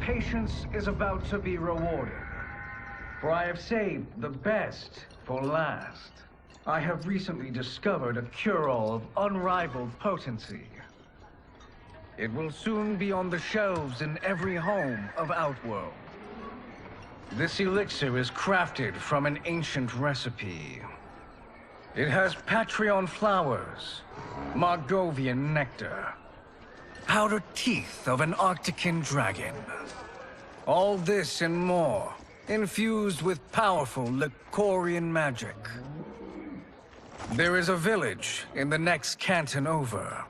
patience is about to be rewarded. For I have saved the best for last. I have recently discovered a cure-all of unrivaled potency. It will soon be on the shelves in every home of Outworld. This elixir is crafted from an ancient recipe. It has Patreon flowers, Margovian nectar, powdered teeth of an Arctican dragon. All this and more, infused with powerful Lycorian magic. There is a village in the next canton over,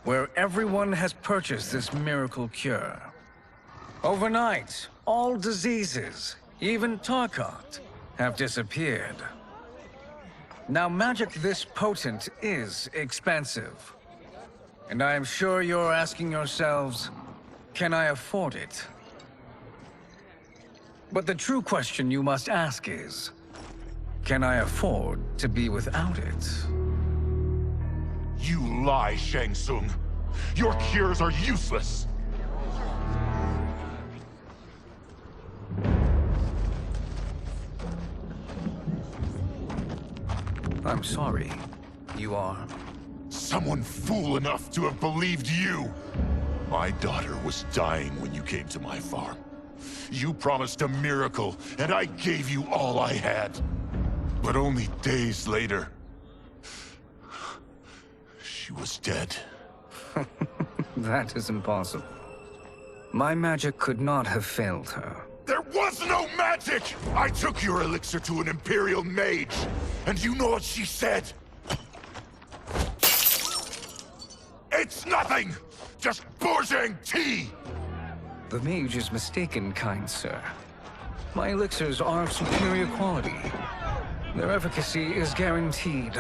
where everyone has purchased this miracle cure. Overnight, all diseases, even Tarkat, have disappeared. Now, magic this potent is expensive. And I am sure you're asking yourselves, can I afford it? But the true question you must ask is, can I afford to be without it? You lie, Shang Tsung. Your cures are useless. I'm sorry. You are? Someone fool enough to have believed you. My daughter was dying when you came to my farm. You promised a miracle, and I gave you all I had. But only days later, she was dead. That is impossible. My magic could not have failed her. There was no magic! I took your elixir to an Imperial mage, and you know what she said? It's nothing! Just bourgeois tea! The mage is mistaken, kind sir. My elixirs are of superior quality. Their efficacy is guaranteed.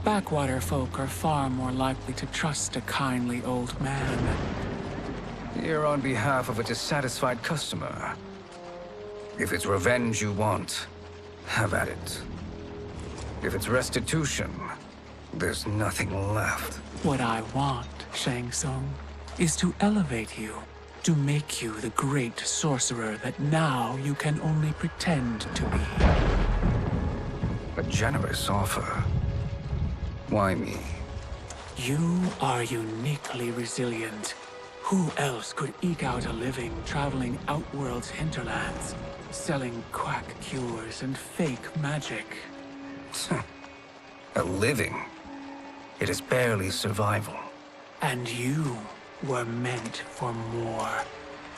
Backwater folk are far more likely to trust a kindly old man. Here on behalf of a dissatisfied customer. If it's revenge you want, have at it. If it's restitution, there's nothing left. What I want, Shang Tsung, is to elevate you, to make you the great sorcerer that now you can only pretend to be. A generous offer. Why me? You are uniquely resilient. Who else could eke out a living traveling Outworld's hinterlands, selling quack cures and fake magic? A living? It is barely survival. And you were meant for more.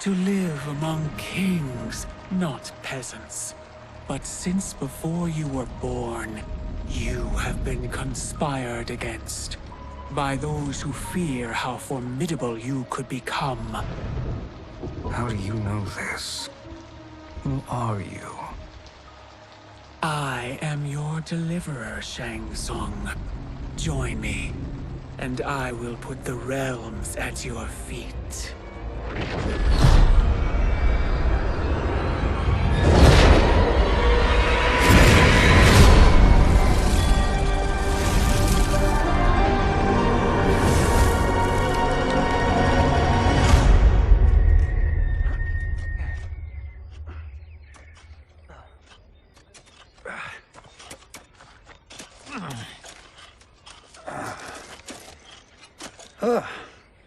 To live among kings, not peasants. But since before you were born, you have been conspired against by those who fear how formidable you could become. How do you know this? Who are you? I am your deliverer, Shang Tsung. Join me, and I will put the realms at your feet.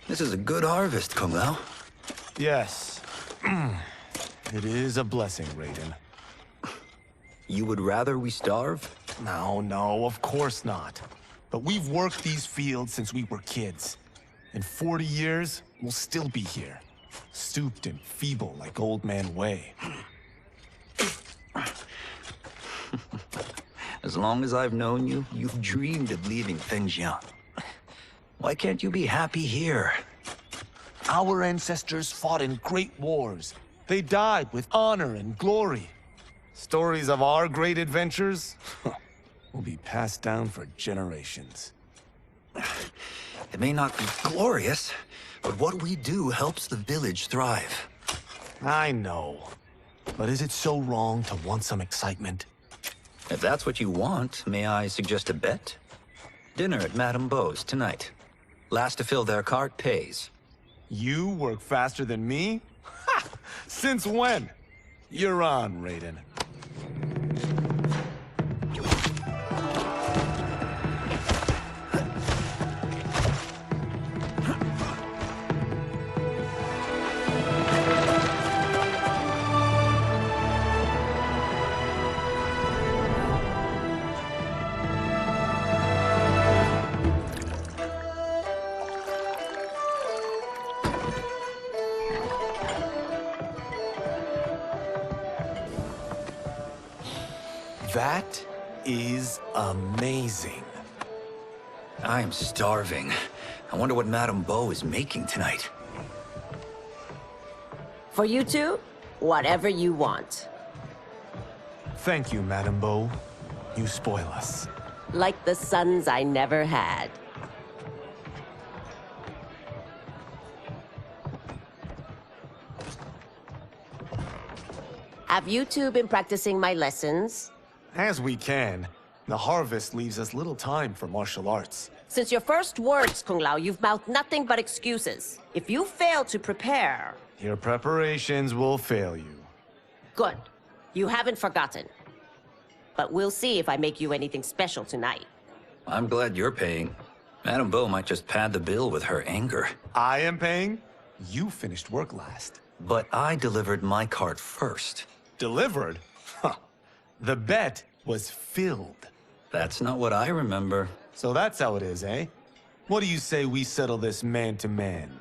This is a good harvest, Kung Lao. Yes. It is a blessing, Raiden. You would rather we starve? No, of course not. But we've worked these fields since we were kids. In 40 years, we'll still be here. Stooped and feeble like Old Man Way. As long as I've known you, you've dreamed of leaving things young. Why can't you be happy here? Our ancestors fought in great wars. They died with honor and glory. Stories of our great adventures will be passed down for generations. It may not be glorious, but what we do helps the village thrive. I know. But is it so wrong to want some excitement? If that's what you want, may I suggest a bet? Dinner at Madame Beau's tonight. Last to fill their cart pays. You work faster than me? Ha! Since when? You're on, Raiden. That is amazing. I am starving. I wonder what Madame Beau is making tonight. For you two, whatever you want. Thank you, Madame Beau. You spoil us. Like the sons I never had. Have you two been practicing my lessons? As we can. The harvest leaves us little time for martial arts. Since your first words, Kung Lao, you've mouthed nothing but excuses. If you fail to prepare... Your preparations will fail you. Good. You haven't forgotten. But we'll see if I make you anything special tonight. I'm glad you're paying. Madame Beau might just pad the bill with her anger. I am paying? You finished work last. But I delivered my cart first. Delivered? Huh. The bet was filled. That's not what I remember. So that's how it is, eh? What do you say we settle this man to man?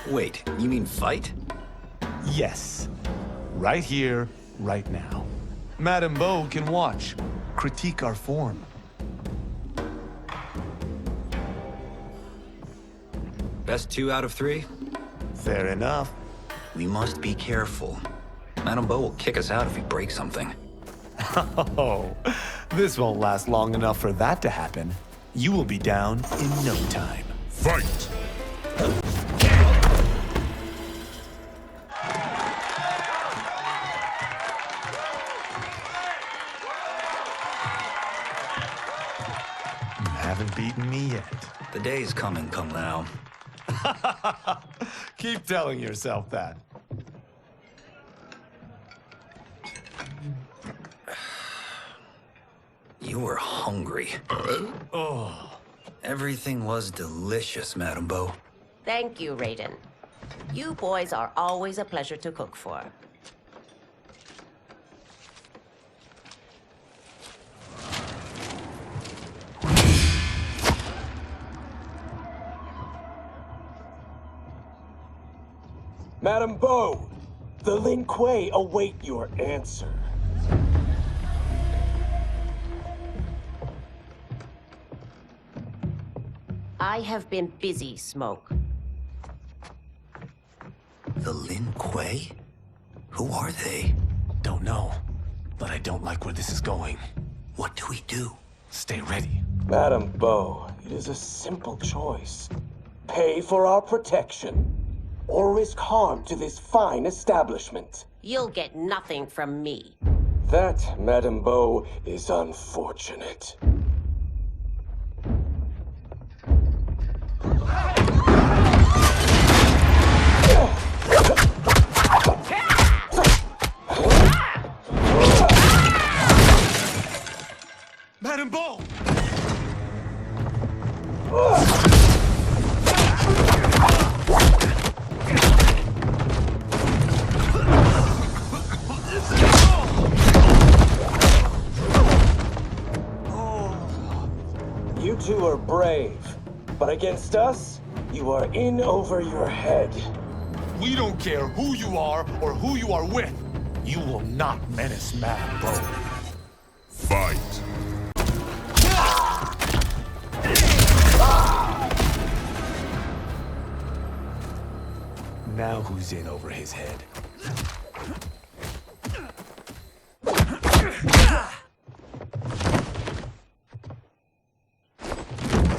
Wait, you mean fight? Yes. Right here, right now. Madame Beau can watch, critique our form. Best 2 out of 3? Fair enough. We must be careful. Madame Beau will kick us out if we break something. Oh, this won't last long enough for that to happen. You will be down in no time. Fight! You haven't beaten me yet. The day's coming, Kung Lao. Keep telling yourself that. You were hungry. Oh. Everything was delicious, Madame Beau. Thank you, Raiden. You boys are always a pleasure to cook for. Madame Beau, the Lin Kuei await your answer. I have been busy, Smoke. The Lin Kuei? Who are they? Don't know, but I don't like where this is going. What do we do? Stay ready. Madame Beau, it is a simple choice. Pay for our protection, or risk harm to this fine establishment. You'll get nothing from me. That, Madame Beau, is unfortunate. Madame Beau! two are brave, but against us, you are in over your head. We don't care who you are or who you are with. You will not menace Madame Bo. Fight. Now who's in over his head?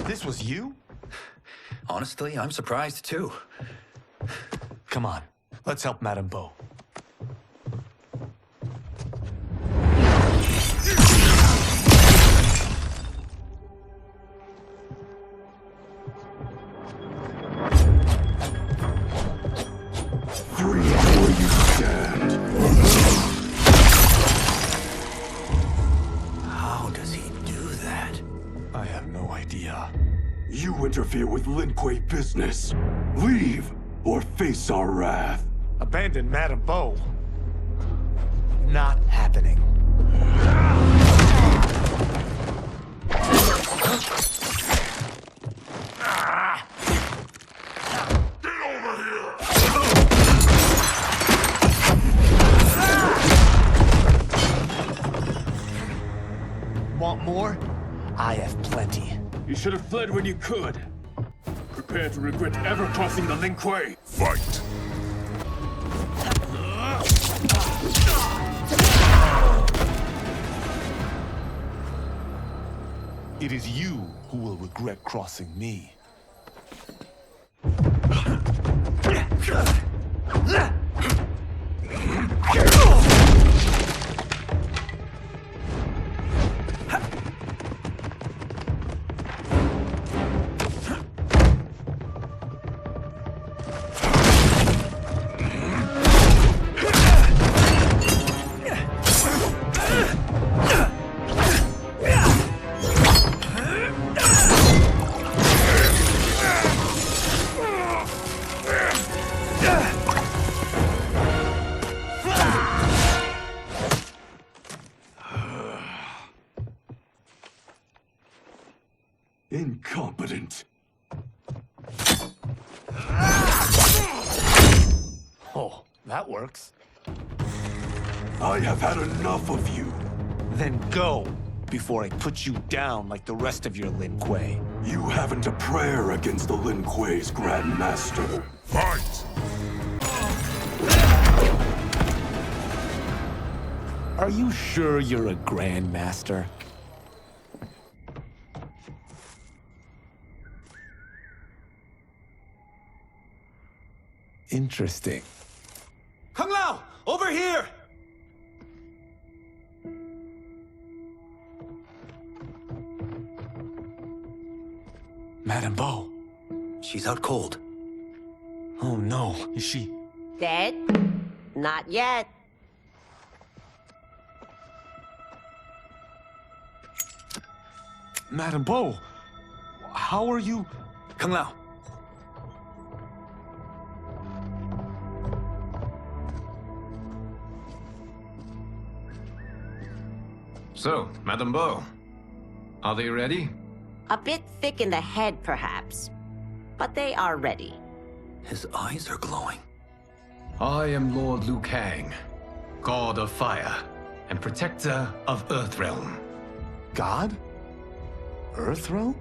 This was you? Honestly, I'm surprised too. Come on, let's help Madame Bo. Free where you stand. How does he do that? I have no idea. You interfere with Lin Kuei business. Leave or face our wrath. Abandon Madame Bo? Not happening. Want more? I have plenty. You should have fled when you could. Prepare to regret ever crossing the Lin Kuei. Fight. It is you who will regret crossing me. Incompetent. Oh, that works. I have had enough of you. Then go, before I put you down like the rest of your Lin Kuei. You haven't a prayer against the Lin Kuei's Grand Master. Fight. Are you sure you're a Grand Master? Interesting. Kung Lao! Over here! Madame Bo. She's out cold. Oh no, is she? Dead? Not yet. Madame Bo, how are you? Kung Lao. So, Madame Bo, are they ready? A bit thick in the head, perhaps. But they are ready. His eyes are glowing. I am Lord Liu Kang, God of Fire and Protector of Earthrealm. God? Earthrealm?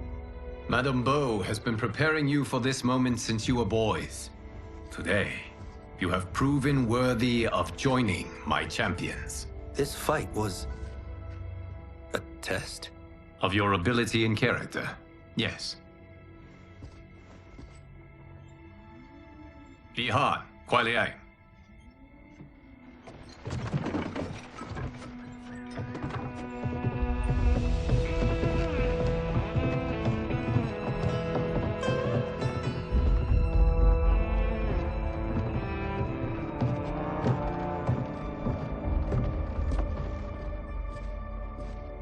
Madame Bo has been preparing you for this moment since you were boys. Today, you have proven worthy of joining my champions. This fight was a test. Of your ability and character, yes. Ihan, Kuai Liang.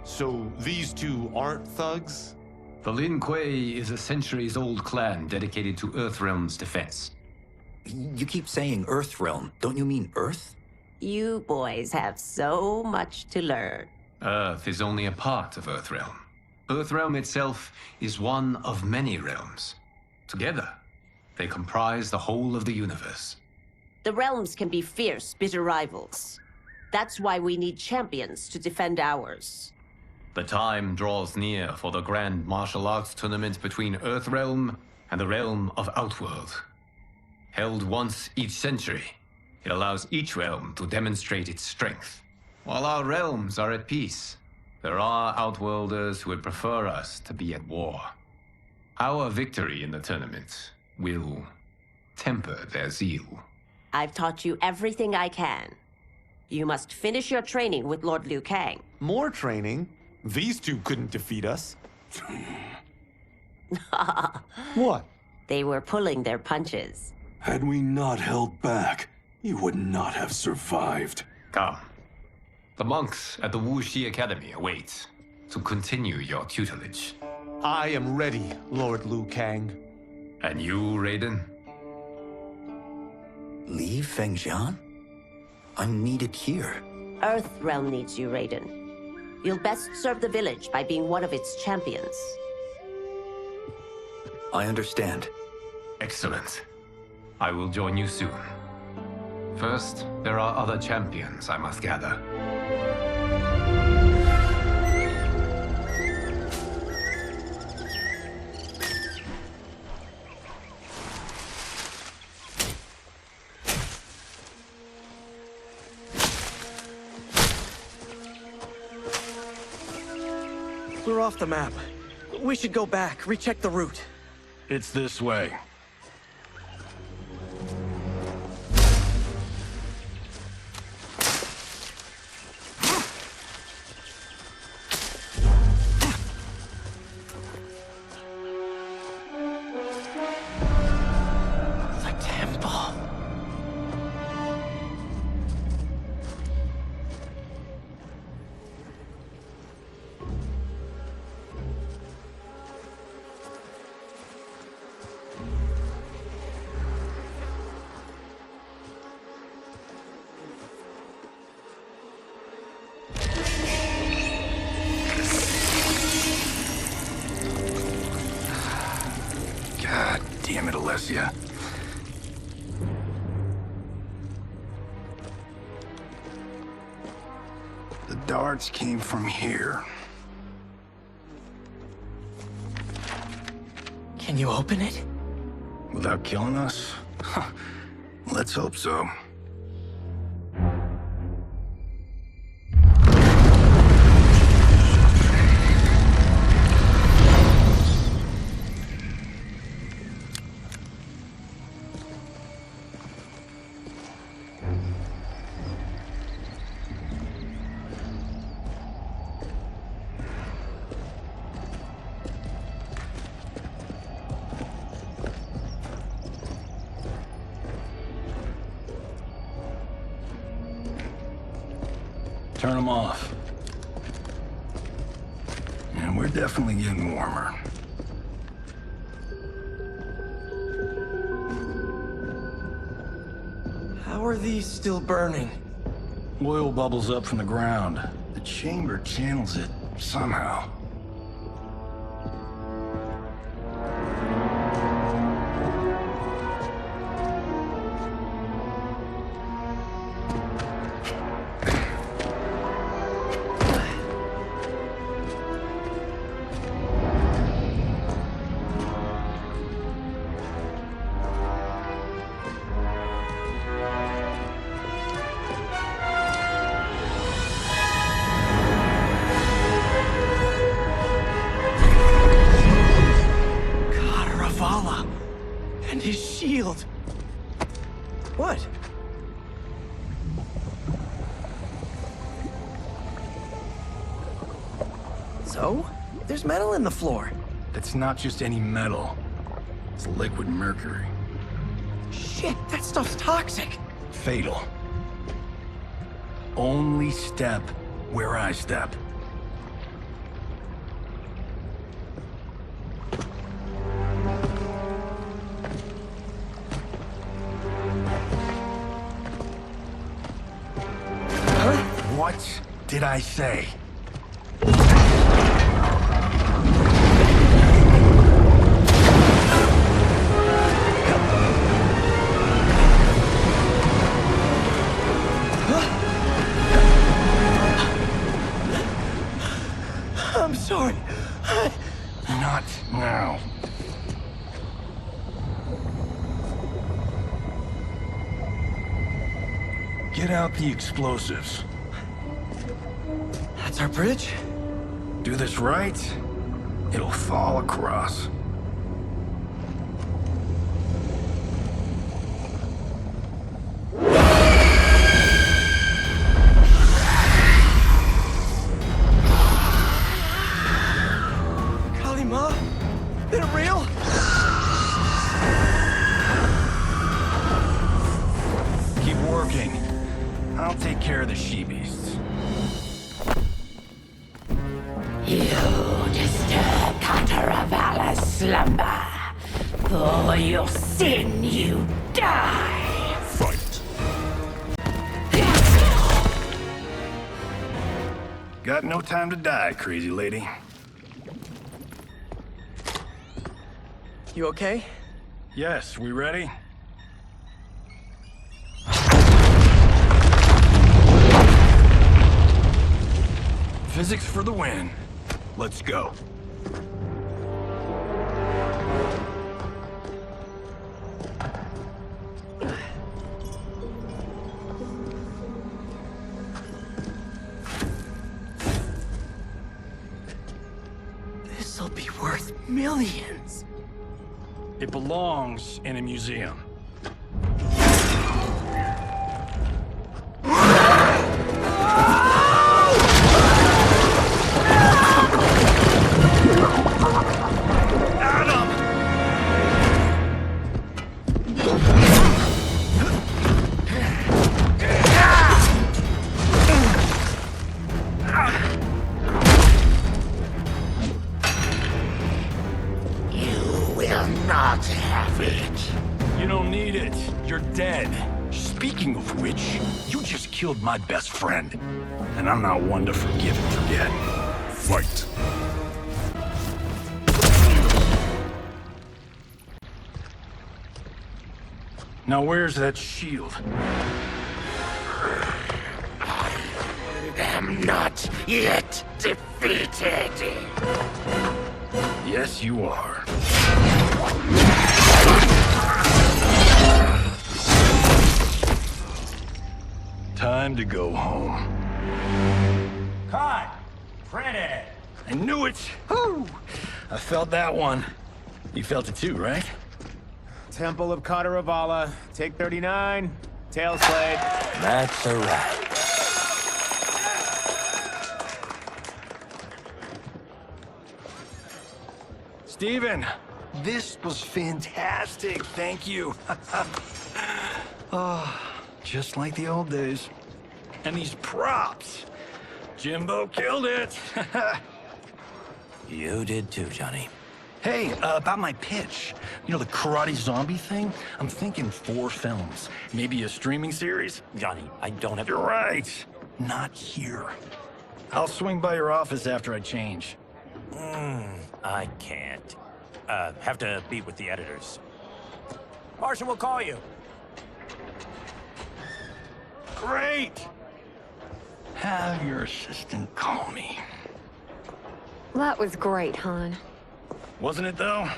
So these two aren't thugs? The Lin Kuei is a centuries-old clan dedicated to Earthrealm's defense. You keep saying Earthrealm. Don't you mean Earth? You boys have so much to learn. Earth is only a part of Earthrealm. Earthrealm itself is one of many realms. Together, they comprise the whole of the universe. The realms can be fierce, bitter rivals. That's why we need champions to defend ours. The time draws near for the grand martial arts tournament between Earthrealm and the realm of Outworld. Held once each century, it allows each realm to demonstrate its strength. While our realms are at peace, there are Outworlders who would prefer us to be at war. Our victory in the tournament will temper their zeal. I've taught you everything I can. You must finish your training with Lord Liu Kang. More training? These two couldn't defeat us. What? They were pulling their punches. Had we not held back, you would not have survived. Come. The monks at the Wuxi Academy await to continue your tutelage. I am ready, Lord Liu Kang. And you, Raiden? Leave Fengjian? I'm needed here. Earthrealm needs you, Raiden. You'll best serve the village by being one of its champions. I understand. Excellent. I will join you soon. First, there are other champions I must gather. We're off the map. We should go back, recheck the route. It's this way. The temple. God damn it, Alessia. The darts came from here. Can you open it? Without killing us? Huh. Let's hope so. Turn them off. And we're definitely getting warmer. How are these still burning? Oil bubbles up from the ground. The chamber channels it somehow. And his shield. What? So? There's metal in the floor. It's not just any metal. It's liquid mercury. Shit, that stuff's toxic. Fatal. Only step where I step. What did I say? I'm sorry. Not now. Get out the explosives. That's our bridge? Do this right, it'll fall across. Kalima? Is it real? Keep working. I'll take care of the she-beasts. You disturb Cataravalla's slumber. For your sin, you die. Fight. Got no time to die, crazy lady. You okay? Yes, we ready? Physics for the win. Let's go. This'll be worth millions. It belongs in a museum. Not have it. You don't need it. You're dead. Speaking of which, you just killed my best friend. And I'm not one to forgive and forget. Fight. Now where's that shield? I'm not yet defeated. Yes, you are. Time to go home. Cut! Print it! I knew it! Woo! I felt that one. You felt it too, right? Temple of Kataravala, take 39, tail slate. That's a wrap. Steven, this was fantastic. Thank you. Oh, just like the old days. And these props. Jimbo killed it. You did too, Johnny. Hey, about my pitch. You know, the karate zombie thing? I'm thinking 4 films. Maybe a streaming series? Johnny, I don't have... You're right. Not here. I'll swing by your office after I change. I can't. Have to meet with the editors. Martian will call you. Great! Have your assistant call me. That was great, hon. Wasn't it, though?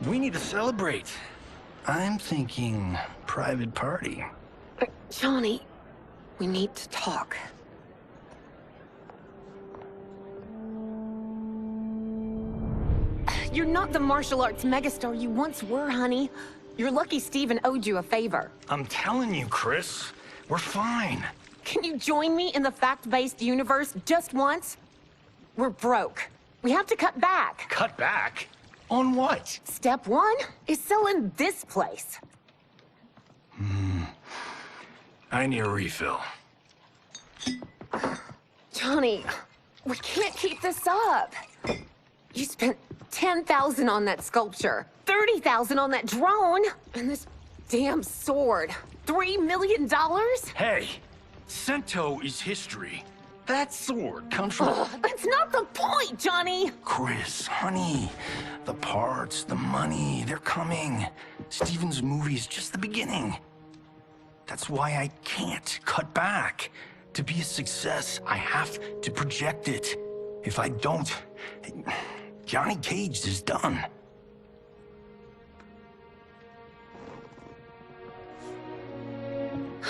We need to celebrate. I'm thinking private party. Johnny, we need to talk. You're not the martial arts megastar you once were, honey. You're lucky Steven owed you a favor. I'm telling you, Chris. We're fine. Can you join me in the fact-based universe just once? We're broke. We have to cut back. Cut back? On what? Step 1 is selling this place. I need a refill. Johnny, we can't keep this up. You spent $10,000 on that sculpture, $30,000 on that drone, and this damn sword. $3 million? Hey, Sento is history. That sword comes from... That's not the point, Johnny! Chris, honey, the parts, the money, they're coming. Steven's movie is just the beginning. That's why I can't cut back. To be a success, I have to project it. If I don't, Johnny Cage is done.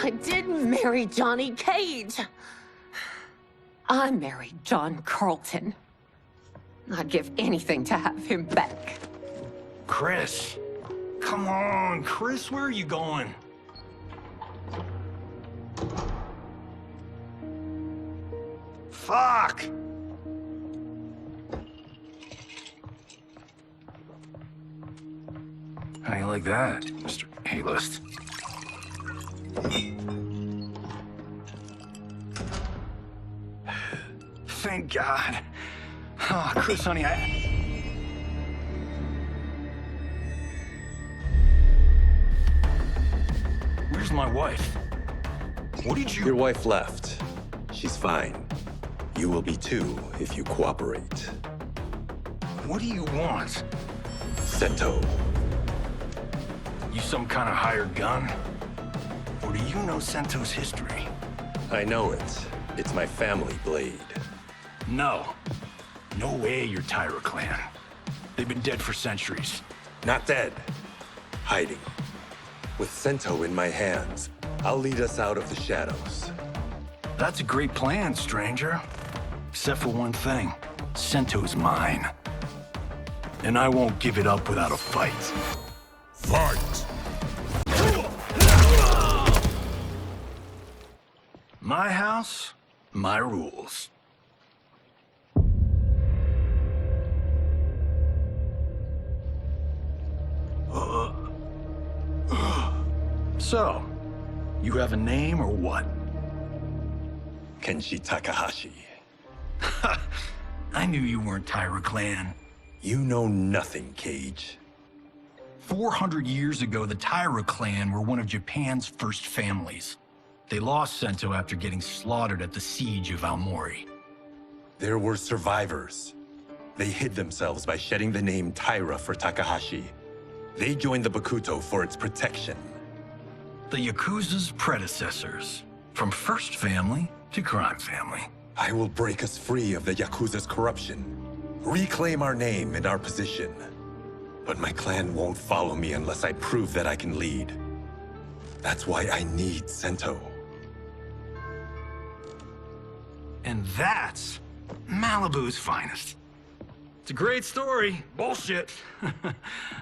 I didn't marry Johnny Cage. I married John Carlton. I'd give anything to have him back. Chris. Come on, Chris, where are you going? Fuck! How you like that, Mr. A-list? Thank God. Oh, Chris, honey, Where's my wife? What did you... Your wife left. She's fine. You will be too, if you cooperate. What do you want? Sento. You some kind of hired gun? Or do you know Sento's history? I know it. It's my family blade. No. No way you're Tyra clan. They've been dead for centuries. Not dead. Hiding. With Sento in my hands, I'll lead us out of the shadows. That's a great plan, stranger. Except for one thing. Sento's mine. And I won't give it up without a fight. Fight! My house, my rules. So, you have a name or what? Kenshi Takahashi. I knew you weren't Tyra clan. You know nothing, Cage. 400 years ago, the Tyra clan were one of Japan's first families. They lost Sento after getting slaughtered at the siege of Aomori. There were survivors. They hid themselves by shedding the name Tyra for Takahashi. They joined the Bakuto for its protection. The Yakuza's predecessors. From first family to crime family. I will break us free of the Yakuza's corruption. Reclaim our name and our position. But my clan won't follow me unless I prove that I can lead. That's why I need Sento. And that's Malibu's finest. It's a great story. Bullshit.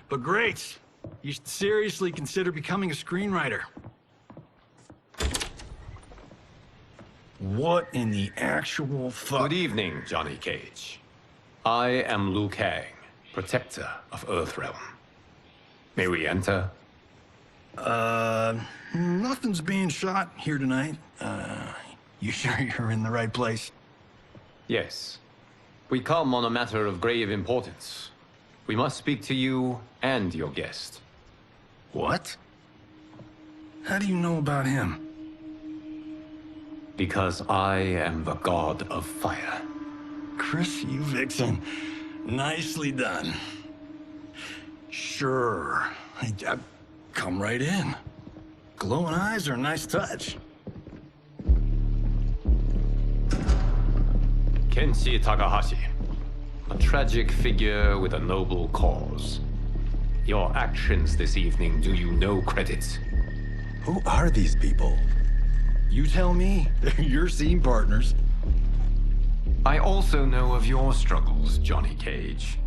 But great. You should seriously consider becoming a screenwriter. What in the actual fuck? Good evening, Johnny Cage. I am Liu Kang, protector of Earthrealm. May we enter? Nothing's being shot here tonight. You sure you're in the right place? Yes. We come on a matter of grave importance. We must speak to you and your guest. What? How do you know about him? Because I am the god of fire. Chris, you vixen. Nicely done. Sure. Come right in. Glowing eyes are a nice touch. Kenshi Takahashi. A tragic figure with a noble cause. Your actions this evening do you no credit. Who are these people? You tell me. They're your scene partners. I also know of your struggles, Johnny Cage.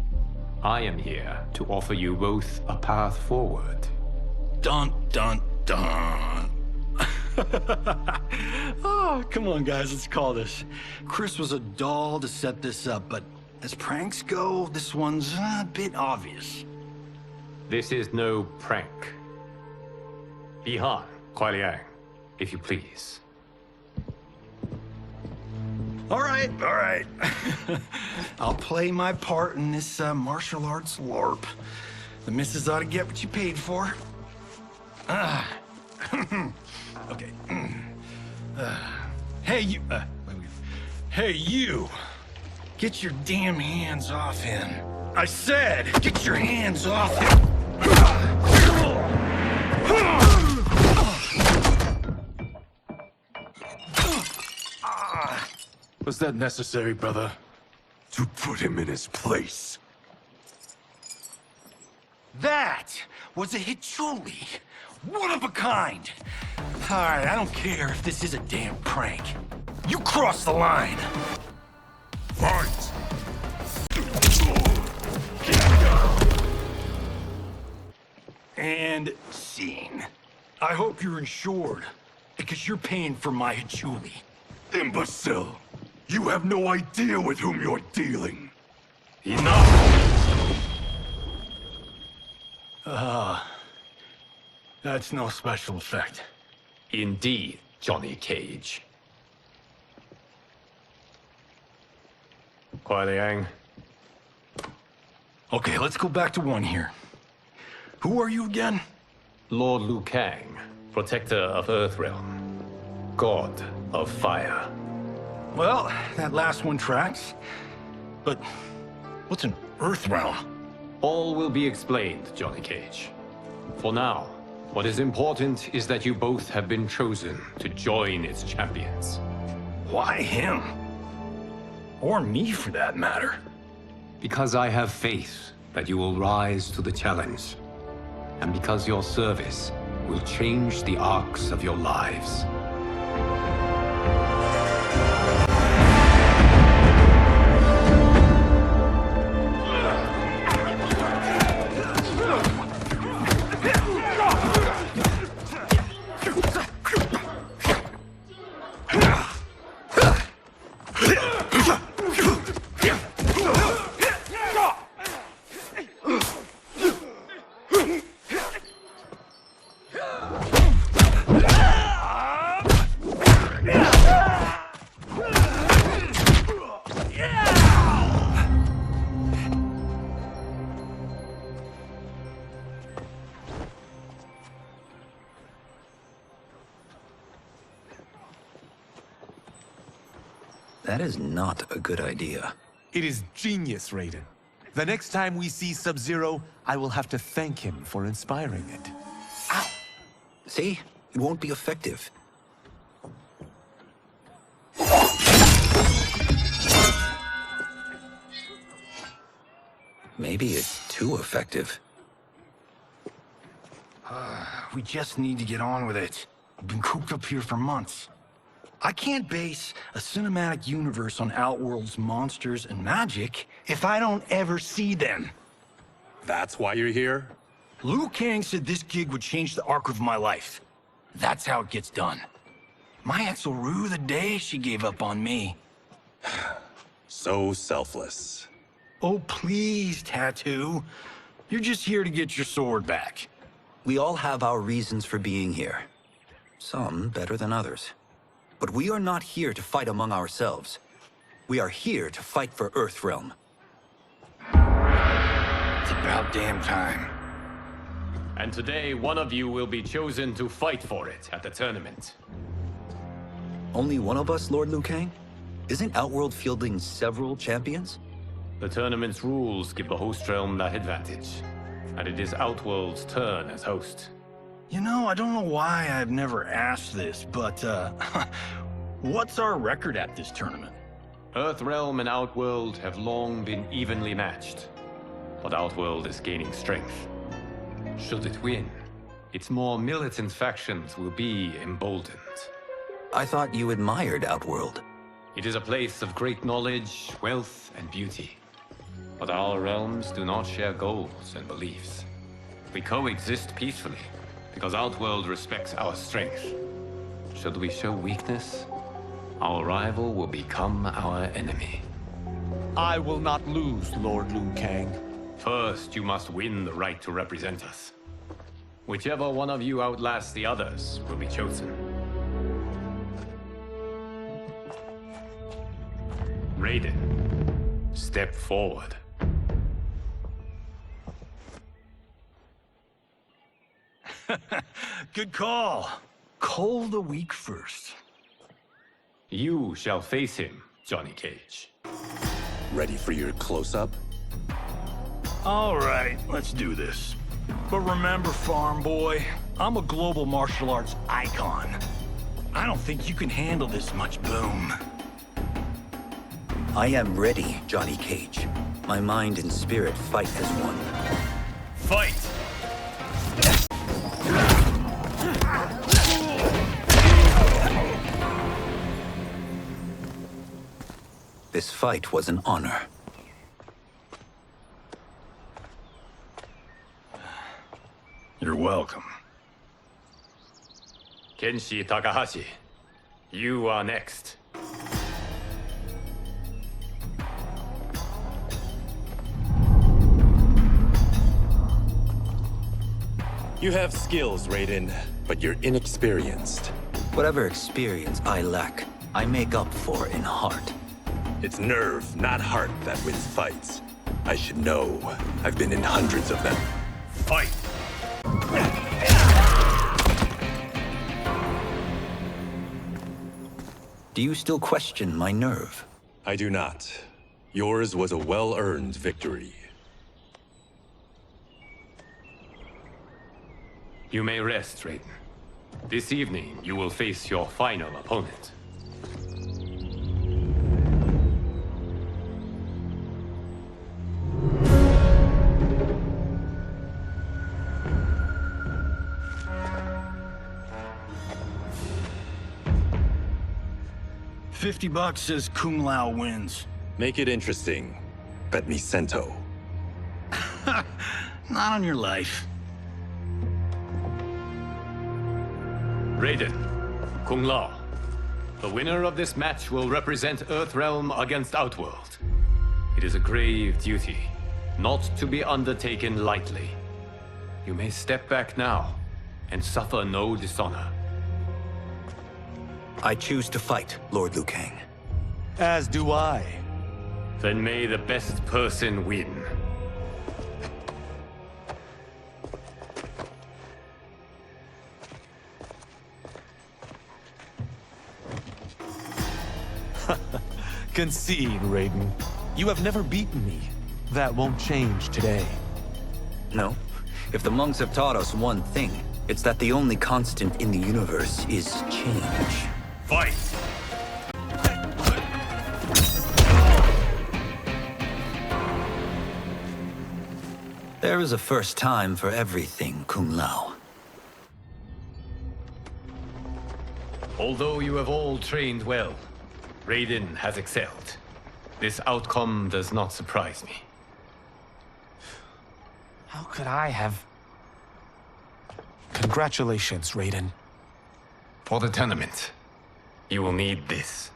I am here to offer you both a path forward. Dun, dun, dun. Oh, come on, guys, let's call this. Chris was a doll to set this up, but as pranks go, this one's a bit obvious. This is no prank. Bihan, Kuai-Liang, if you please. All right. I'll play my part in this martial arts LARP. The missus ought to get what you paid for. Okay. Hey, you... Hey, you! Get your damn hands off him. I said, get your hands off him! Was that necessary, brother? to put him in his place. That was a Hichuli. One of a kind. Alright, I don't care if this is a damn prank. You crossed the line. Fight! And scene. I hope you're insured, because you're paying for my Hichuli. Imbecile! You have no idea with whom you're dealing. Enough! That's no special effect. Indeed, Johnny Cage. Kuai Liang. Okay, let's go back to one here. Who are you again? Lord Liu Kang, protector of Earthrealm, god of fire. Well, that last one tracks. But what's an Earthrealm? All will be explained, Johnny Cage. For now, what is important is that you both have been chosen to join its champions. Why him? Or me, for that matter. Because I have faith that you will rise to the challenge. And because your service will change the arcs of your lives. That is not a good idea. It is genius, Raiden. The next time we see Sub-Zero, I will have to thank him for inspiring it. Ow! See? It won't be effective. Maybe it's too effective. We just need to get on with it. I've been cooped up here for months. I can't base a cinematic universe on Outworld's monsters and magic if I don't ever see them. That's why you're here? Liu Kang said this gig would change the arc of my life. That's how it gets done. My ex will rue the day she gave up on me. So selfless. Oh, please, Tattoo. You're just here to get your sword back. We all have our reasons for being here. Some better than others. But we are not here to fight among ourselves. We are here to fight for Earthrealm. It's about damn time. And today, one of you will be chosen to fight for it at the tournament. Only one of us, Lord Liu Kang? Isn't Outworld fielding several champions? The tournament's rules give the host realm that advantage. And it is Outworld's turn as host. You know, I don't know why I've never asked this, but, what's our record at this tournament? Earthrealm and Outworld have long been evenly matched. But Outworld is gaining strength. Should it win, its more militant factions will be emboldened. I thought you admired Outworld. It is a place of great knowledge, wealth, and beauty. But our realms do not share goals and beliefs. We coexist peacefully, because Outworld respects our strength. Should we show weakness, our rival will become our enemy. I will not lose, Lord Liu Kang. First, you must win the right to represent us. Whichever one of you outlasts the others will be chosen. Raiden, step forward. Good call. Cole the weak first. You shall face him, Johnny Cage. Ready for your close-up? All right, let's do this. But remember, farm boy, I'm a global martial arts icon. I don't think you can handle this much boom. I am ready, Johnny Cage. My mind and spirit fight as one. Fight! This fight was an honor. You're welcome. Kenshi Takahashi, you are next. You have skills, Raiden, but you're inexperienced. Whatever experience I lack, I make up for in heart. It's nerve, not heart, that wins fights. I should know. I've been in hundreds of them. Fight! Do you still question my nerve? I do not. Yours was a well-earned victory. You may rest, Raiden. This evening, you will face your final opponent. $50 says Kung Lao wins. Make it interesting. Bet me cento. Not on your life. Raiden, Kung Lao. The winner of this match will represent Earthrealm against Outworld. It is a grave duty, not to be undertaken lightly. You may step back now, and suffer no dishonor. I choose to fight, Lord Liu Kang. As do I. Then may the best person win. Concede, Raiden. You have never beaten me. That won't change today. No. If the monks have taught us one thing, it's that the only constant in the universe is change. Fight! There is a first time for everything, Kung Lao. Although you have all trained well, Raiden has excelled. This outcome does not surprise me. How could I have... Congratulations, Raiden. For the tournament, you will need this.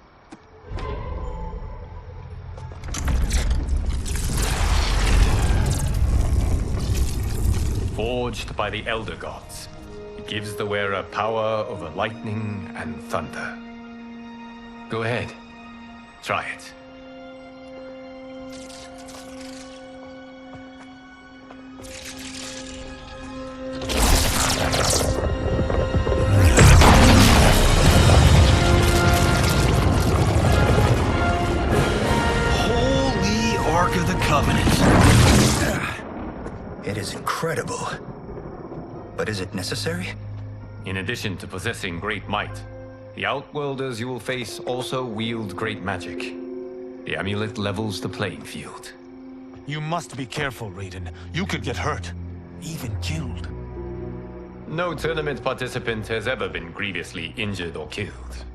Forged by the Elder Gods, it gives the wearer power over lightning and thunder. Go ahead, try it. Holy Ark of the Covenant. It is incredible. But is it necessary? In addition to possessing great might, the Outworlders you will face also wield great magic. The amulet levels the playing field. You must be careful, Raiden. You could get hurt. Even killed. No tournament participant has ever been grievously injured or killed.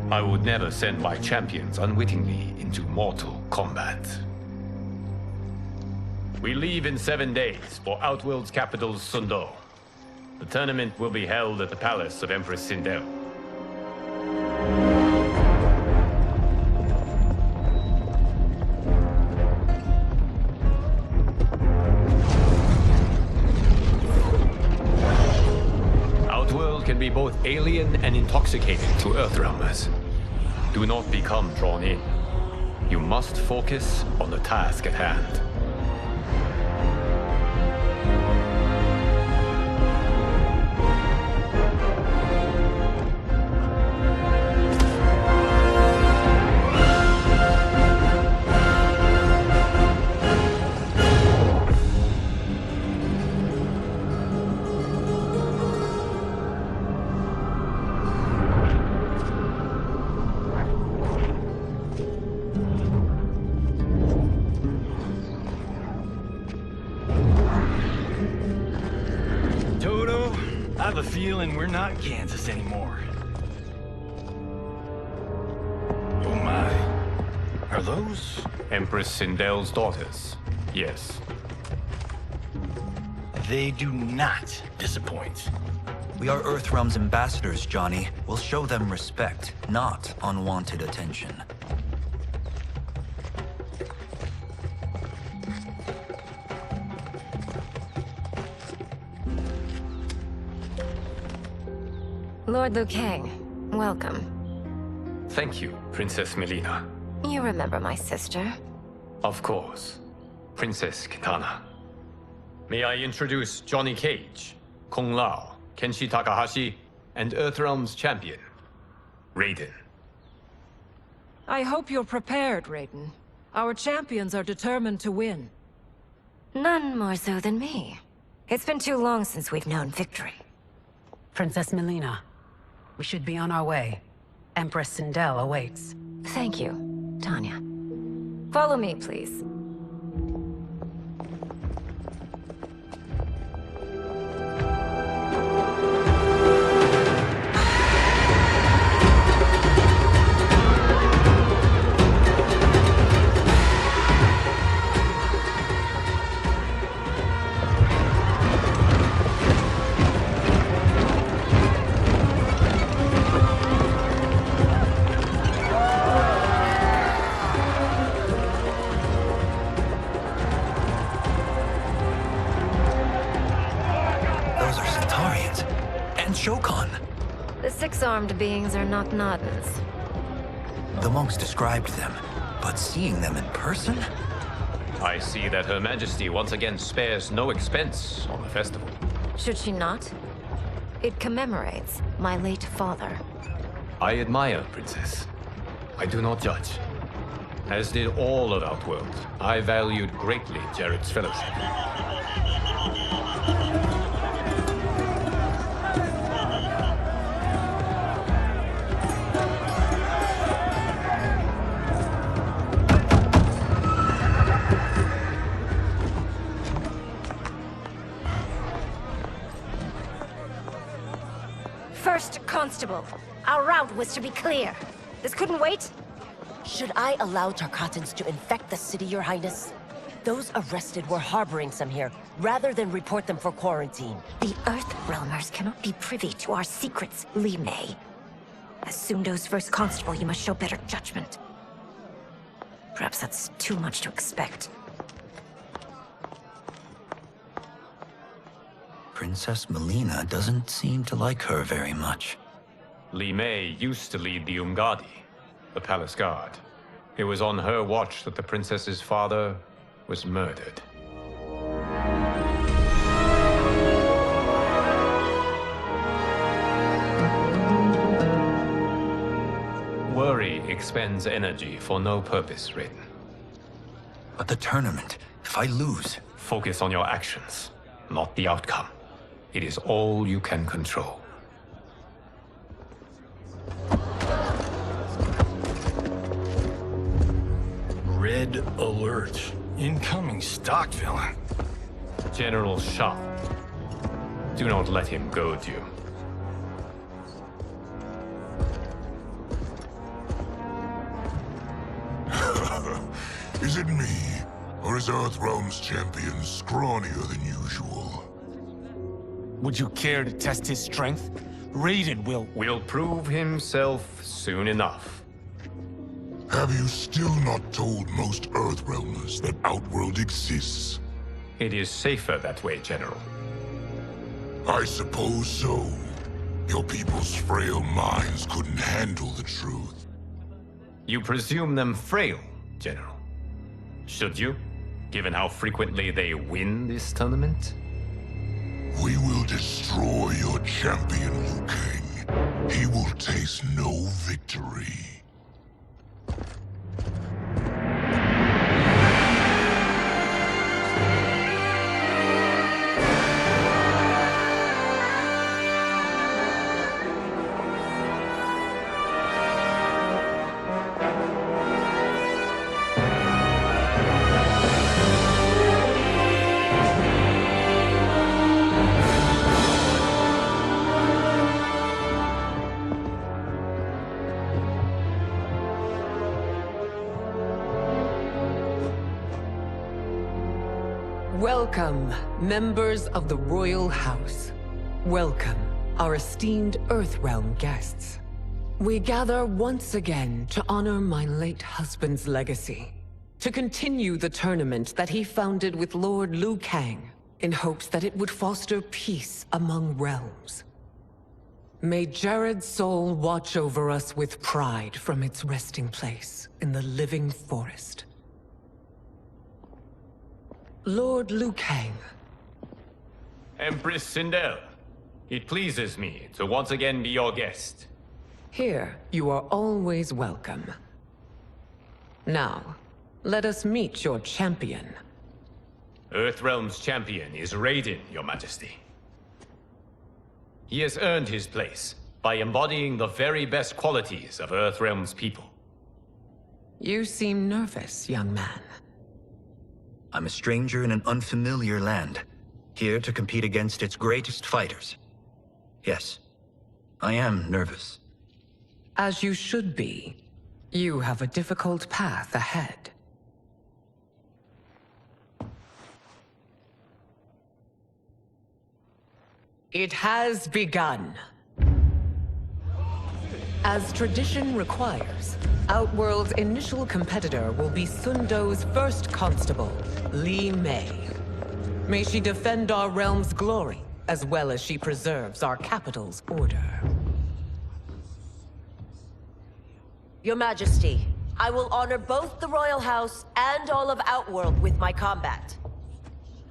I would never send my champions unwittingly into mortal combat. We leave in 7 days for Outworld's capital, Sundo. The tournament will be held at the palace of Empress Sindel. Outworld can be both alien and intoxicating to Earthrealmers. Do not become drawn in. You must focus on the task at hand. have a feeling we're not Kansas anymore. Oh my. Are those? Empress Sindel's daughters. Yes. They do not disappoint. We are Earthrealm's ambassadors, Johnny. We'll show them respect, not unwanted attention. Lord Liu Kang, welcome. Thank you, Princess Melina. You remember my sister? Of course. Princess Kitana. May I introduce Johnny Cage, Kung Lao, Kenshi Takahashi, and Earthrealm's champion, Raiden. I hope you're prepared, Raiden. Our champions are determined to win. None more so than me. It's been too long since we've known victory. Princess Melina, we should be on our way. Empress Sindel awaits. Thank you, Tanya. Follow me, please. The six-armed beings are not Nodens. The monks described them, but seeing them in person? I see that Her Majesty once again spares no expense on the festival. Should she not? It commemorates my late father. I admire, Princess. I do not judge. As did all of Outworld, I valued greatly Jared's fellowship. First Constable, our route was to be clear. This couldn't wait? Should I allow Tarkatans to infect the city, Your Highness? Those arrested were harboring some here, rather than report them for quarantine. The Earthrealmers cannot be privy to our secrets, Li Mei. As Sundo's first constable, you must show better judgment. Perhaps that's too much to expect. Princess Melina doesn't seem to like her very much. Li Mei used to lead the Umgadi, the palace guard. It was on her watch that the princess's father was murdered. Worry expends energy for no purpose, Raiden. But the tournament, if I lose... Focus on your actions, not the outcome. It is all you can control. Red alert. Incoming stock villain. General Shah. Do not let him goad you. Is it me? Or is Earthrealm's champion scrawnier than usual? Would you care to test his strength? Raiden will prove himself soon enough. Have you still not told most Earthrealmers that Outworld exists? It is safer that way, General. I suppose so. Your people's frail minds couldn't handle the truth. You presume them frail, General. Should you, given how frequently they win this tournament? We will destroy your champion, Liu Kang. He will taste no victory. Welcome, members of the Royal House. Welcome, our esteemed Earthrealm guests. We gather once again to honor my late husband's legacy, to continue the tournament that he founded with Lord Liu Kang, in hopes that it would foster peace among realms. May Jared's soul watch over us with pride from its resting place in the living forest. Lord Liu Kang. Empress Sindel, it pleases me to once again be your guest. Here, you are always welcome. Now, let us meet your champion. Earthrealm's champion is Raiden, Your Majesty. He has earned his place by embodying the very best qualities of Earthrealm's people. You seem nervous, young man. I'm a stranger in an unfamiliar land, here to compete against its greatest fighters. Yes, I am nervous. As you should be. You have a difficult path ahead. It has begun. As tradition requires, Outworld's initial competitor will be Sundo's first constable, Li Mei. May she defend our realm's glory, as well as she preserves our capital's order. Your Majesty, I will honor both the Royal House and all of Outworld with my combat.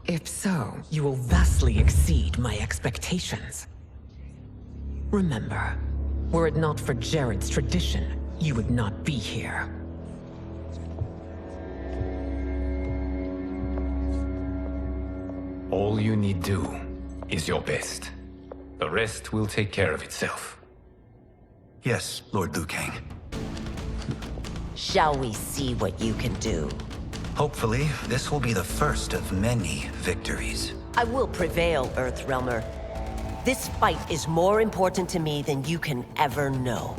If so, you will vastly exceed my expectations. Remember, were it not for Jared's tradition, you would not be here. All you need do is your best. The rest will take care of itself. Yes, Lord Liu Kang. Shall we see what you can do? Hopefully, this will be the first of many victories. I will prevail, Earthrealmer. This fight is more important to me than you can ever know.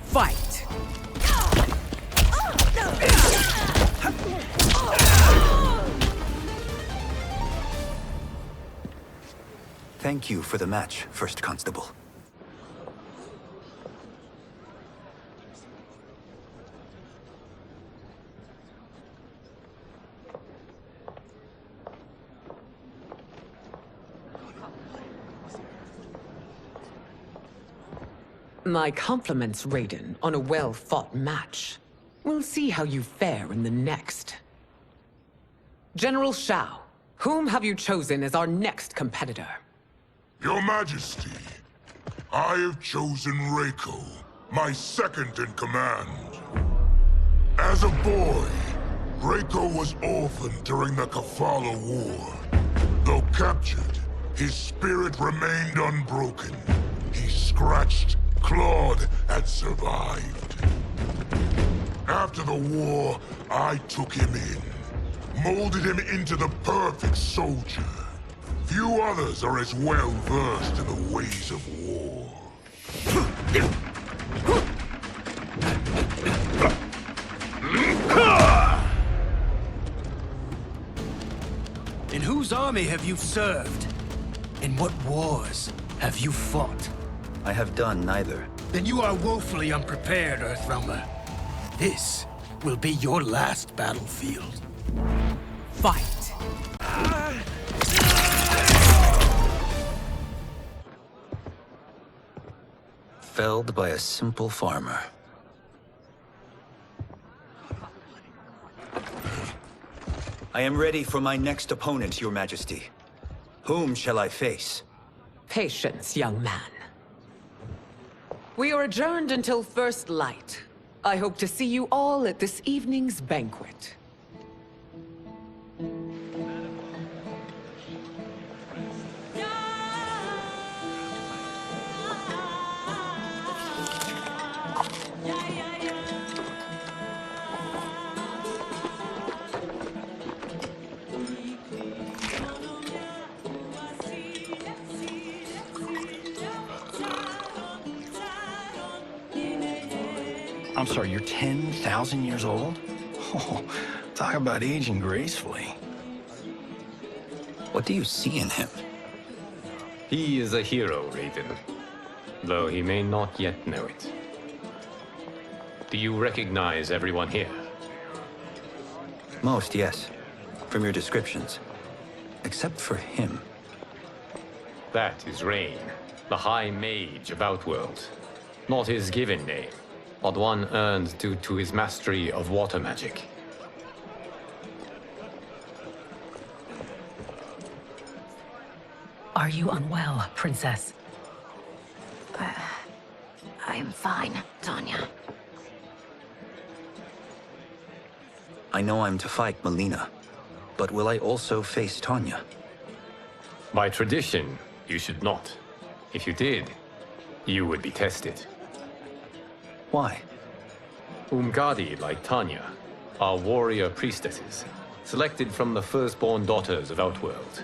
Fight! Thank you for the match, First Constable. My compliments, Raiden, on a well-fought match. We'll see how you fare in the next. General Shao, whom have you chosen as our next competitor? Your Majesty, I have chosen Reiko, my second in command. As a boy, Reiko was orphaned during the Kafala War. Though captured, his spirit remained unbroken. He scratched, clawed, and survived. After the war, I took him in, molded him into the perfect soldier. Few others are as well versed in the ways of war. In whose army have you served? In what wars have you fought? I have done neither. Then you are woefully unprepared, Earthrealmer. This will be your last battlefield. Fight! Felled by a simple farmer. I am ready for my next opponent, Your Majesty. Whom shall I face? Patience, young man. We are adjourned until first light. I hope to see you all at this evening's banquet. I'm sorry, you're 10,000 years old? Oh, talk about aging gracefully. What do you see in him? He is a hero, Raiden, though he may not yet know it. Do you recognize everyone here? Most, yes. From your descriptions. Except for him. That is Rain, the High Mage of Outworld. Not his given name, but one earned due to his mastery of water magic. Are you unwell, Princess? I am fine, Tanya. I know I'm to fight Melina, but will I also face Tanya? By tradition, you should not. If you did, you would be tested. Why? Umgadi, like Tanya, are warrior priestesses, selected from the firstborn daughters of Outworld.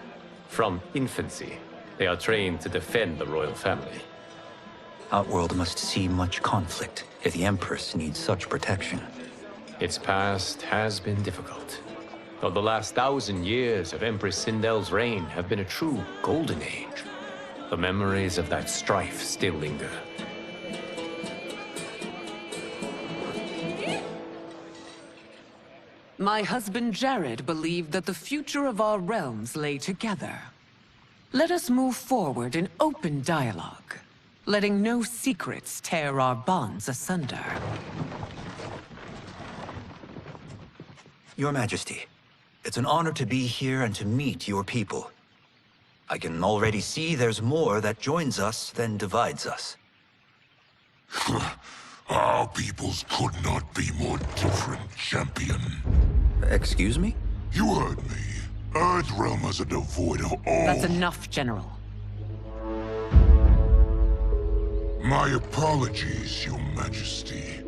From infancy, they are trained to defend the royal family. Outworld must see much conflict if the Empress needs such protection. Its past has been difficult, though the last 1,000 years of Empress Sindel's reign have been a true golden age. The memories of that strife still linger. My husband Jared believed that the future of our realms lay together. Let us move forward in open dialogue, letting no secrets tear our bonds asunder. Your Majesty, it's an honor to be here and to meet your people. I can already see there's more that joins us than divides us. Our peoples could not be more different, champion. Excuse me? You heard me. Earthrealmers are devoid of all... That's enough, General. My apologies, Your Majesty.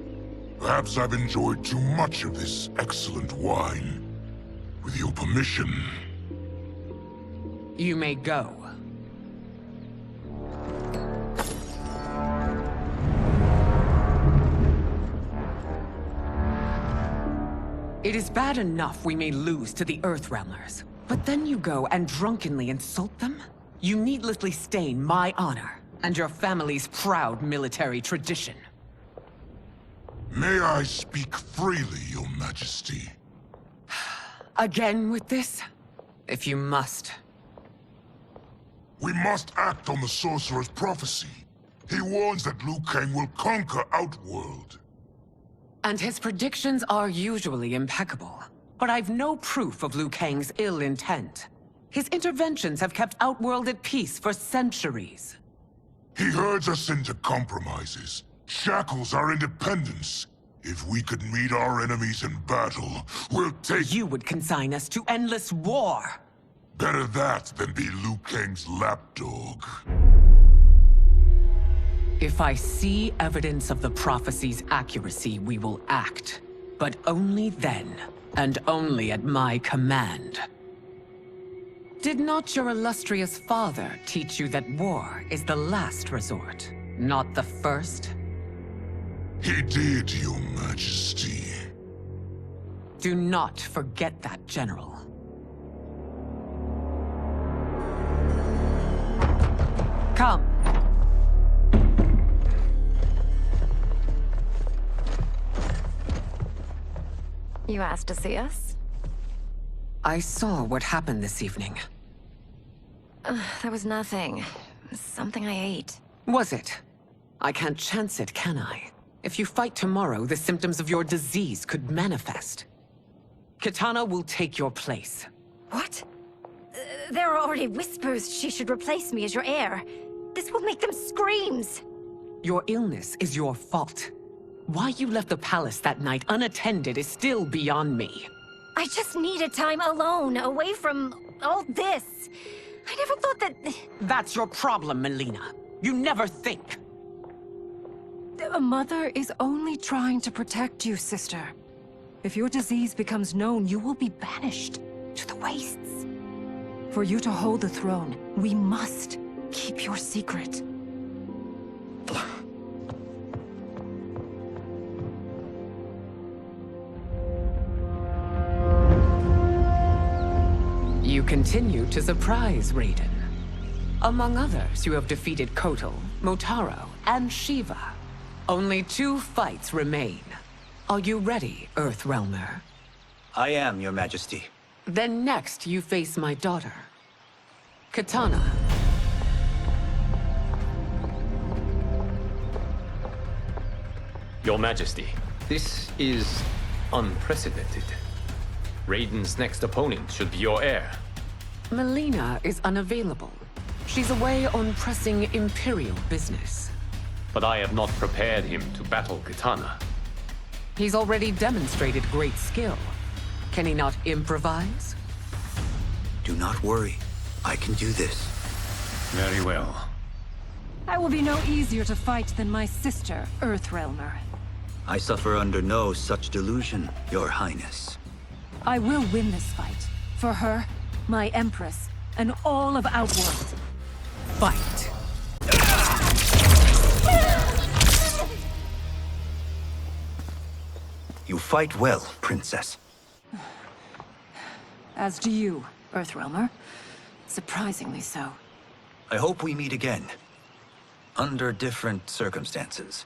Perhaps I've enjoyed too much of this excellent wine. With your permission... You may go. It is bad enough we may lose to the Earthrealmers, but then you go and drunkenly insult them? You needlessly stain my honor and your family's proud military tradition. May I speak freely, Your Majesty? Again with this? If you must. We must act on the Sorcerer's prophecy. He warns that Liu Kang will conquer Outworld. And his predictions are usually impeccable. But I've no proof of Liu Kang's ill intent. His interventions have kept Outworld at peace for centuries. He herds us into compromises, shackles our independence. If we could meet our enemies in battle, we'll take... You would consign us to endless war! Better that than be Liu Kang's lapdog. If I see evidence of the prophecy's accuracy, we will act. But only then, and only at my command. Did not your illustrious father teach you that war is the last resort, not the first? He did, Your Majesty. Do not forget that, General. Come. You asked to see us? I saw what happened this evening. There was nothing. Something I ate. Was it? I can't chance it, can I? If you fight tomorrow, the symptoms of your disease could manifest. Kitana will take your place. What? There are already whispers she should replace me as your heir. This will make them screams! Your illness is your fault. Why you left the palace that night unattended is still beyond me. I just needed time alone, away from all this. I never thought that... That's your problem, Melina. You never think. A mother is only trying to protect you, sister. If your disease becomes known, you will be banished to the wastes. For you to hold the throne, we must keep your secret. You continue to surprise Raiden. Among others, you have defeated Kotal, Motaro, and Shiva. Only 2 fights remain. Are you ready, Earthrealmer? I am, Your Majesty. Then next, you face my daughter, Katana. Your Majesty, this is unprecedented. Raiden's next opponent should be your heir. Melina is unavailable. She's away on pressing Imperial business. But I have not prepared him to battle Katana. He's already demonstrated great skill. Can he not improvise? Do not worry. I can do this. Very well. I will be no easier to fight than my sister, Earthrealmer. I suffer under no such delusion, Your Highness. I will win this fight. For her, my Empress, and all of Outworld. Fight. You fight well, Princess. As do you, Earthrealmer. Surprisingly so. I hope we meet again. Under different circumstances.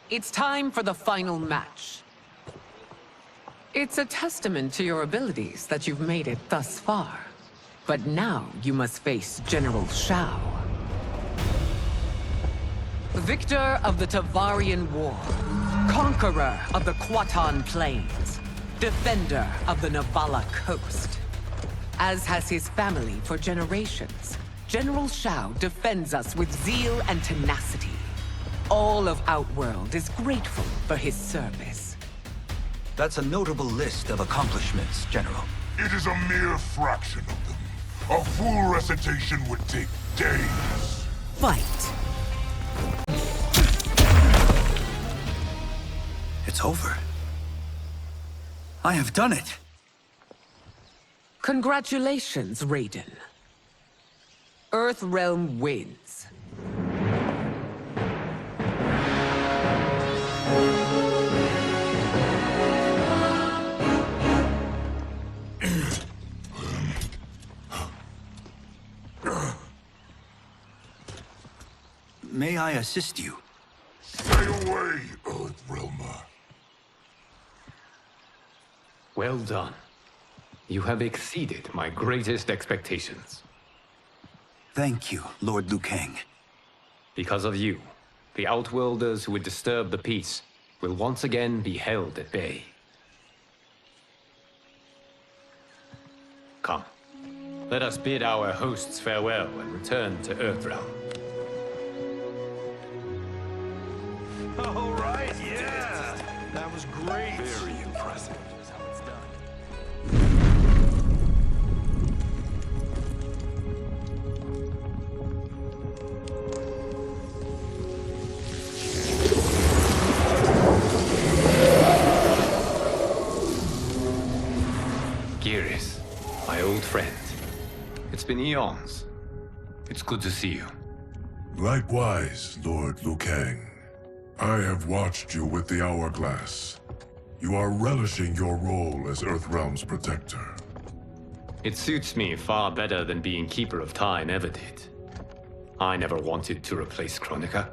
It's time for the final match. It's a testament to your abilities that you've made it thus far. But now you must face General Shao. Victor of the Tavarian War. Conqueror of the Kwatan Plains. Defender of the Navala Coast. As has his family for generations, General Shao defends us with zeal and tenacity. All of Outworld is grateful for his service. That's a notable list of accomplishments, General. It is a mere fraction of them. A full recitation would take days. Fight. It's over. I have done it. Congratulations, Raiden. Earthrealm wins. May I assist you? Stay away, Earthrealmer. Well done. You have exceeded my greatest expectations. Thank you, Lord Liu Kang. Because of you, the Outworlders who would disturb the peace will once again be held at bay. Come, let us bid our hosts farewell and return to Earthrealm. All right, yeah! That was great! Very impressive. Here's how it's done. Geras, my old friend. It's been eons. It's good to see you. Likewise, Lord Liu Kang. I have watched you with the Hourglass. You are relishing your role as Earthrealm's protector. It suits me far better than being Keeper of Time ever did. I never wanted to replace Kronika.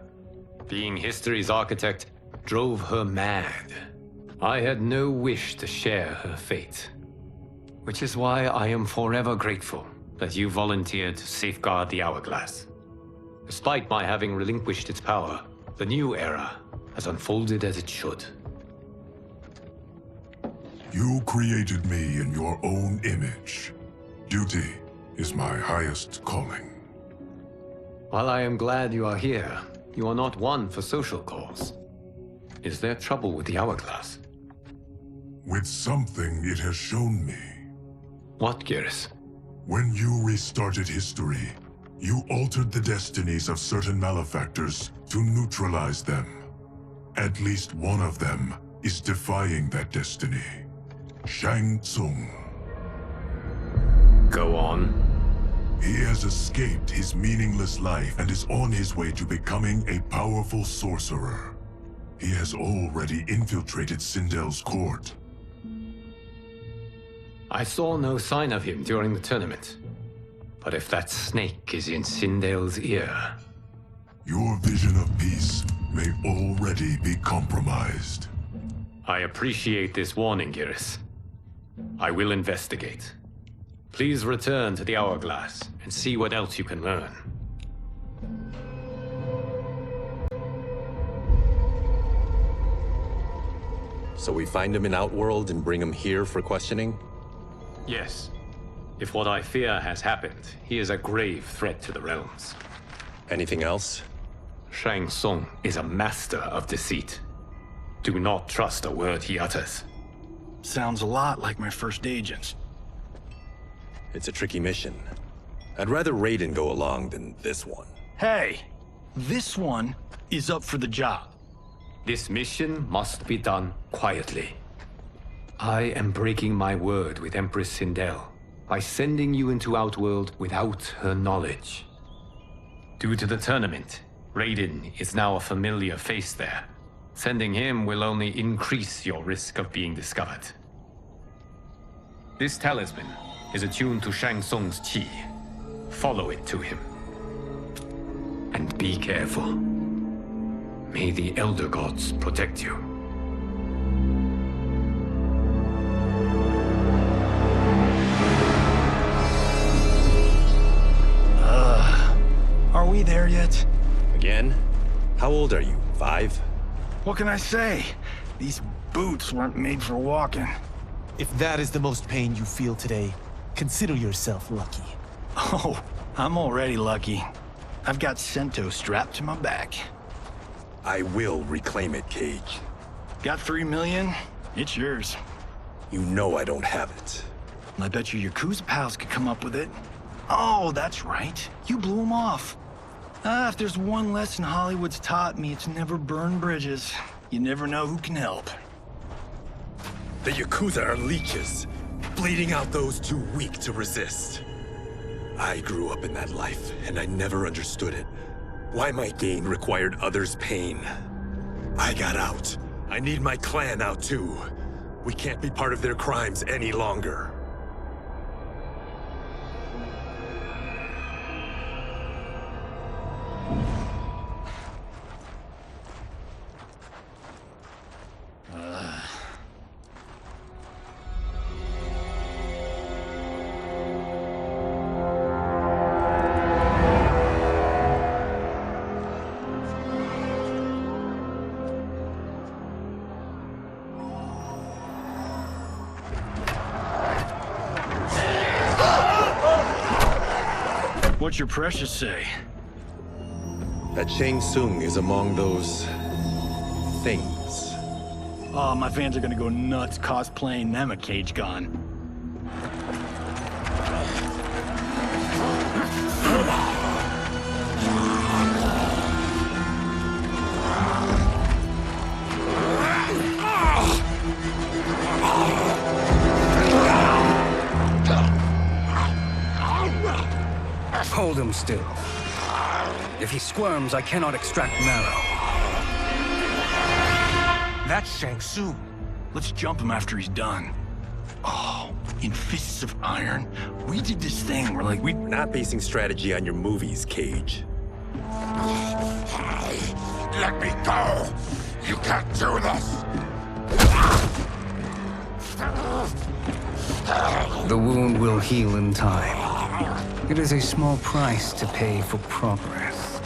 Being history's architect drove her mad. I had no wish to share her fate. Which is why I am forever grateful that you volunteered to safeguard the Hourglass. Despite my having relinquished its power, the new era has unfolded as it should. You created me in your own image. Duty is my highest calling. While I am glad you are here, you are not one for social calls. Is there trouble with the Hourglass? With something it has shown me. What, Geras? When you restarted history, you altered the destinies of certain malefactors to neutralize them. At least one of them is defying that destiny. Shang Tsung. Go on. He has escaped his meaningless life and is on his way to becoming a powerful sorcerer. He has already infiltrated Sindel's court. I saw no sign of him during the tournament. But if that snake is in Sindale's ear... Your vision of peace may already be compromised. I appreciate this warning, Giris. I will investigate. Please return to the Hourglass and see what else you can learn. So we find him in Outworld and bring him here for questioning? Yes. If what I fear has happened, he is a grave threat to the realms. Anything else? Shang Tsung is a master of deceit. Do not trust a word he utters. Sounds a lot like my first agents. It's a tricky mission. I'd rather Raiden go along than this one. Hey! This one is up for the job. This mission must be done quietly. I am breaking my word with Empress Sindel by sending you into Outworld without her knowledge. Due to the tournament, Raiden is now a familiar face there. Sending him will only increase your risk of being discovered. This talisman is attuned to Shang Tsung's chi. Follow it to him. And be careful. May the Elder Gods protect you. Are we there yet? Again? How old are you? 5? What can I say? These boots weren't made for walking. If that is the most pain you feel today, consider yourself lucky. Oh, I'm already lucky. I've got Sento strapped to my back. I will reclaim it, Cage. Got 3 million? It's yours. You know I don't have it. I bet your Yakuza pals could come up with it. Oh, that's right. You blew them off. If there's one lesson Hollywood's taught me, it's never burn bridges. You never know who can help. The Yakuza are leeches, bleeding out those too weak to resist. I grew up in that life, and I never understood it. Why my gain required others' pain. I got out. I need my clan out too. We can't be part of their crimes any longer. What's your precious say? That Shang Tsung is among those... things. Oh, my fans are gonna go nuts cosplaying them a Cage Gon. Hold him still. If he squirms, I cannot extract marrow. That's Shang Tsung. Let's jump him after he's done. Oh, in Fists of Iron, we did this thing where we're not basing strategy on your movies, Cage. Let me go! You can't do this! The wound will heal in time. It is a small price to pay for progress.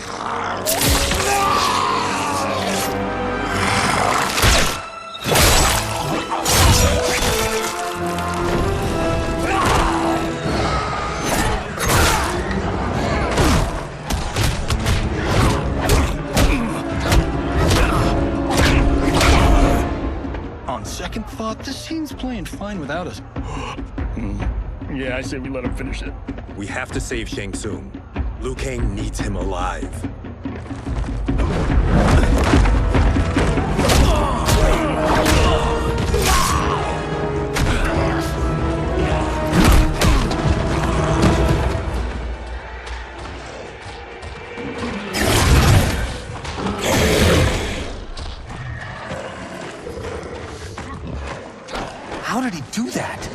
On second thought, this scene's playing fine without us. Yeah, I say we let him finish it. We have to save Shang Tsung. Liu Kang needs him alive. How did he do that?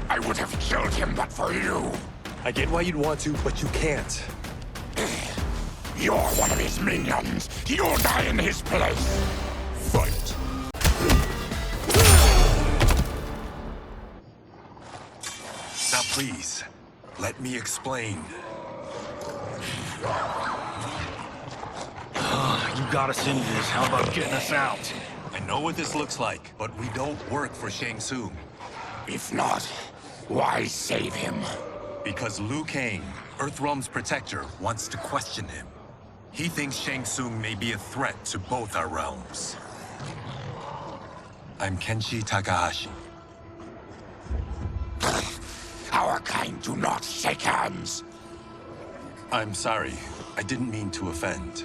I would have killed him but for you. I get why you'd want to, but you can't. You're one of his minions. You'll die in his place. Fight. Now please, let me explain. You got us into this. How about getting us out? I know what this looks like, but we don't work for Shang Tsung. If not, why save him? Because Liu Kang, Earthrealm's protector, wants to question him. He thinks Shang Tsung may be a threat to both our realms. I'm Kenshi Takahashi. Our kind do not shake hands. I'm sorry. I didn't mean to offend.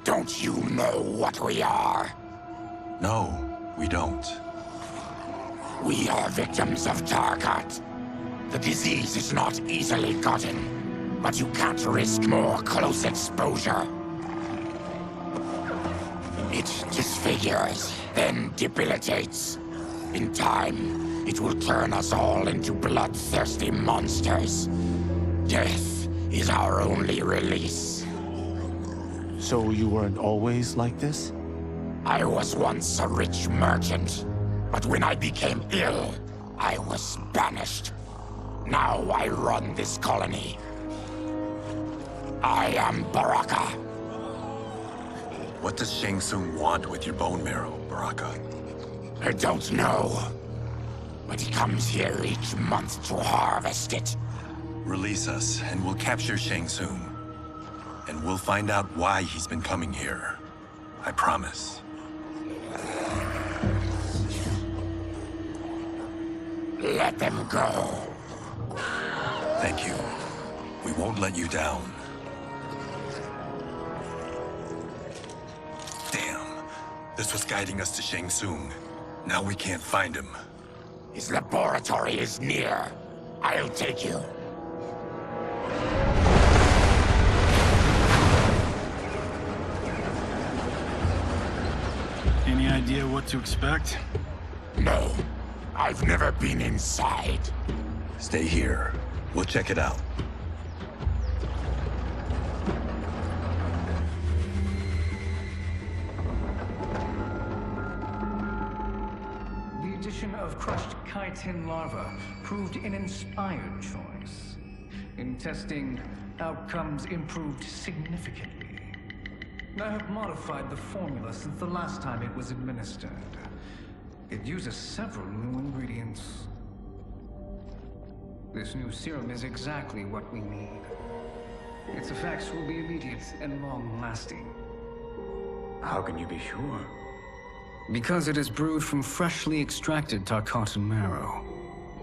Don't you know what we are? No, we don't. We are victims of Tarkat. The disease is not easily gotten, but you can't risk more close exposure. It disfigures, then debilitates. In time, it will turn us all into bloodthirsty monsters. Death is our only release. So you weren't always like this? I was once a rich merchant, but when I became ill, I was banished. Now I run this colony. I am Baraka. What does Shang Tsung want with your bone marrow, Baraka? I don't know, but he comes here each month to harvest it. Release us, and we'll capture Shang Tsung. And we'll find out why he's been coming here. I promise. Let them go. Thank you. We won't let you down. Damn. This was guiding us to Shang Tsung. Now we can't find him. His laboratory is near. I'll take you. Any idea what to expect? No. I've never been inside. Stay here. We'll check it out. The addition of crushed chitin larva proved an inspired choice. In testing, outcomes improved significantly. I have modified the formula since the last time it was administered. It uses several new ingredients. This new serum is exactly what we need. Its effects will be immediate and long-lasting. How can you be sure? Because it is brewed from freshly extracted Tarkatan marrow.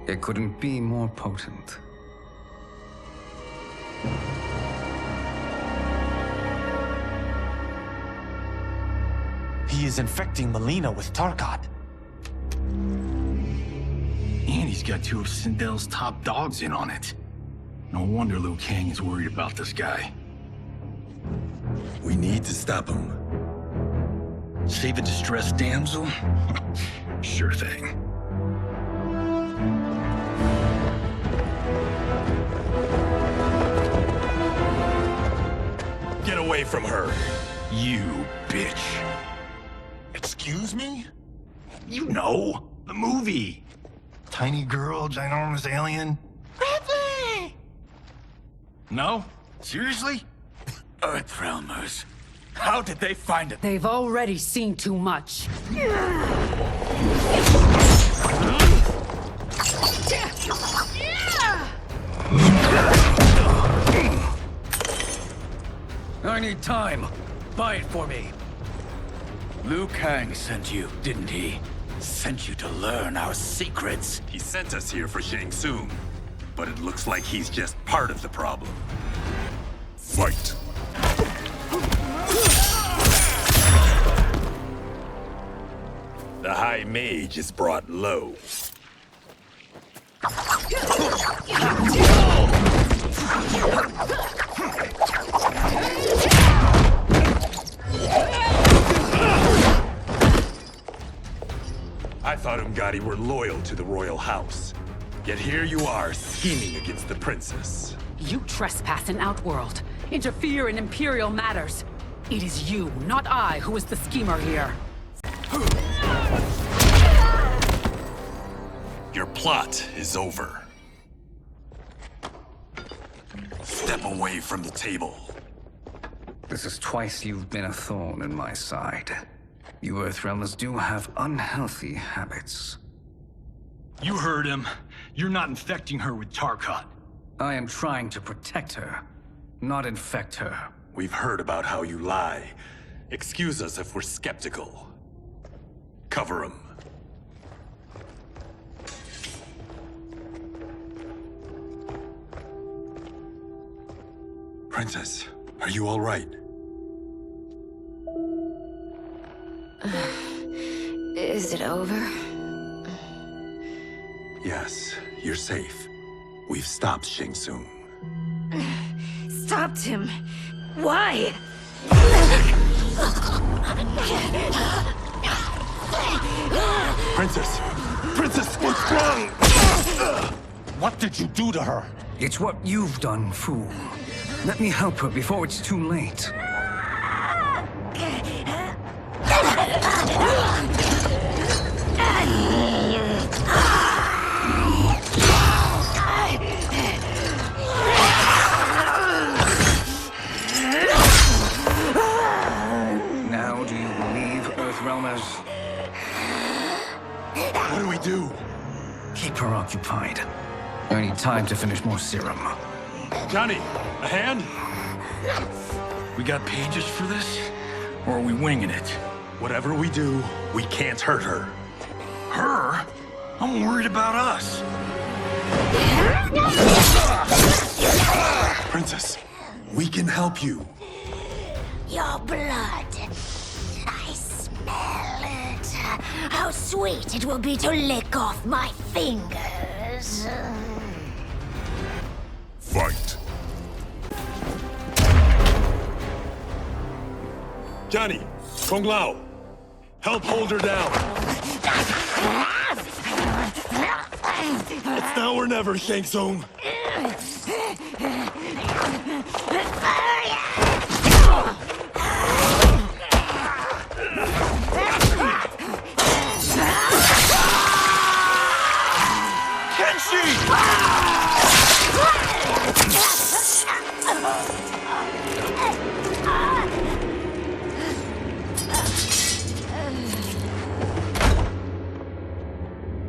It couldn't be more potent. He is infecting Melina with Tarkat. And he's got two of Sindel's top dogs in on it. No wonder Liu Kang is worried about this guy. We need to stop him. Save a distressed damsel? Sure thing. Get away from her! You bitch. Excuse me? You know, the movie. Tiny girl, ginormous alien. Bradley! No? Seriously? Earthrealmers. How did they find it? They've already seen too much. I need time. Buy it for me. Liu Kang sent you, didn't he? Sent you to learn our secrets. He sent us here for Shang Tsung, but it looks like he's just part of the problem. Fight. The High Mage is brought low. thought Ungadi were loyal to the royal house. Yet here you are, scheming against the princess. You trespass in Outworld, interfere in Imperial matters. It is you, not I, who is the schemer here. Your plot is over. Step away from the table. This is twice you've been a thorn in my side. You Earthrealmers do have unhealthy habits. You heard him. You're not infecting her with Tarkat. I am trying to protect her, not infect her. We've heard about how you lie. Excuse us if we're skeptical. Cover him. Princess, are you all right? Is it over? Yes, you're safe. We've stopped Shang Tsung. Stopped him? Why? Princess! Princess, what's wrong? What did you do to her? It's what you've done, fool. Let me help her before it's too late. Now do you believe, Earthrealmers? What do we do? Keep her occupied. I need time to finish more serum. Johnny, a hand? We got pages for this? Or are we winging it? Whatever we do, we can't hurt her. Her? I'm worried about us. Princess, we can help you. Your blood. I smell it. How sweet it will be to lick off my fingers. Fight. Johnny, Kung Lao, help hold her down. It's now or never, Shang Tsung.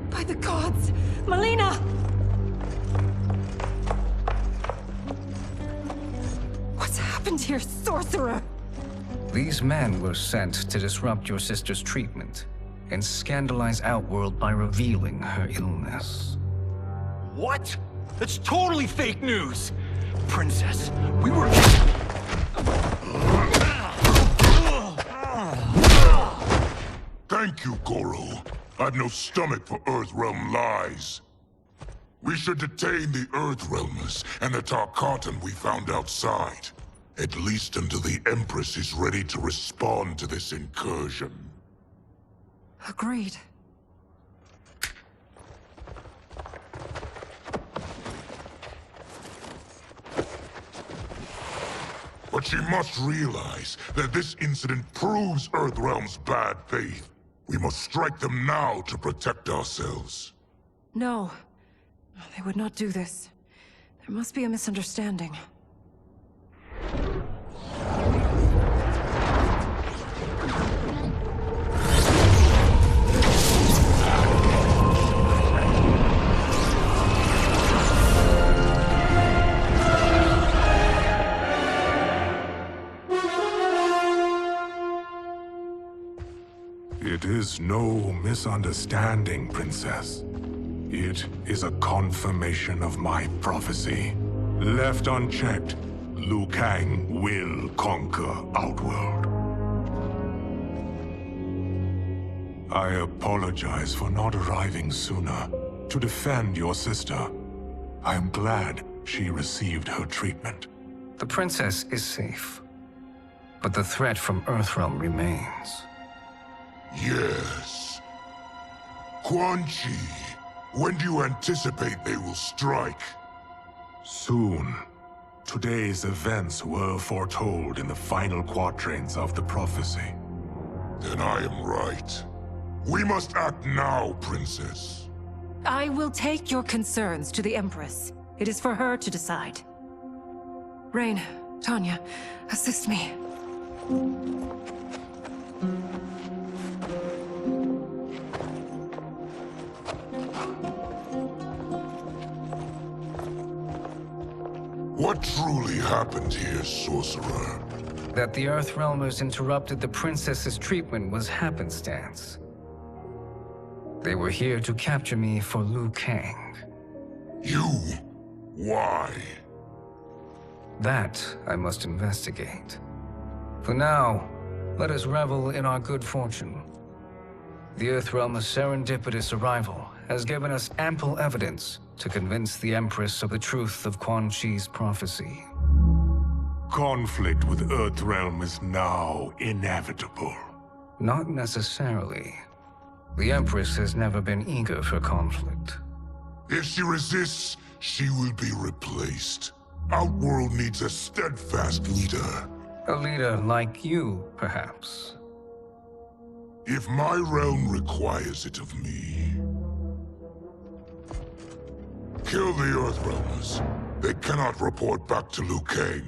By the gods! Melina! What's happened here, sorcerer? These men were sent to disrupt your sister's treatment and scandalize Outworld by revealing her illness. What? That's totally fake news! Princess, we were... Thank you, Goro. I've no stomach for Earthrealm lies. We should detain the Earthrealmers and the Tarkatan we found outside. At least until the Empress is ready to respond to this incursion. Agreed. But she must realize that this incident proves Earthrealm's bad faith. We must strike them now to protect ourselves. No. They would not do this. There must be a misunderstanding. It is no misunderstanding, Princess. It is a confirmation of my prophecy. Left unchecked, Liu Kang will conquer Outworld. I apologize for not arriving sooner to defend your sister. I am glad she received her treatment. The princess is safe, but the threat from Earthrealm remains. Yes. Quan Chi, when do you anticipate they will strike? Soon. Today's events were foretold in the final quatrains of the prophecy. Then I am right. We must act now, Princess. I will take your concerns to the Empress. It is for her to decide. Rain, Tanya, assist me. What truly happened here, sorcerer? That the Earthrealmers interrupted the princess's treatment was happenstance. They were here to capture me for Liu Kang. You? Why? That I must investigate. For now, let us revel in our good fortune. The Earthrealm's serendipitous arrival has given us ample evidence to convince the Empress of the truth of Quan Chi's prophecy. Conflict with Earthrealm is now inevitable. Not necessarily. The Empress has never been eager for conflict. If she resists, she will be replaced. Outworld needs a steadfast leader. A leader like you, perhaps. If my realm requires it of me. Kill the Earthrealmers. They cannot report back to Liu Kang.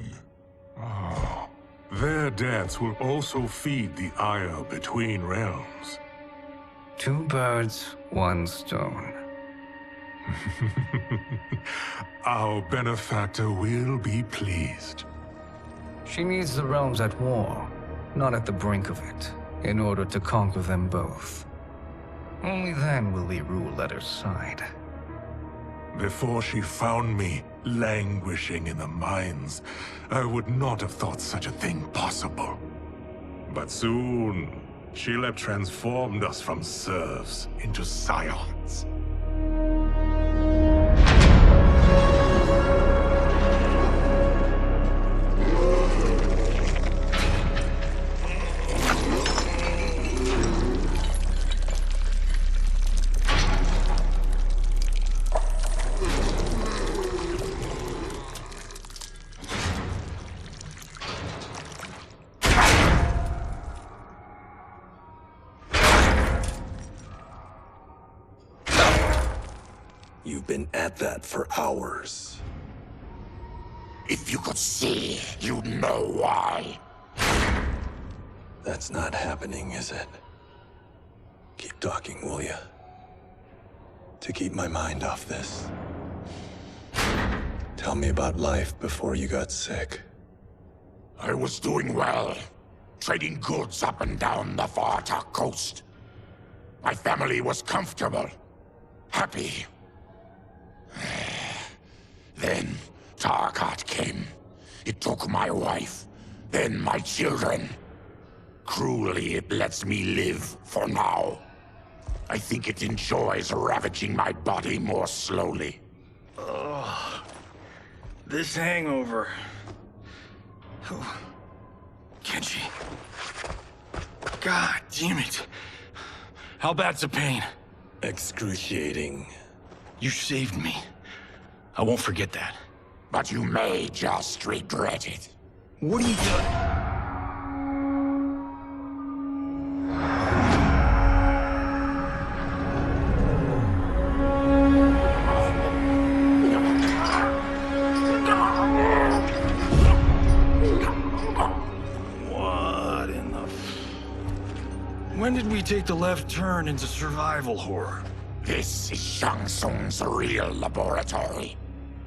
Their deaths will also feed the ire between realms. Two birds, one stone. Our benefactor will be pleased. She needs the realms at war, not at the brink of it, in order to conquer them both. Only then will we rule at her side. Before she found me languishing in the mines, I would not have thought such a thing possible. But soon, she'll have transformed us from serfs into scions. You've been at that for hours. If you could see, you'd know why. That's not happening, is it? Keep talking, will ya? To keep my mind off this. Tell me about life before you got sick. I was doing well, trading goods up and down the Varta coast. My family was comfortable, happy. Then Tarkat came. It took my wife, then my children. Cruelly, it lets me live for now. I think it enjoys ravaging my body more slowly. Ugh. This hangover. Oh. Kenji. God damn it. How bad's the pain? Excruciating. You saved me. I won't forget that. But you may just regret it. What are you doing? What in the... When did we take the left turn into survival horror? This is Shang Tsung's real laboratory.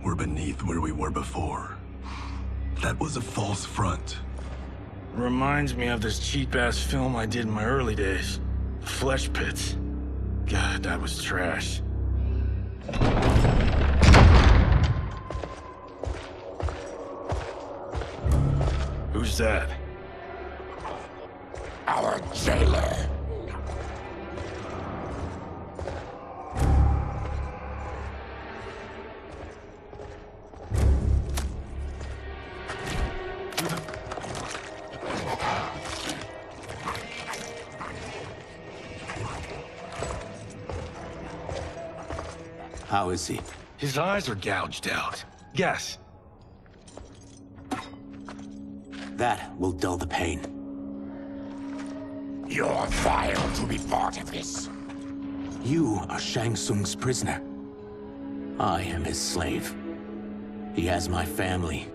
We're beneath where we were before. That was a false front. Reminds me of this cheap-ass film I did in my early days. Flesh Pits. God, that was trash. Who's that? Our jailer. How is he? His eyes are gouged out. Guess. That will dull the pain. You're vile to be part of this. You are Shang Tsung's prisoner. I am his slave. He has my family.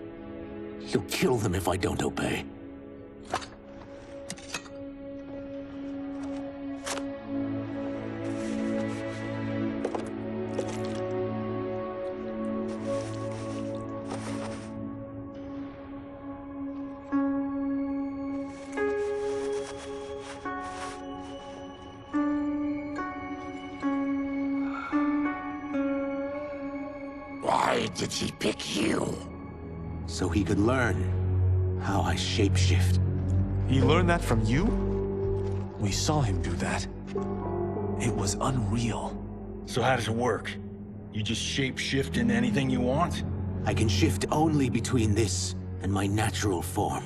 He'll kill them if I don't obey. Why did he pick you? So he could learn how I shapeshift. He learned that from you? We saw him do that. It was unreal. So how does it work? You just shape-shift into anything you want? I can shift only between this and my natural form.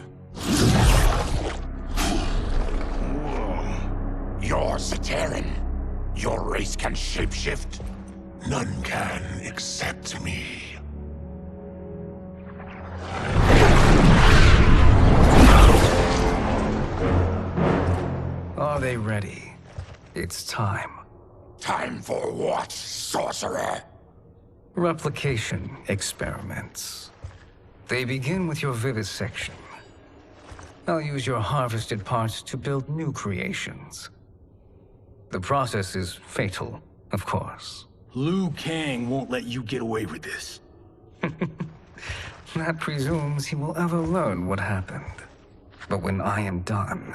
You're Zaterran. Your race can shapeshift. None can except me. Are they ready? It's time. Time for what, sorcerer? Replication experiments. They begin with your vivisection. I'll use your harvested parts to build new creations. The process is fatal, of course. Liu Kang won't let you get away with this. That presumes he will ever learn what happened. But when I am done,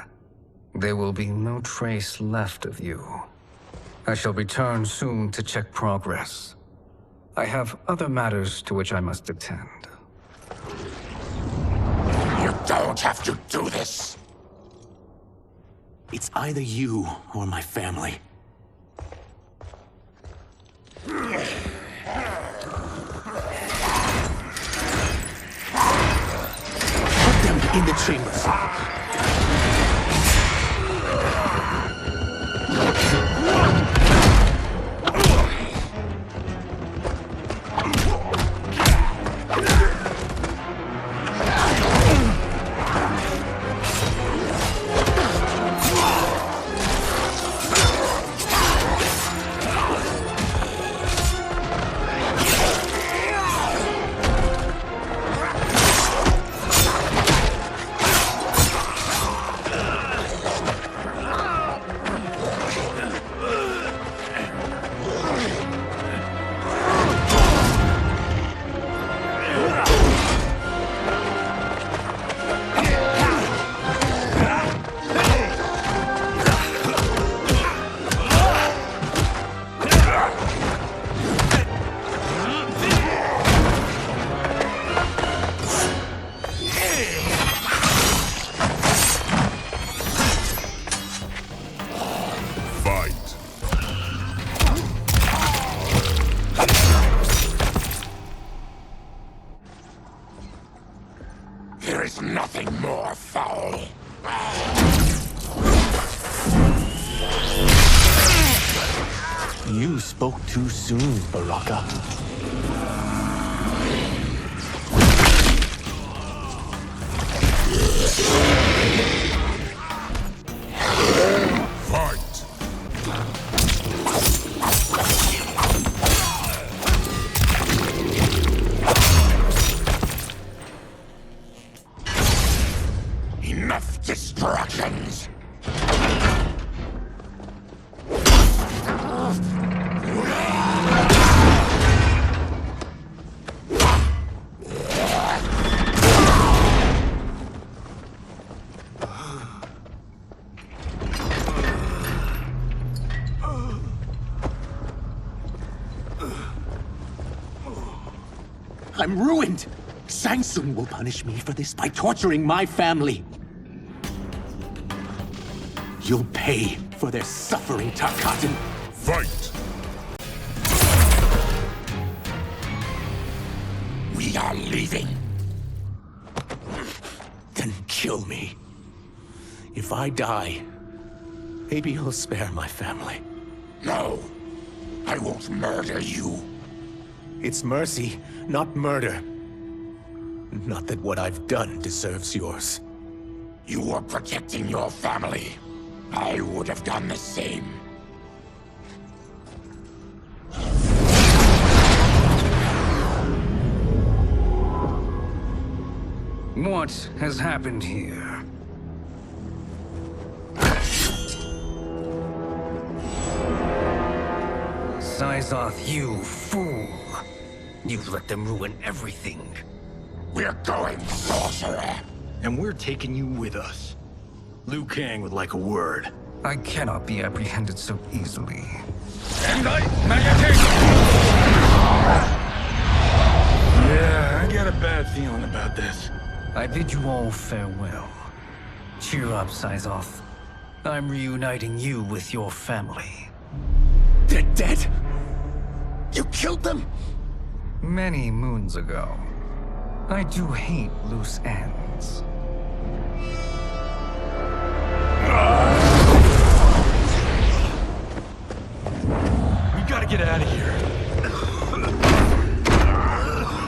there will be no trace left of you. I shall return soon to check progress. I have other matters to which I must attend. You don't have to do this. It's either you or my family. Put them in the chambers. There is nothing more foul. You spoke too soon, Baraka. Fight! Enough distractions. I'm ruined! Shang Tsung will punish me for this by torturing my family. You'll pay for their suffering, Tarkatan. Fight! We are leaving. Then kill me. If I die, maybe you'll spare my family. No, I won't murder you. It's mercy, not murder. Not that what I've done deserves yours. You were protecting your family. I would have done the same. What has happened here? Syzoth, you fool! You let them ruin everything. We're going, sorcerer! And we're taking you with us. Liu Kang would like a word. I cannot be apprehended so easily. Yeah, I got a bad feeling about this. I bid you all farewell. Cheer up, Syzoth. I'm reuniting you with your family. They're dead! You killed them? Many moons ago. I do hate loose ends. We gotta get out of here.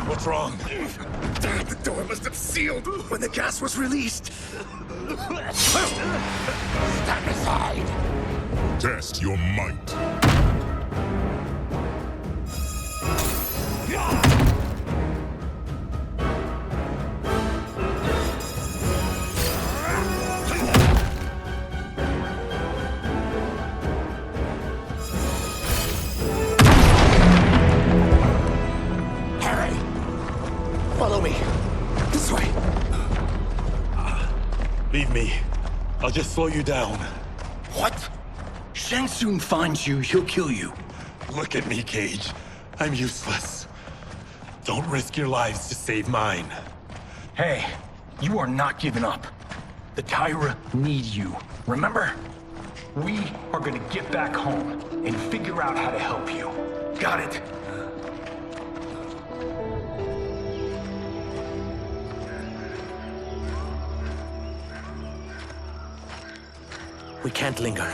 What's wrong? The door must have sealed when the gas was released. Stand aside! Test your might. Follow me. This way. Leave me. I'll just slow you down. What? Shang Tsung finds you, he'll kill you. Look at me, Cage. I'm useless. Don't risk your lives to save mine. Hey, you are not giving up. The Tyra need you, remember? We are gonna get back home and figure out how to help you. Got it? We can't linger.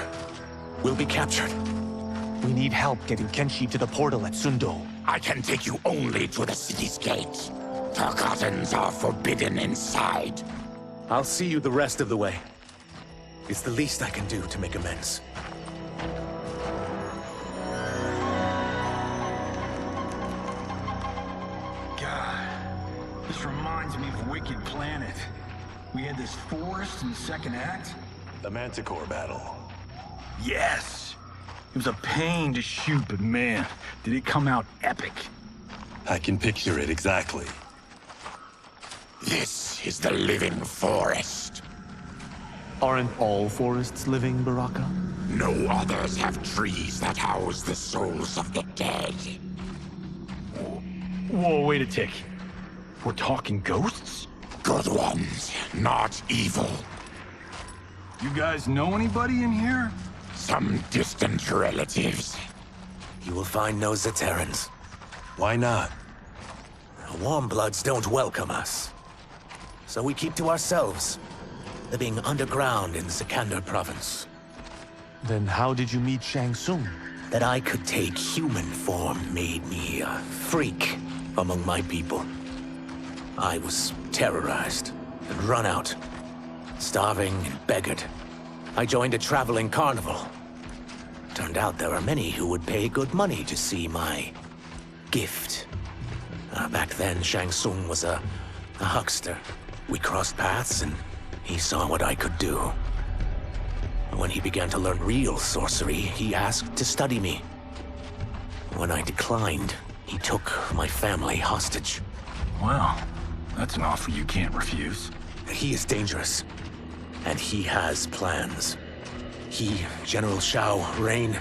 We'll be captured. We need help getting Kenshi to the portal at Sundo. I can take you only to the city's gate. Tarkatans are forbidden inside. I'll see you the rest of the way. It's the least I can do to make amends. God, this reminds me of Wicked Planet. We had this forest in the second act. The Manticore battle. Yes! It was a pain to shoot, but man, did it come out epic. I can picture it exactly. This is the living forest. Aren't all forests living, Baraka? No others have trees that house the souls of the dead. Whoa, wait a tick. We're talking ghosts? Good ones, not evil. You guys know anybody in here? Some distant relatives. You will find no Zaterrans. Why not? The Warmbloods don't welcome us. So we keep to ourselves, living underground in Sikander province. Then how did you meet Shang Tsung? That I could take human form made me a freak among my people. I was terrorized and run out, starving and beggared. I joined a traveling carnival. Turned out there are many who would pay good money to see my gift. Back then, Shang Tsung was a huckster. We crossed paths and he saw what I could do. When he began to learn real sorcery, he asked to study me. When I declined, he took my family hostage. Wow, that's an offer you can't refuse. He is dangerous, and he has plans. He, General Shao, Rain,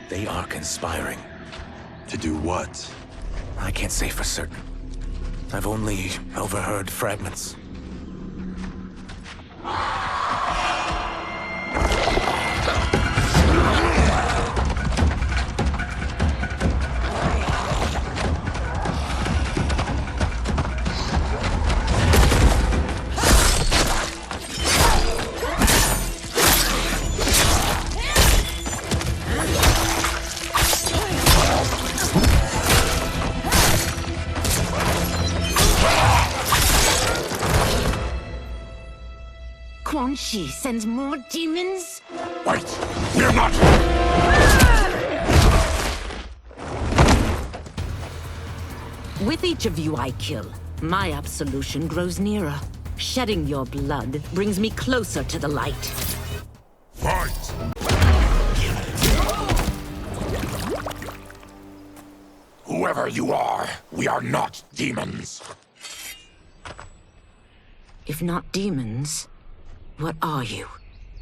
they are conspiring. To do what? I can't say for certain. I've only overheard fragments. Quan Chi sends more demons? Wait! We're not... With each of you I kill, my absolution grows nearer. Shedding your blood brings me closer to the light. Fight! Whoever you are, we are not demons. If not demons, what are you?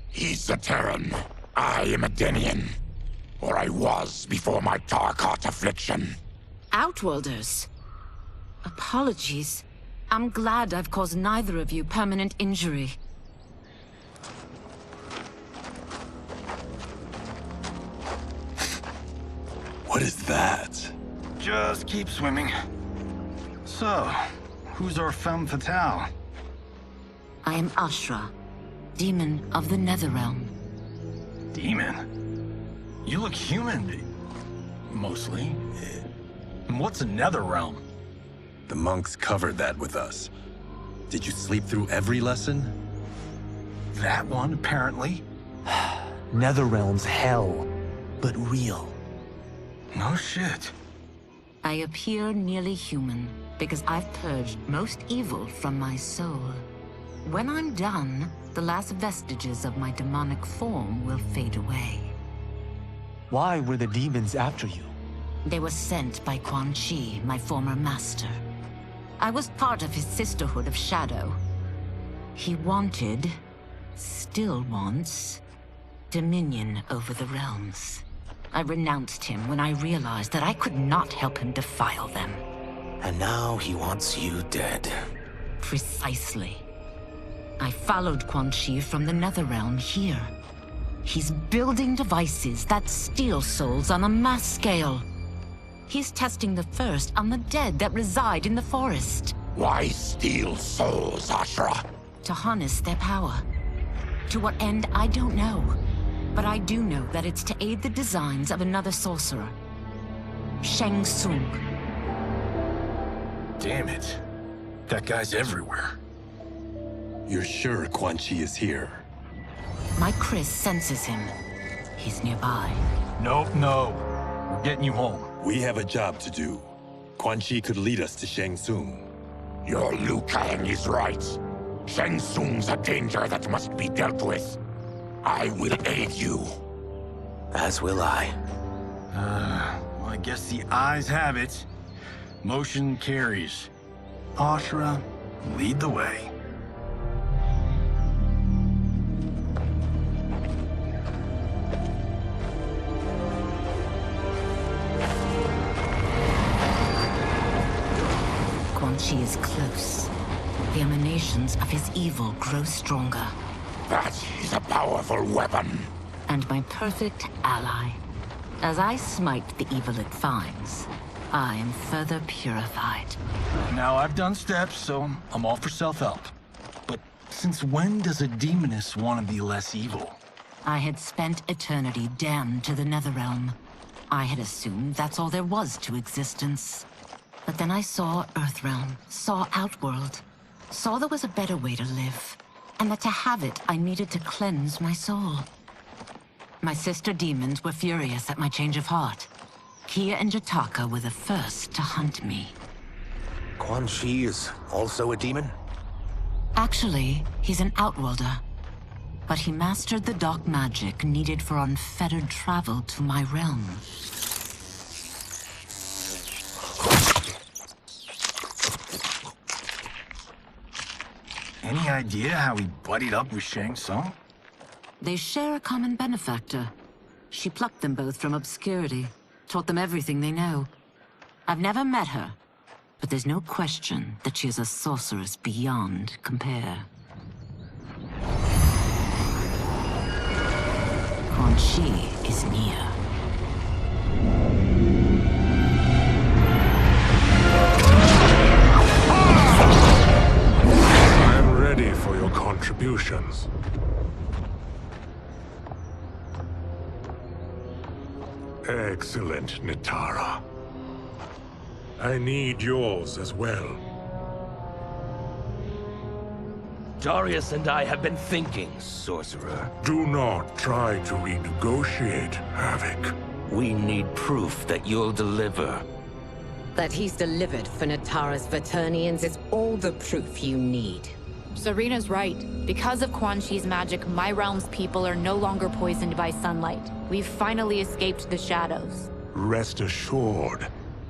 He's a Terran. I am a Denian. Or I was before my Tarkat affliction. Outworlders. Apologies. I'm glad I've caused neither of you permanent injury. What is that? Just keep swimming. So, who's our femme fatale? I am Ashra, demon of the Netherrealm. Demon? You look human, mostly. And what's a Netherrealm? The monks covered that with us. Did you sleep through every lesson? That one, apparently. Netherrealm's hell, but real. No shit. I appear nearly human because I've purged most evil from my soul. When I'm done, the last vestiges of my demonic form will fade away. Why were the demons after you? They were sent by Quan Chi, my former master. I was part of his Sisterhood of Shadow. He wanted, still wants, dominion over the realms. I renounced him when I realized that I could not help him defile them. And now he wants you dead. Precisely. I followed Quan Chi from the Netherrealm here. He's building devices that steal souls on a mass scale. He's testing the first on the dead that reside in the forest. Why steal souls, Ashra? To harness their power. To what end, I don't know. But I do know that it's to aid the designs of another sorcerer. Shang Tsung. Damn it. That guy's everywhere. You're sure Quan Chi is here? My Chris senses him. He's nearby. Nope, no. We're getting you home. We have a job to do. Quan Chi could lead us to Shang Tsung. Your Liu Kang is right. Shang Tsung's a danger that must be dealt with. I will aid you. As will I. Well, I guess the eyes have it. Motion carries. Ashra, lead the way. Quan Chi is close. The emanations of his evil grow stronger. That is a powerful weapon. And my perfect ally. As I smite the evil it finds, I am further purified. Now, I've done steps, so I'm all for self-help. But since when does a demoness want to be less evil? I had spent eternity damned to the Netherrealm. I had assumed that's all there was to existence. But then I saw Earthrealm, saw Outworld, saw there was a better way to live. And that to have it, I needed to cleanse my soul. My sister demons were furious at my change of heart. Kia and Jataka were the first to hunt me. Quan Chi is also a demon? Actually, he's an Outworlder. But he mastered the dark magic needed for unfettered travel to my realm. Any idea how he buddied up with Shang Tsung? They share a common benefactor. She plucked them both from obscurity, taught them everything they know. I've never met her, but there's no question that she is a sorceress beyond compare. Quan Chi is near. I'm ready for your contributions. Excellent, Nitara. I need yours as well. Darius and I have been thinking, Sorcerer. Do not try to renegotiate, Havoc. We need proof that you'll deliver. That he's delivered for Natara's Vaternians is all the proof you need. Serena's right. Because of Quan Chi's magic, my realm's people are no longer poisoned by sunlight. We've finally escaped the shadows. Rest assured,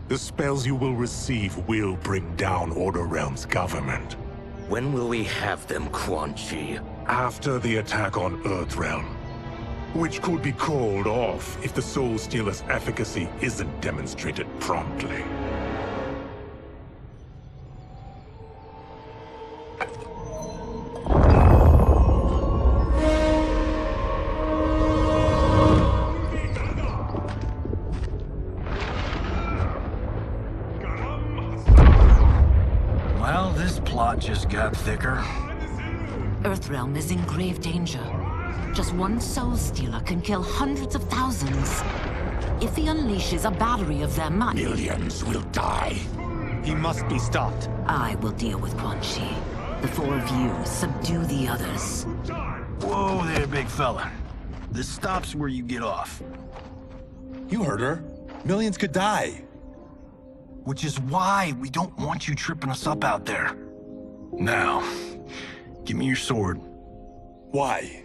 the spells you will receive will bring down Order Realm's government. When will we have them, Quan Chi? After the attack on Earthrealm, which could be called off if the Soul Stealer's efficacy isn't demonstrated promptly. Well, this plot just got thicker. Earthrealm is in grave danger. Just one Soul Stealer can kill hundreds of thousands. If he unleashes a battery of them, millions will die. He must be stopped. I will deal with Quan Chi. The four of you subdue the others. Whoa there, big fella. This stops where you get off. You heard her. Millions could die. Which is why we don't want you tripping us up out there. Now, give me your sword. Why?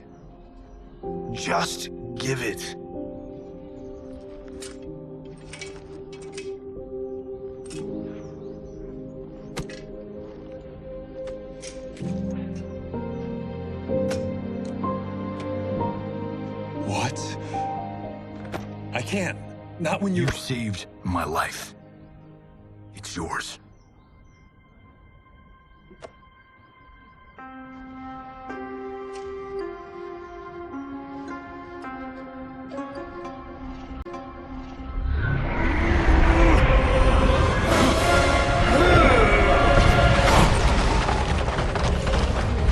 Just give it. What? I can't. Not when You've saved my life. It's yours.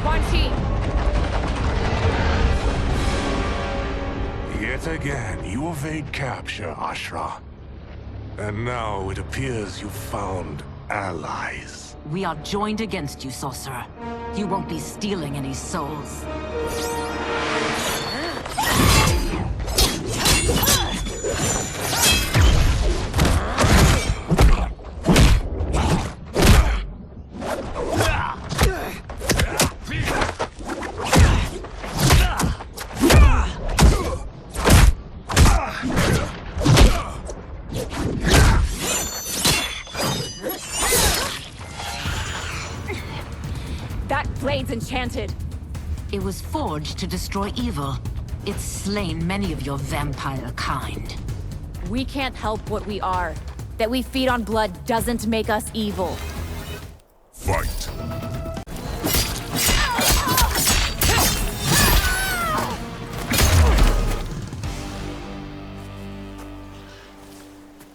Quan Chi! Yet again, you evade capture, Ashra. And now it appears you've found allies. We are joined against you, Sorcerer. You won't be stealing any souls. That blade's enchanted. It was forged to destroy evil. It's slain many of your vampire kind. We can't help what we are. That we feed on blood doesn't make us evil. Fight.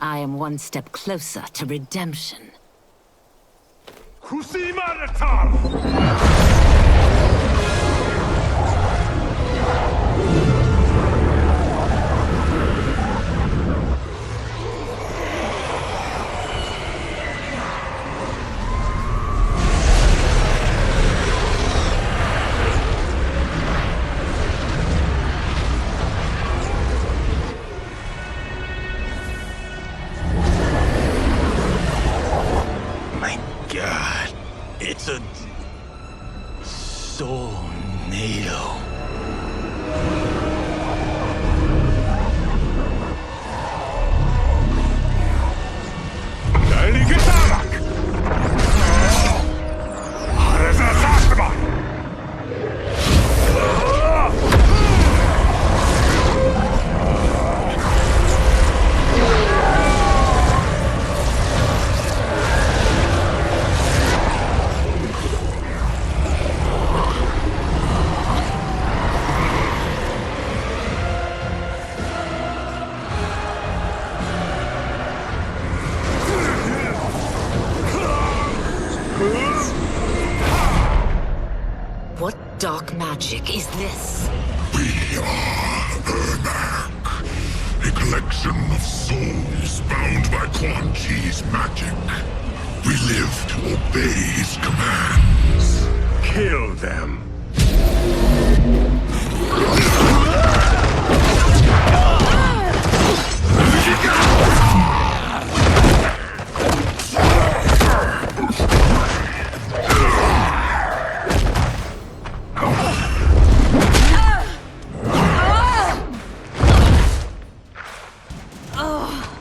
I am one step closer to redemption. My God, it's a soul-nado. What dark magic is this? We are Ermac, a collection of souls bound by Quan Chi's magic. We live to obey his commands, Kill them.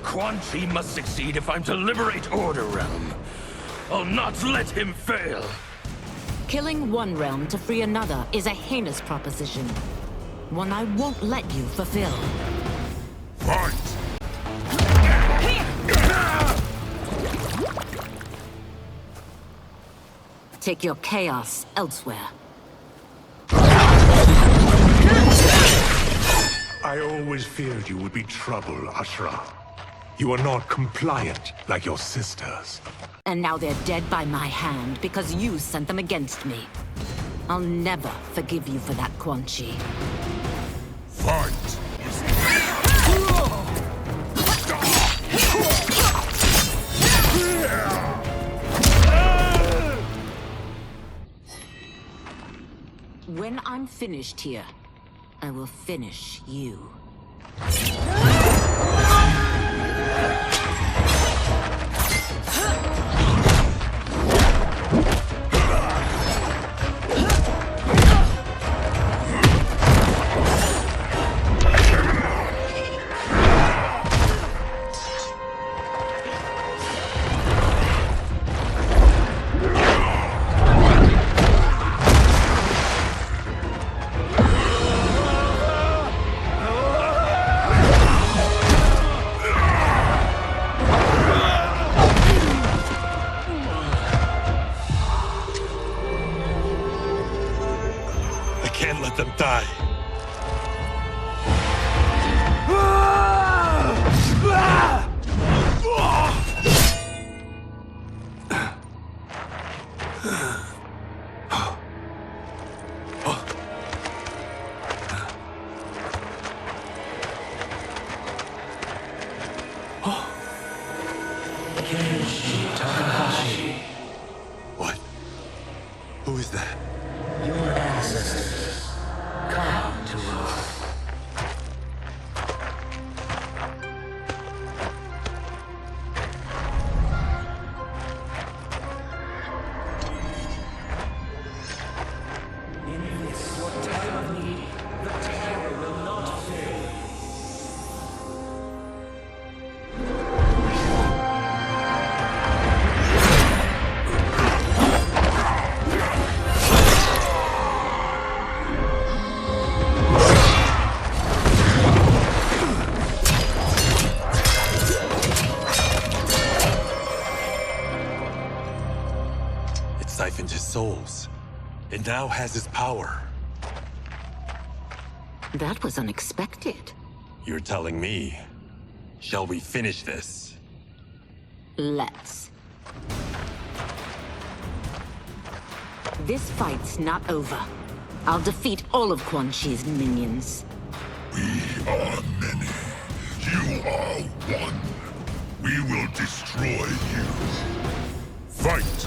Quan Chi must succeed if I'm to liberate Order Realm. I'll not let him fail. Killing one realm to free another is a heinous proposition. One I won't let you fulfill. Fight! Take your chaos elsewhere. I always feared you would be trouble, Ashra. You are not compliant like your sisters. And now they're dead by my hand because you sent them against me. I'll never forgive you for that, Quan Chi. Fight! When I'm finished here, I will finish you. Can't let them die. What? Who is that? Your ancestors. Come to us. In this, your time of need, the terror will not fail. It siphoned his souls. It now has his power. That was unexpected. You're telling me. Shall we finish this? Let's. This fight's not over. I'll defeat all of Quan Chi's minions. We are many. You are one. We will destroy you. Fight!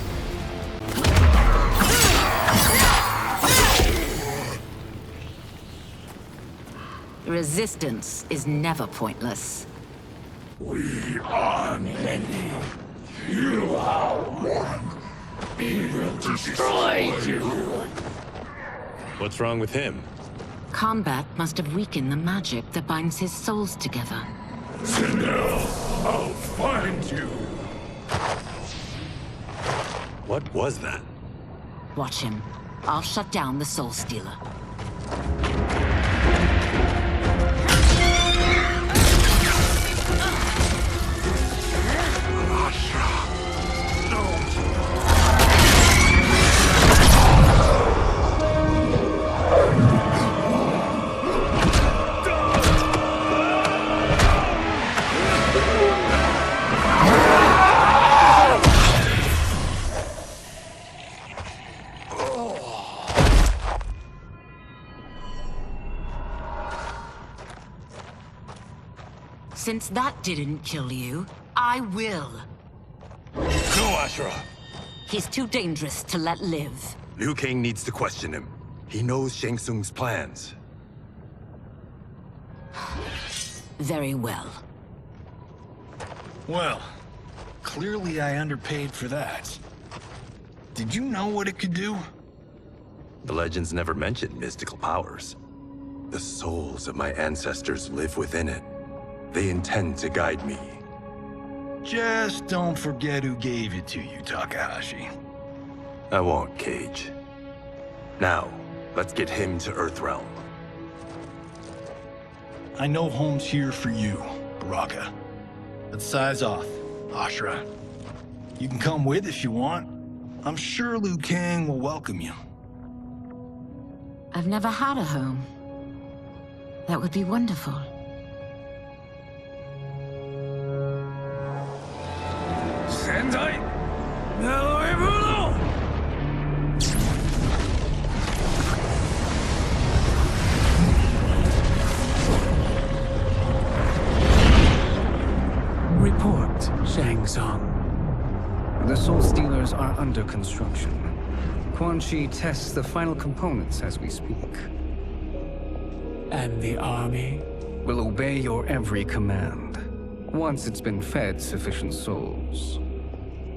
Resistance is never pointless. We are many. You are one. We will destroy you. What's wrong with him? Kombat must have weakened the magic that binds his souls together. Sinel, I'll find you. What was that? Watch him. I'll shut down the Soul Stealer. Since that didn't kill you, I will. Go, Ashura! He's too dangerous to let live. Liu Kang needs to question him. He knows Shang Tsung's plans. Very well. Well, clearly I underpaid for that. Did you know what it could do? The legends never mentioned mystical powers. The souls of my ancestors live within it. They intend to guide me. Just don't forget who gave it to you, Takahashi. I won't, Cage. Now, let's get him to Earthrealm. I know home's here for you, Baraka. But size off, Ashra. You can come with if you want. I'm sure Liu Kang will welcome you. I've never had a home. That would be wonderful. Sendai! Naoibuno! Report, Shang Tsung. The Soul Stealers are under construction. Quan Chi tests the final components as we speak. And the army? Will obey your every command, once it's been fed sufficient souls.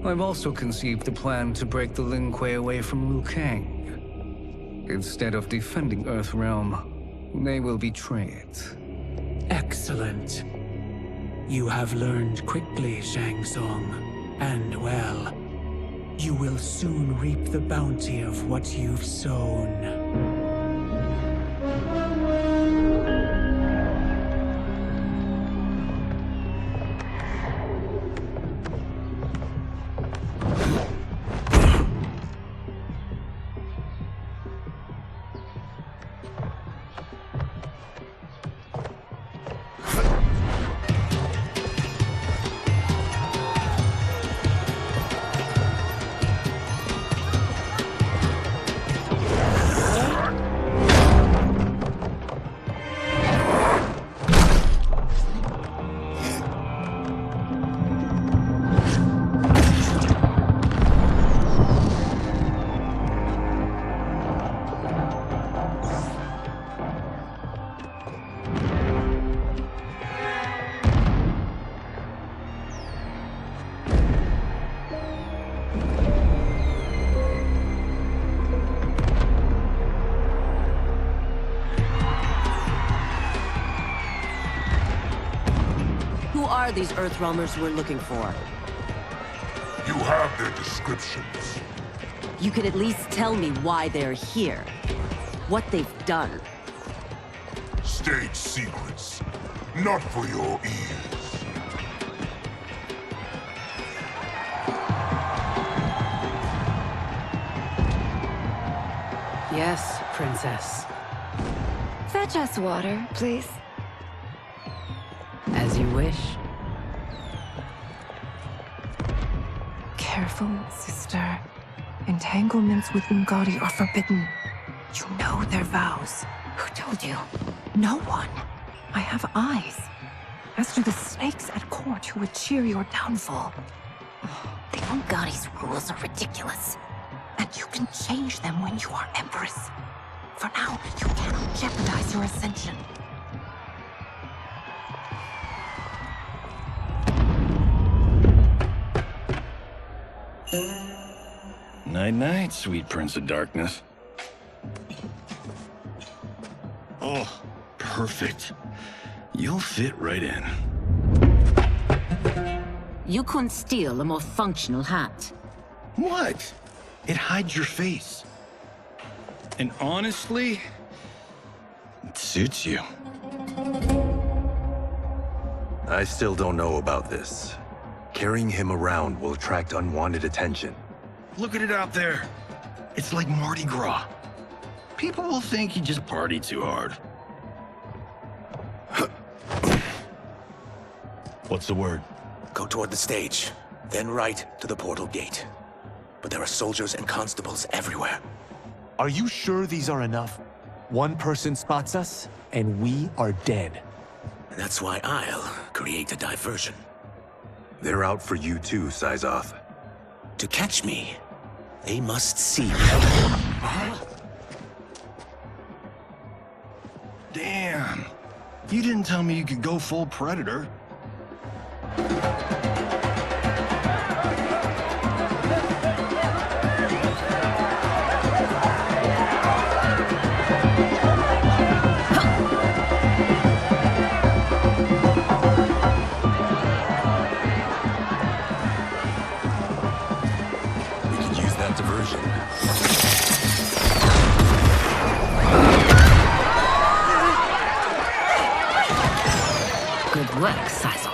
I've also conceived a plan to break the Lin Kuei away from Liu Kang. Instead of defending Earthrealm, they will betray it. Excellent. You have learned quickly, Shang Tsung, and well. You will soon reap the bounty of what you've sown. Who are these Earthrealmers we're looking for? You have their descriptions. You could at least tell me why they're here. What they've done. State secrets. Not for your ears. Yes, Princess. Fetch us water, please. As you wish. Careful, sister. Entanglements with Ungadi are forbidden. You know their vows. Who told you? No one. I have eyes. As do the snakes at court who would cheer your downfall. The Ungadi's rules are ridiculous. And you can change them when you are Empress. For now, you cannot jeopardize your ascension. Night-night, sweet Prince of Darkness. Oh, perfect. You'll fit right in. You couldn't steal a more functional hat. What? It hides your face. And honestly, it suits you. I still don't know about this. Carrying him around will attract unwanted attention. Look at it out there. It's like Mardi Gras. People will think you just party too hard. What's the word? Go toward the stage, then right to the portal gate. But there are soldiers and constables everywhere. Are you sure these are enough? One person spots us, and we are dead. And that's why I'll create a diversion. They're out for you too, Syzoth. To catch me, they must see me. Damn. You didn't tell me you could go full Predator. Good work, Sizal.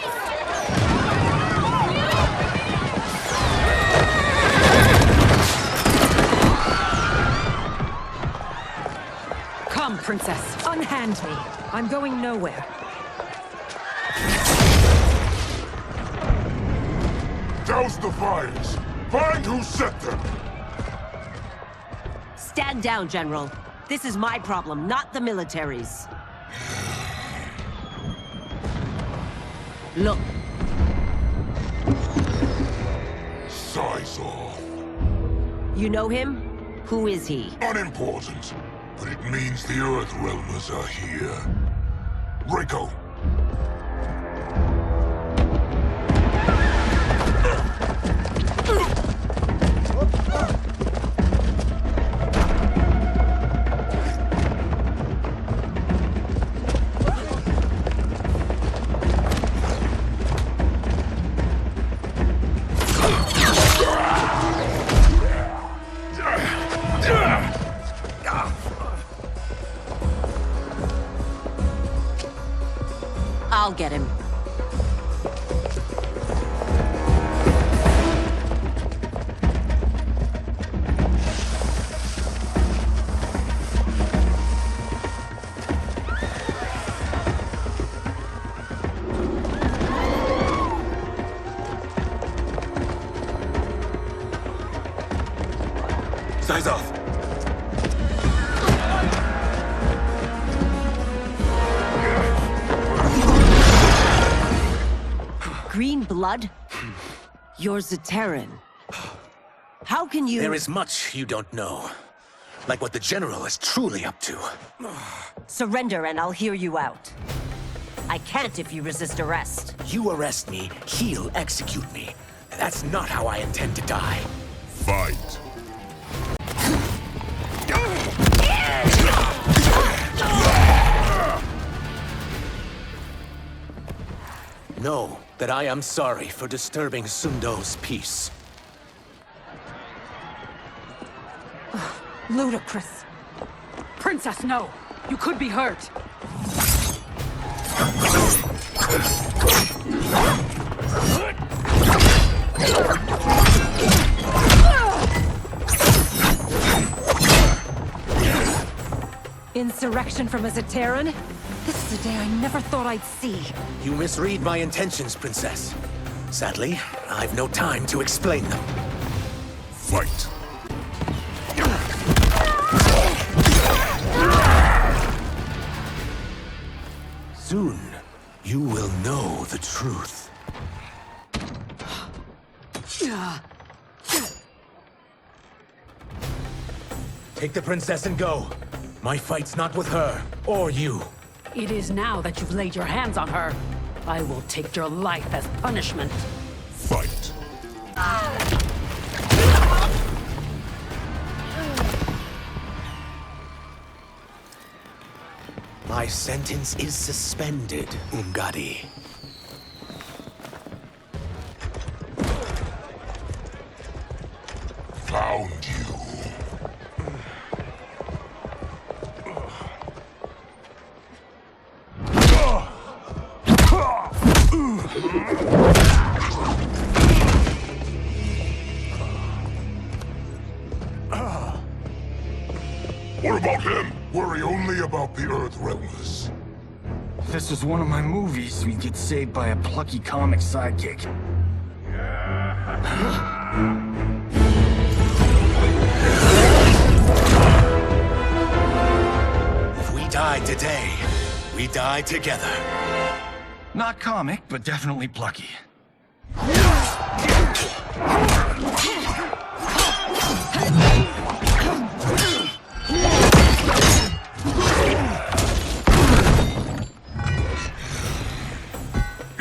Come, Princess. Unhand me. I'm going nowhere. Douse the fires! Find who set them! Stand down, General. This is my problem, not the military's. Look. Sizal. You know him? Who is he? Unimportant, but it means the Earthrealmers are here. Rico. I'll get him. Size off. Green blood? You're Zaterran. How can you— There is much you don't know. Like what the General is truly up to. Surrender and I'll hear you out. I can't if you resist arrest. You arrest me, he'll execute me. That's not how I intend to die. Fight. Know that I am sorry for disturbing Sundo's peace. Ludicrous. Princess, no! You could be hurt! Insurrection from a Zaterran? This is a day I never thought I'd see. You misread my intentions, Princess. Sadly, I've no time to explain them. Fight. Soon, you will know the truth. Take the princess and go. My fight's not with her, or you. It is now that you've laid your hands on her. I will take your life as punishment. Fight. My sentence is suspended, Umgadi. Found you. What about him? Worry only about the Earthrealmers. If this was one of my movies, we'd get saved by a plucky comic sidekick. If we die today, we die together. Not comic, but definitely plucky.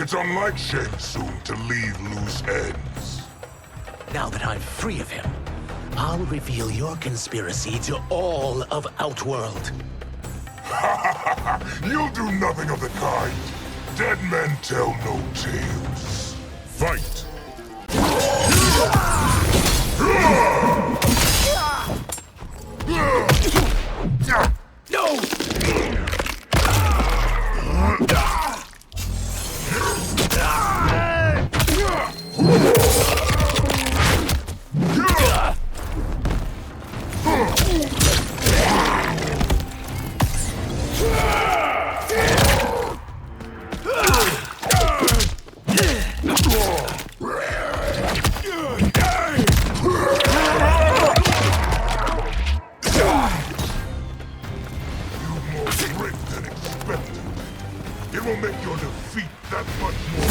It's unlike Shang Tsung to leave loose ends. Now that I'm free of him, I'll reveal your conspiracy to all of Outworld. You'll do nothing of the kind. Dead men tell no tales. Fight! No! It will make your defeat that much more.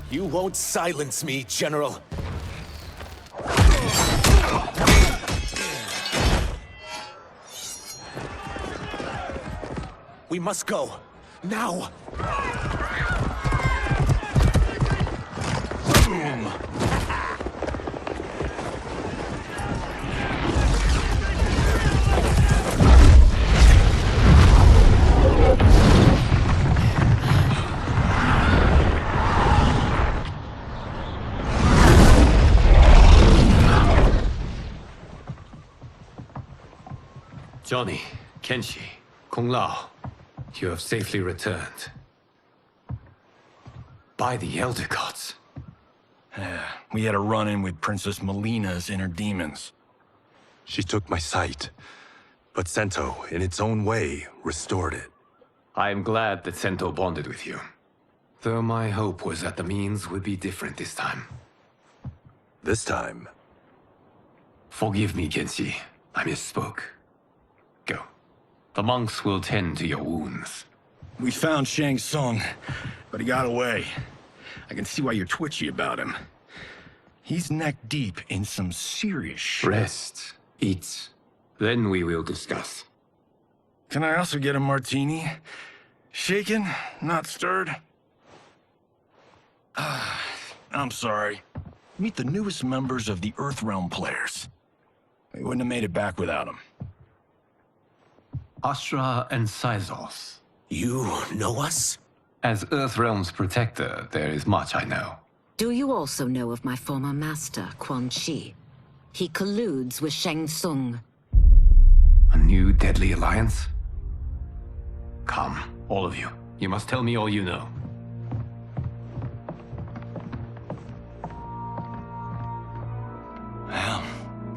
You won't silence me, General. We must go. Now! Boom! Johnny, Kenshi, Kung Lao, you have safely returned. By the Elder Gods. We had a run-in with Princess Melina's inner demons. She took my sight, but Sento, in its own way, restored it. I am glad that Sento bonded with you. Though my hope was that the means would be different this time. This time? Forgive me, Kenshi. I misspoke. Go. The monks will tend to your wounds. We found Shang Tsung, but he got away. I can see why you're twitchy about him. He's neck-deep in some serious shit. Rest. Eat. Then we will discuss. Can I also get a martini? Shaken, not stirred? I'm sorry. Meet the newest members of the Earthrealm players. We wouldn't have made it back without them. Astra and Syzos. You know us? As Earthrealm's protector, there is much I know. Do you also know of my former master, Quan Chi? He colludes with Shang Tsung. A new deadly alliance? Come, all of you. You must tell me all you know. Well,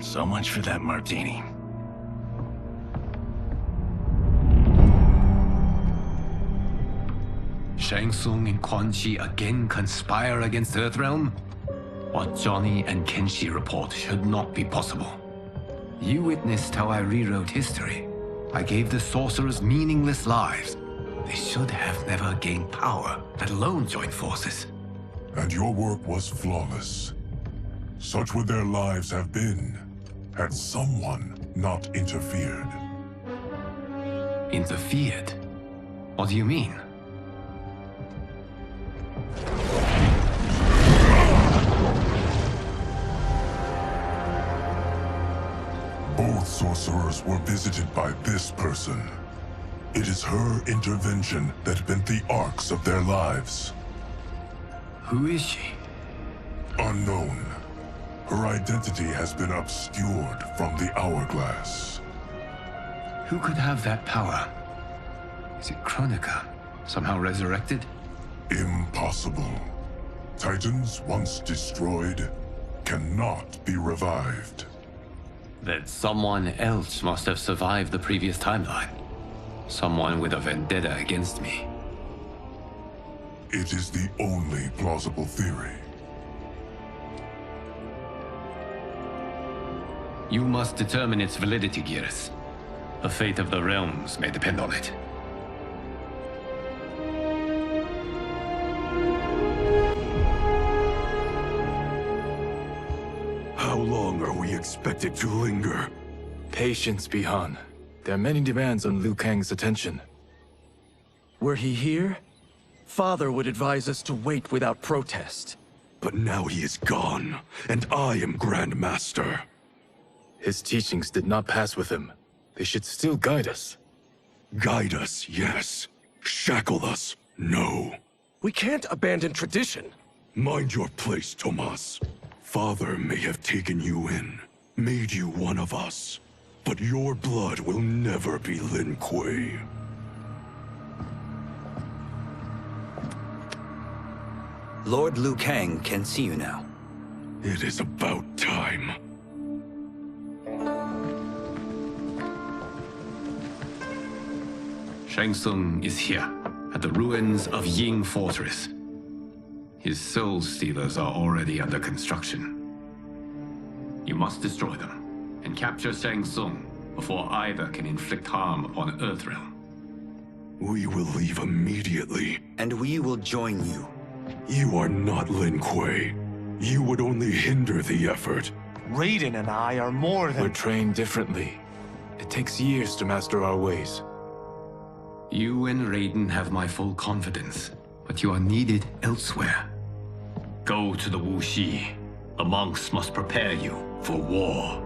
so much for that martini. Shang Tsung and Quan Chi again conspire against Earthrealm? What Johnny and Kenshi report should not be possible. You witnessed how I rewrote history. I gave the sorcerers meaningless lives. They should have never gained power, let alone join forces. And your work was flawless. Such would their lives have been, had someone not interfered. Interfered? What do you mean? Both sorcerers were visited by this person. It is her intervention that bent the arcs of their lives. Who is she? Unknown. Her identity has been obscured from the hourglass. Who could have that power? Is it Kronika? Somehow resurrected? Impossible. Titans once destroyed cannot be revived. Then someone else must have survived the previous timeline. Someone with a vendetta against me. It is the only plausible theory. You must determine its validity, Geras. The fate of the realms may depend on it. How long are we expected to linger? Patience, Bihan. There are many demands on Liu Kang's attention. Were he here, Father would advise us to wait without protest. But now he is gone, and I am Grand Master. His teachings did not pass with him. They should still guide us. Guide us, yes. Shackle us, no. We can't abandon tradition. Mind your place, Tomas. Father may have taken you in, made you one of us. But your blood will never be Lin Kuei. Lord Liu Kang can see you now. It is about time. Shang Tsung is here, at the ruins of Ying Fortress. His Soul Stealers are already under construction. You must destroy them, and capture Shang Tsung before either can inflict harm upon Earthrealm. We will leave immediately. And we will join you. You are not Lin Kuei. You would only hinder the effort. Raiden and I are more than— We're trained differently. It takes years to master our ways. You and Raiden have my full confidence, but you are needed elsewhere. Go to the Wuxi. The monks must prepare you for war.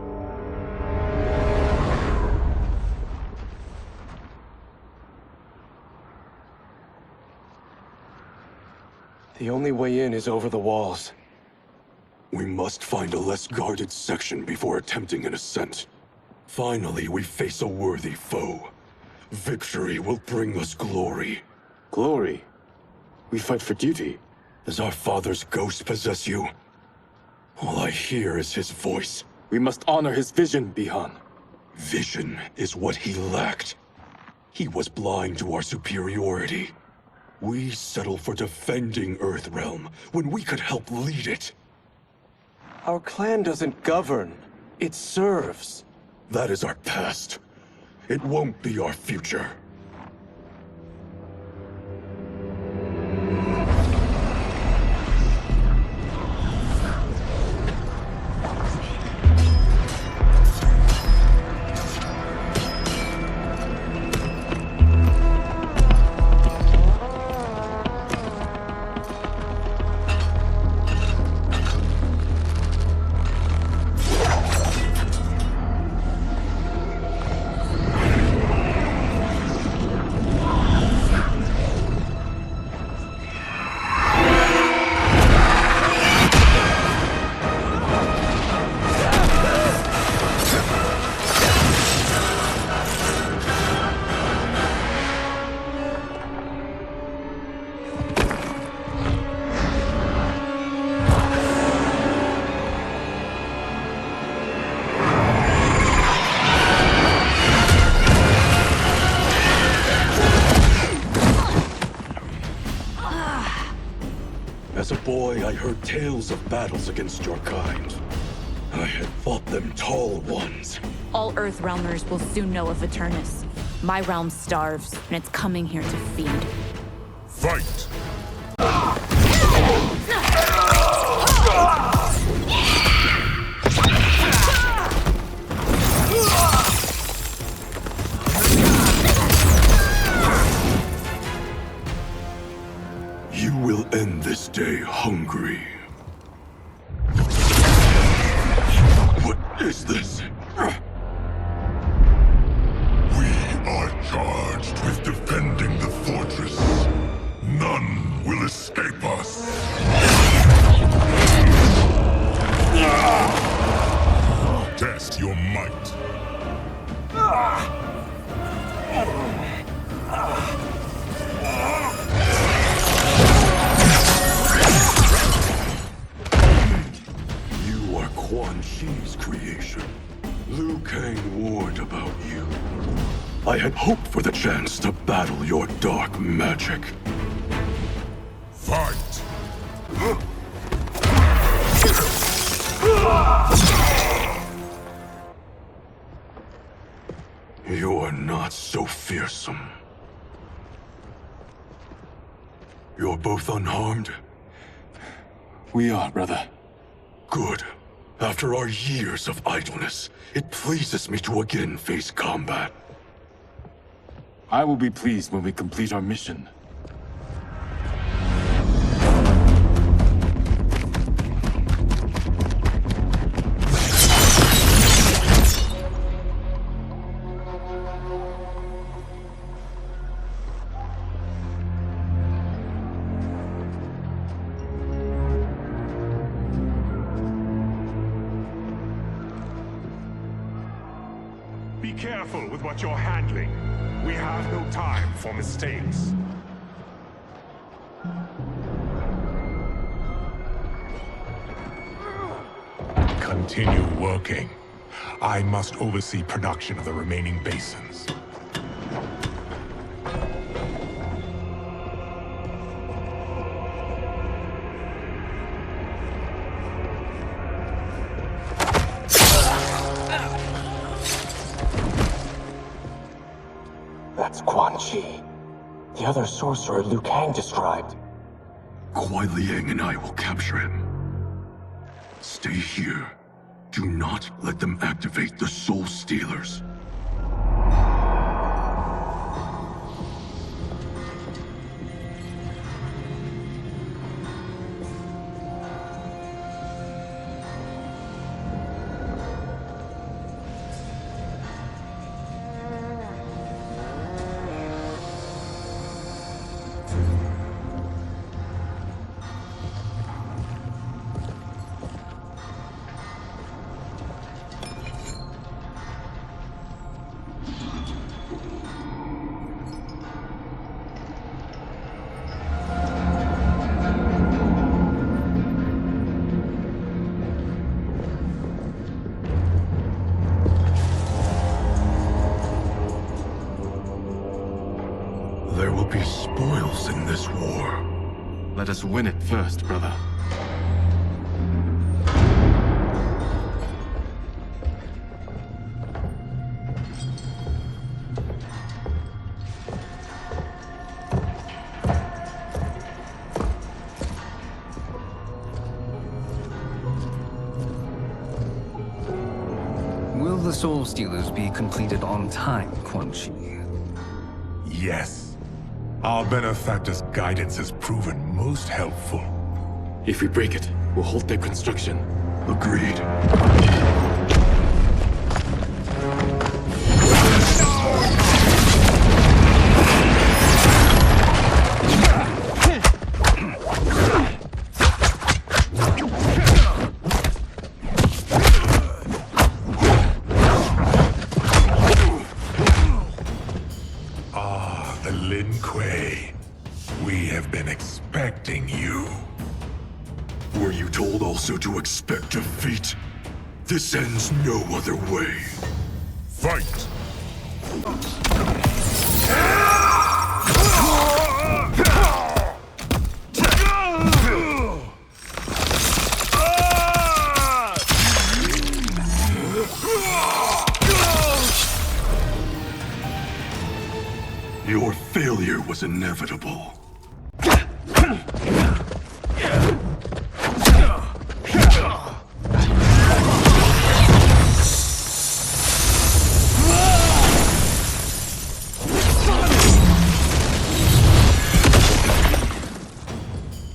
The only way in is over the walls. We must find a less guarded section before attempting an ascent. Finally, we face a worthy foe. Victory will bring us glory. Glory? We fight for duty. Does our father's ghost possess you? All I hear is his voice. We must honor his vision, Bihan. Vision is what he lacked. He was blind to our superiority. We settle for defending Earthrealm when we could help lead it. Our clan doesn't govern. It serves. That is our past. It won't be our future. As a boy, I heard tales of battles against your kind. I had fought them tall ones. All Earthrealmers will soon know of Eternus. My realm starves, and it's coming here to feed. Fight! You will end this day hungry. What is this? We are charged with defending the fortress. None will escape us. Test your might. You are Quan Chi's creation. Liu Kang warned about you. I had hoped for the chance to battle your dark magic. so fearsome. You're both unharmed? We are, brother. Good. After our years of idleness, it pleases me to again face combat. I will be pleased when we complete our mission. Be careful with what you're handling. We have no time for mistakes. Continue working. I must oversee production of the remaining basins. That's Quan Chi. The other sorcerer Liu Kang described. Kuai Liang and I will capture him. Stay here. Do not let them activate the Soul Stealers. There will be spoils in this war. Let us win it first, brother. Will the Soul Stealers be completed on time, Quan Chi? Yes. Our benefactor's guidance has proven most helpful. If we break it, we'll halt their construction. Agreed. The Lin Kuei. We have been expecting you. Were you told also to expect defeat? This ends no other way. Fight! Your failure was inevitable.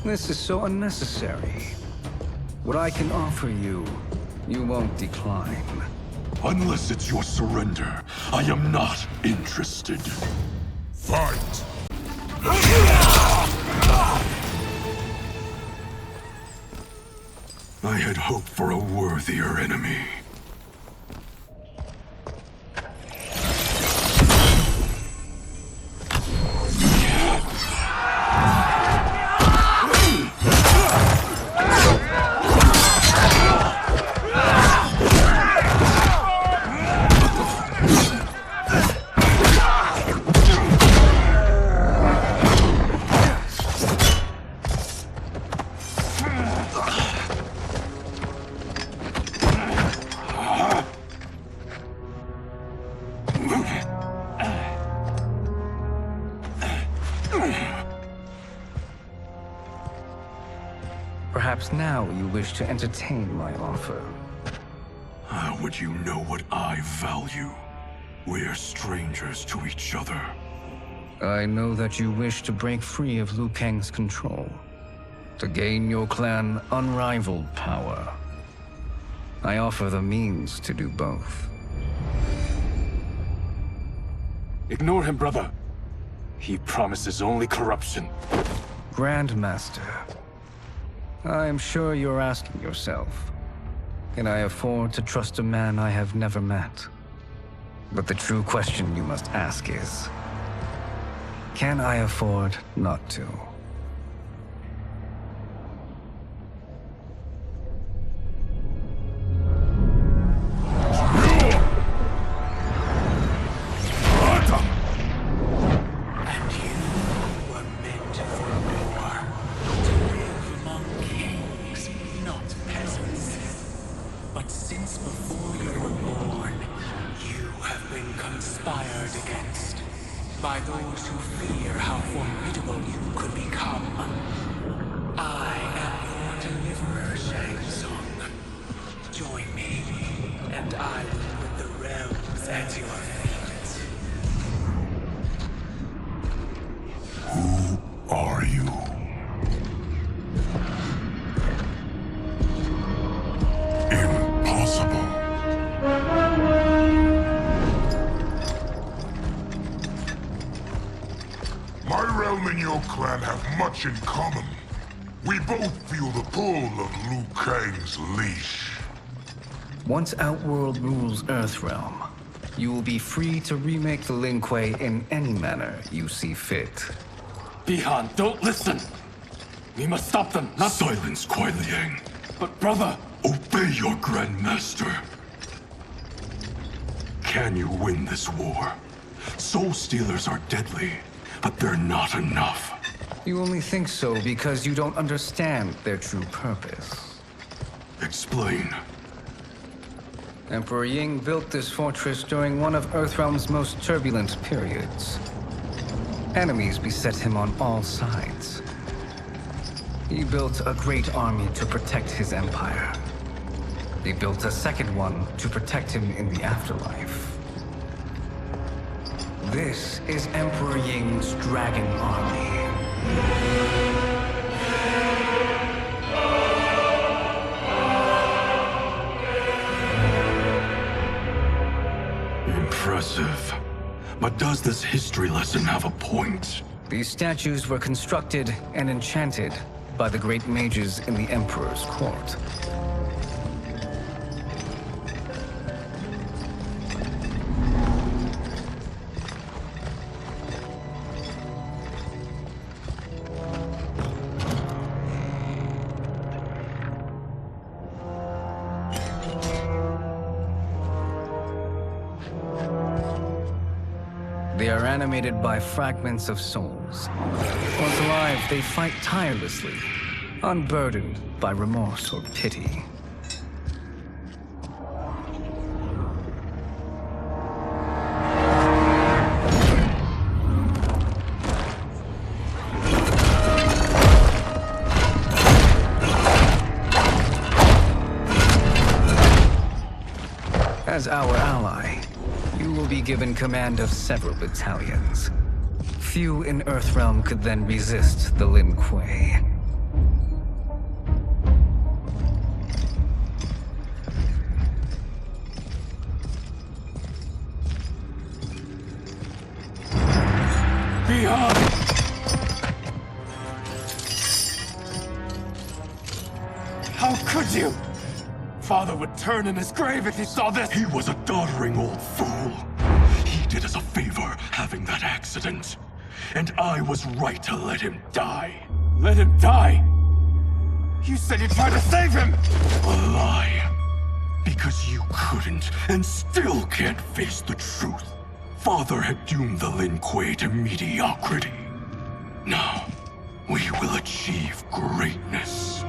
This is so unnecessary. What I can offer you, you won't decline. Unless it's your surrender, I am not interested. Fight! I had hoped for a worthier enemy. Perhaps now you wish to entertain my offer. How would you know what I value? We're strangers to each other. I know that you wish to break free of Liu Kang's control, to gain your clan unrivaled power. I offer the means to do both. Ignore him, brother. He promises only corruption. Grandmaster, I am sure you're asking yourself, can I afford to trust a man I have never met? But the true question you must ask is, can I afford not to? By those who fear how formidable you could become. I am your deliverer, Shang Tsung. Join me, and I will put the realms at your feet. Who are you? Impossible. My realm and your clan have much in common. We both feel the pull of Liu Kang's leash. Once Outworld rules Earthrealm, you will be free to remake the Lin Kuei in any manner you see fit. Bihan, don't listen! We must stop them, not— Silence, Kuai Liang. But brother— Obey your Grandmaster. Can you win this war? Soul Stealers are deadly, but they're not enough. You only think so because you don't understand their true purpose. Explain. Emperor Ying built this fortress during one of Earthrealm's most turbulent periods. Enemies beset him on all sides. He built a great army to protect his empire. He built a second one to protect him in the afterlife. This is Emperor Ying's Dragon Army. Impressive. But does this history lesson have a point? These statues were constructed and enchanted by the great mages in the Emperor's court. They are animated by fragments of souls. Once alive, they fight tirelessly, unburdened by remorse or pity. As our ally, you will be given command of several battalions. Few in Earthrealm could then resist the Lin Kuei. Beyond! How could you? Father would turn in his grave if he saw this! He was a doddering old fool. He did us a favor having that accident. And I was right to let him die. Let him die? You said you tried to save him! A lie. Because you couldn't and still can't face the truth. Father had doomed the Lin Kuei to mediocrity. Now, we will achieve greatness.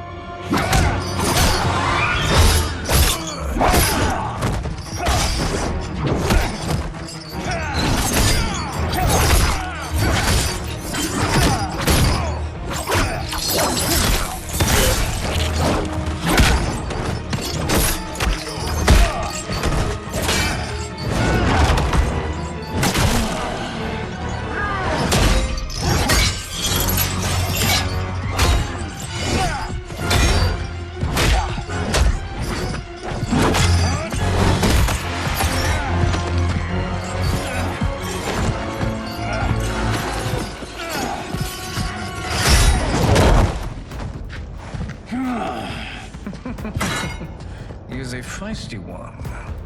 is a feisty one.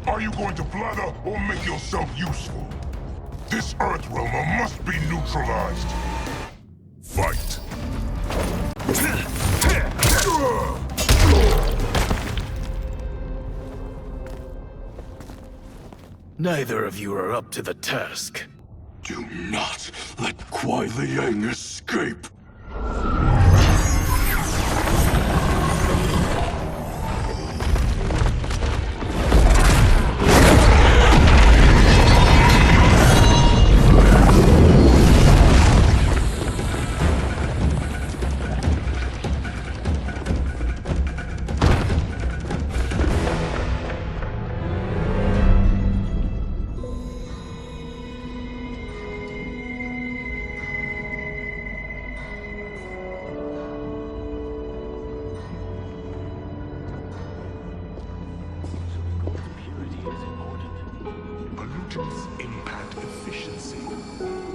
Are you going to blather or make yourself useful? This Earthrealmer must be neutralized. Fight. Neither of you are up to the task. Do not let Kuai Liang escape. Pollutants impact efficiency.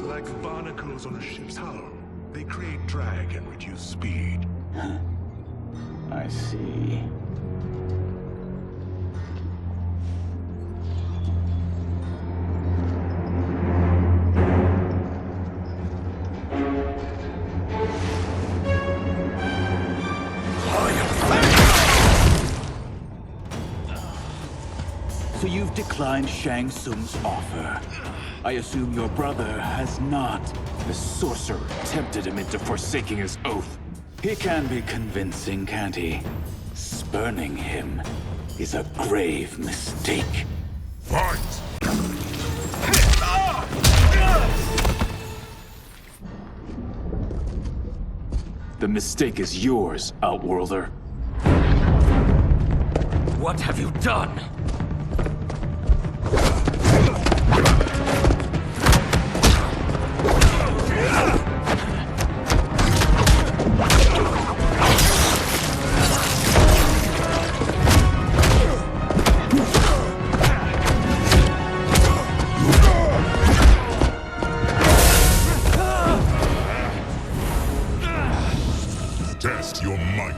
Like barnacles on a ship's hull, they create drag and reduce speed. I see. So you've declined Shang Tsung's offer. I assume your brother has not. The sorcerer tempted him into forsaking his oath. He can be convincing, can't he? Spurning him is a grave mistake. Fight! The mistake is yours, Outworlder. What have you done? Test your might.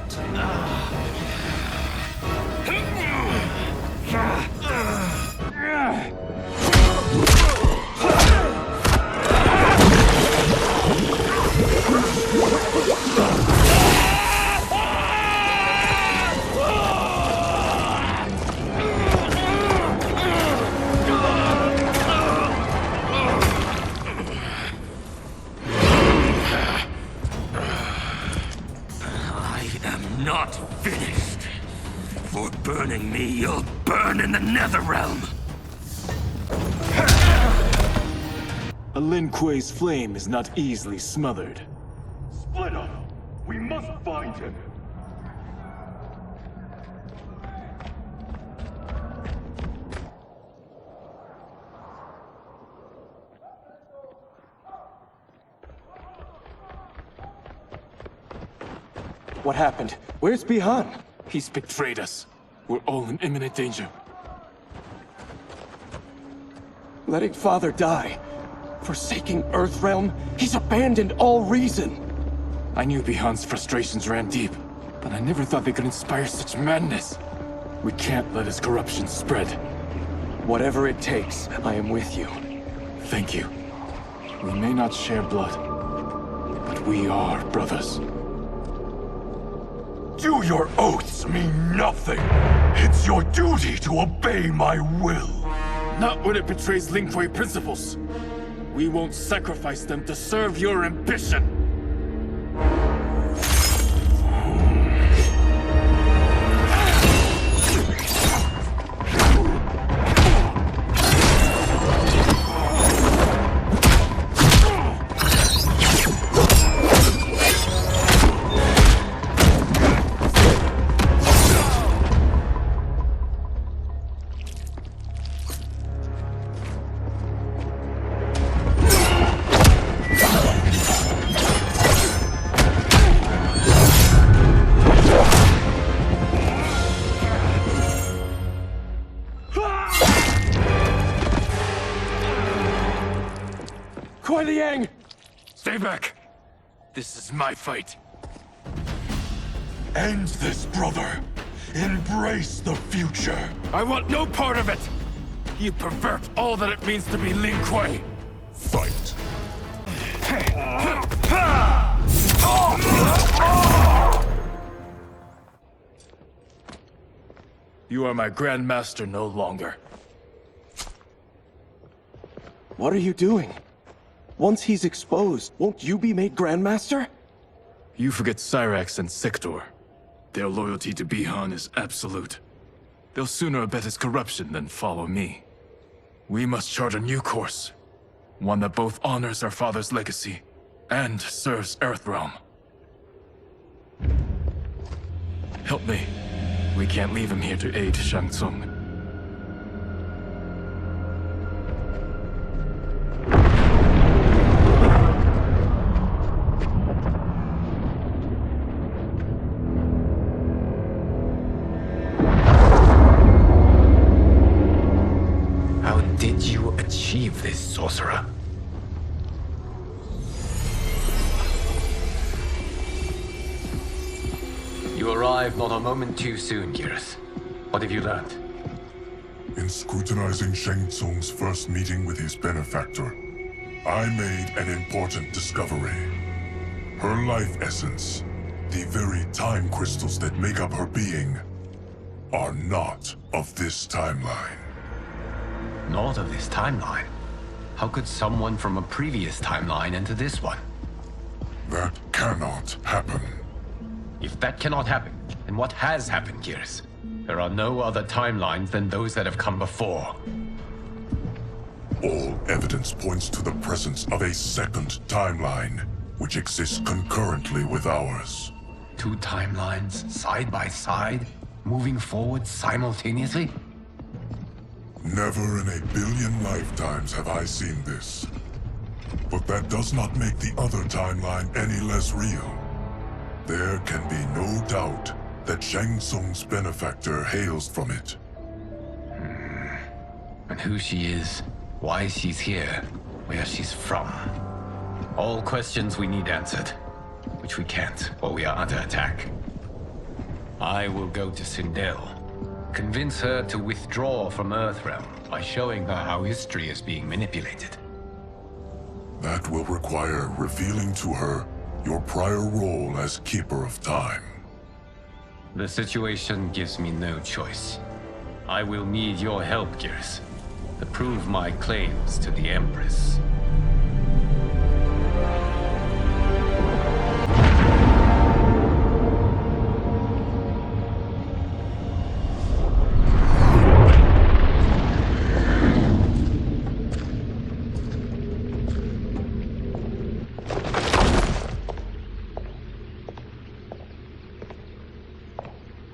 Not finished. For burning me, you'll burn in the Netherrealm. A Lin Kuei's flame is not easily smothered. Split up! We must find him! What happened? Where's Bihan? He's betrayed us. We're all in imminent danger. Letting Father die. Forsaking Earthrealm. He's abandoned all reason. I knew Bihan's frustrations ran deep, but I never thought they could inspire such madness. We can't let his corruption spread. Whatever it takes, I am with you. Thank you. We may not share blood, but we are brothers. Do your oaths mean nothing? It's your duty to obey my will. Not when it betrays Lin Kuei principles. We won't sacrifice them to serve your ambition. Kuai Liang! Stay back! This is my fight. End this, brother. Embrace the future. I want no part of it! You pervert all that it means to be Lin Kuei! Fight. You are my Grandmaster no longer. What are you doing? Once he's exposed, won't you be made Grandmaster? You forget Cyrax and Sector. Their loyalty to Bihan is absolute. They'll sooner abet his corruption than follow me. We must chart a new course. One that both honors our father's legacy and serves Earthrealm. Help me. We can't leave him here to aid Shang Tsung. How did you achieve this, sorcerer? You arrived not a moment too soon, Geras. What have you learned? In scrutinizing Shang Tsung's first meeting with his benefactor, I made an important discovery. Her life essence, the very time crystals that make up her being, are not of this timeline. Not of this timeline? How could someone from a previous timeline enter this one? That cannot happen. If that cannot happen, then what has happened, Geras? There are no other timelines than those that have come before. All evidence points to the presence of a second timeline, which exists concurrently with ours. Two timelines, side by side, moving forward simultaneously? Never in a billion lifetimes have I seen this. But that does not make the other timeline any less real. There can be no doubt that Shang Tsung's benefactor hails from it. And who she is, why she's here, where she's from. All questions we need answered, which we can't while we are under attack. I will go to Sindel, convince her to withdraw from Earthrealm by showing her how history is being manipulated. That will require revealing to her your prior role as Keeper of Time. The situation gives me no choice. I will need your help, Geras, to prove my claims to the Empress.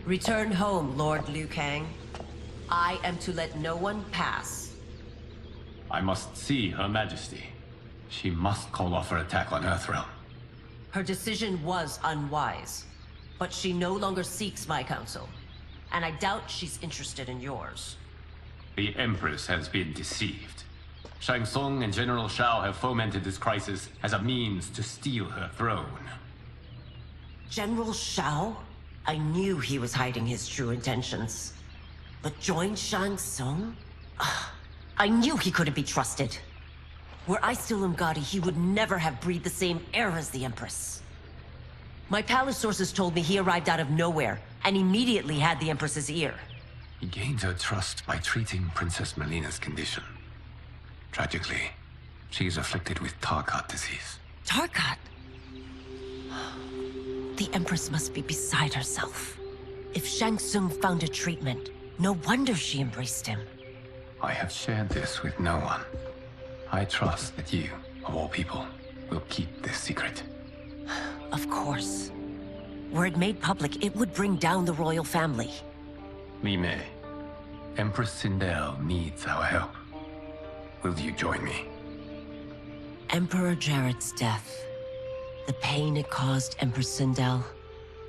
Return home, Lord Liu Kang. I am to let no one pass. I must see Her Majesty. She must call off her attack on Earthrealm. Her decision was unwise, but she no longer seeks my counsel, and I doubt she's interested in yours. The Empress has been deceived. Shang Tsung and General Shao have fomented this crisis as a means to steal her throne. General Shao? I knew he was hiding his true intentions. But join Shang Tsung? I knew he couldn't be trusted. Were I still Umgadi, he would never have breathed the same air as the Empress. My palace sources told me he arrived out of nowhere, and immediately had the Empress's ear. He gained her trust by treating Princess Melina's condition. Tragically, she is afflicted with Tarkat disease. Tarkat? The Empress must be beside herself. If Shang Tsung found a treatment, no wonder she embraced him. I have shared this with no one. I trust that you, of all people, will keep this secret. Of course. Were it made public, it would bring down the royal family. Li Mei, Empress Sindel needs our help. Will you join me? Emperor Jarrett's death, the pain it caused Empress Sindel,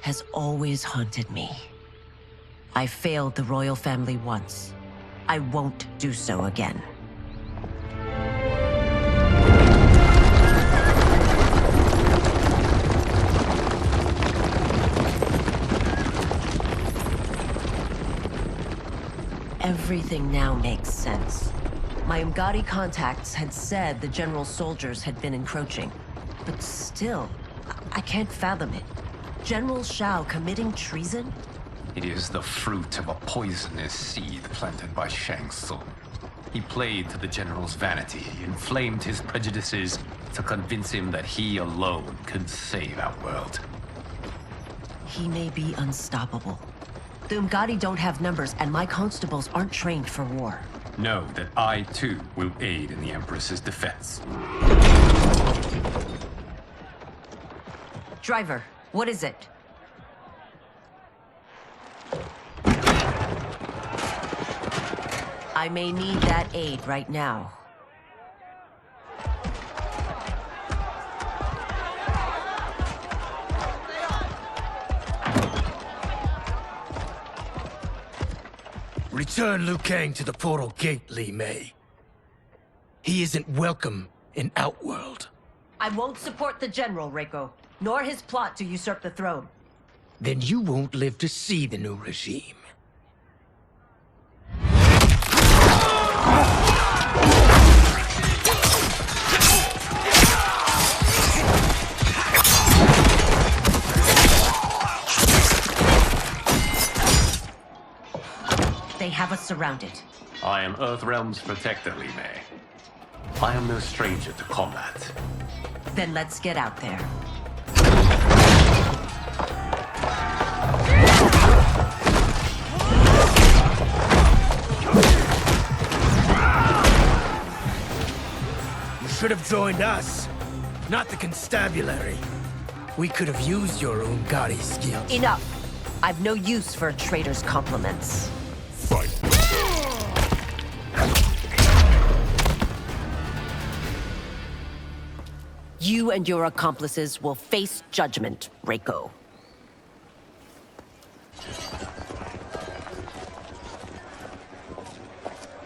has always haunted me. I failed the royal family once. I won't do so again. Everything now makes sense. My Umgadi contacts had said the general's soldiers had been encroaching. But still, I can't fathom it. General Shao committing treason? It is the fruit of a poisonous seed planted by Shang Tsung. He played to the general's vanity, inflamed his prejudices to convince him that he alone could save our world. He may be unstoppable. The Umgadi don't have numbers, and my constables aren't trained for war. Know that I, too, will aid in the Empress's defense. Driver, what is it? I may need that aid right now. Return Liu Kang to the portal gate, Li Mei. He isn't welcome in Outworld. I won't support the General, Reiko, nor his plot to usurp the throne. Then you won't live to see the new regime. They have us surrounded. I am Earthrealm's protector, Li Mei. I am no stranger to combat. Then let's get out there. You should have joined us, not the constabulary. We could have used your Umgadi skills. Enough! I've no use for a traitor's compliments. Fight! You and your accomplices will face judgment, Reiko.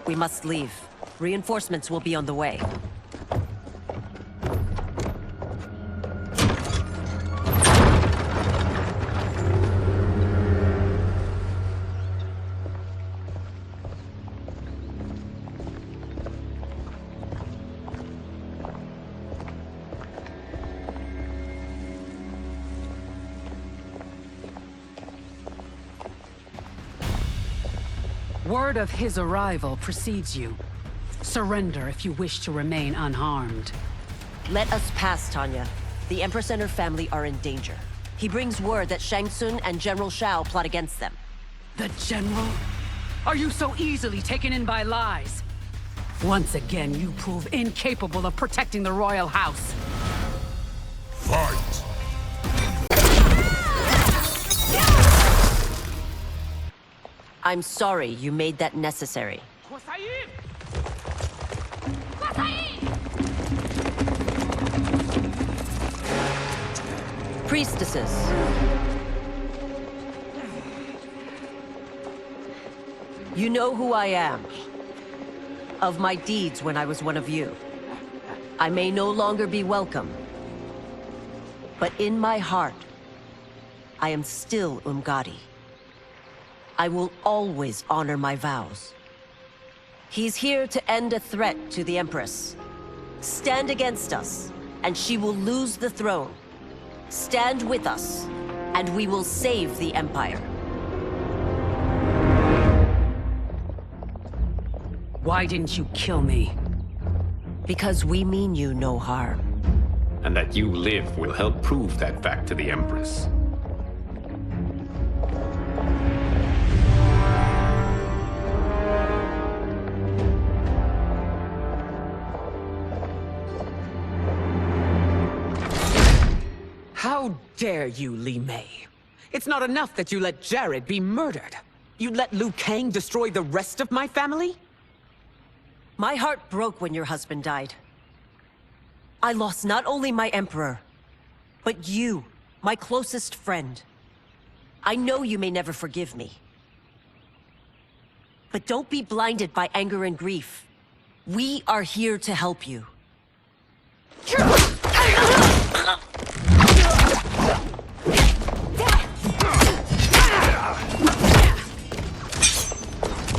We must leave. Reinforcements will be on the way. Word of his arrival precedes you. Surrender if you wish to remain unharmed. Let us pass, Tanya. The Empress and her family are in danger. He brings word that Shang Tsung and General Shao plot against them. The General? Are you so easily taken in by lies? Once again, you prove incapable of protecting the royal house. Fight! I'm sorry you made that necessary. Priestesses. You know who I am. Of my deeds when I was one of you. I may no longer be welcome. But in my heart, I am still Umgadi. I will always honor my vows. He's here to end a threat to the Empress. Stand against us, and she will lose the throne. Stand with us, and we will save the Empire. Why didn't you kill me? Because we mean you no harm. And that you live will help prove that fact to the Empress. How dare you, Li Mei? It's not enough that you let Jared be murdered. You'd let Liu Kang destroy the rest of my family? My heart broke when your husband died. I lost not only my Emperor, but you, my closest friend. I know you may never forgive me. But don't be blinded by anger and grief. We are here to help you.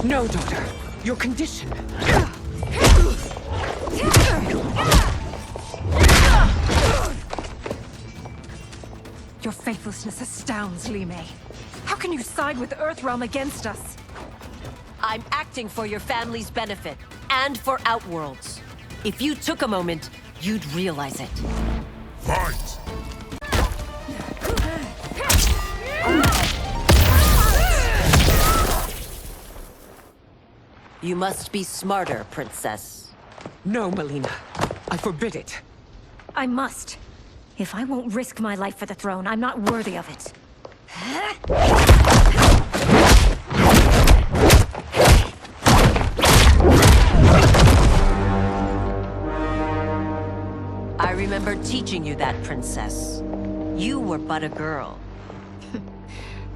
No, daughter. Your condition. Your faithlessness astounds, Li Mei. How can you side with Earthrealm against us? I'm acting for your family's benefit, and for Outworlds. If you took a moment, you'd realize it. Fight! You must be smarter, Princess. No, Melina. I forbid it. I must. If I won't risk my life for the throne, I'm not worthy of it. I remember teaching you that, Princess. You were but a girl.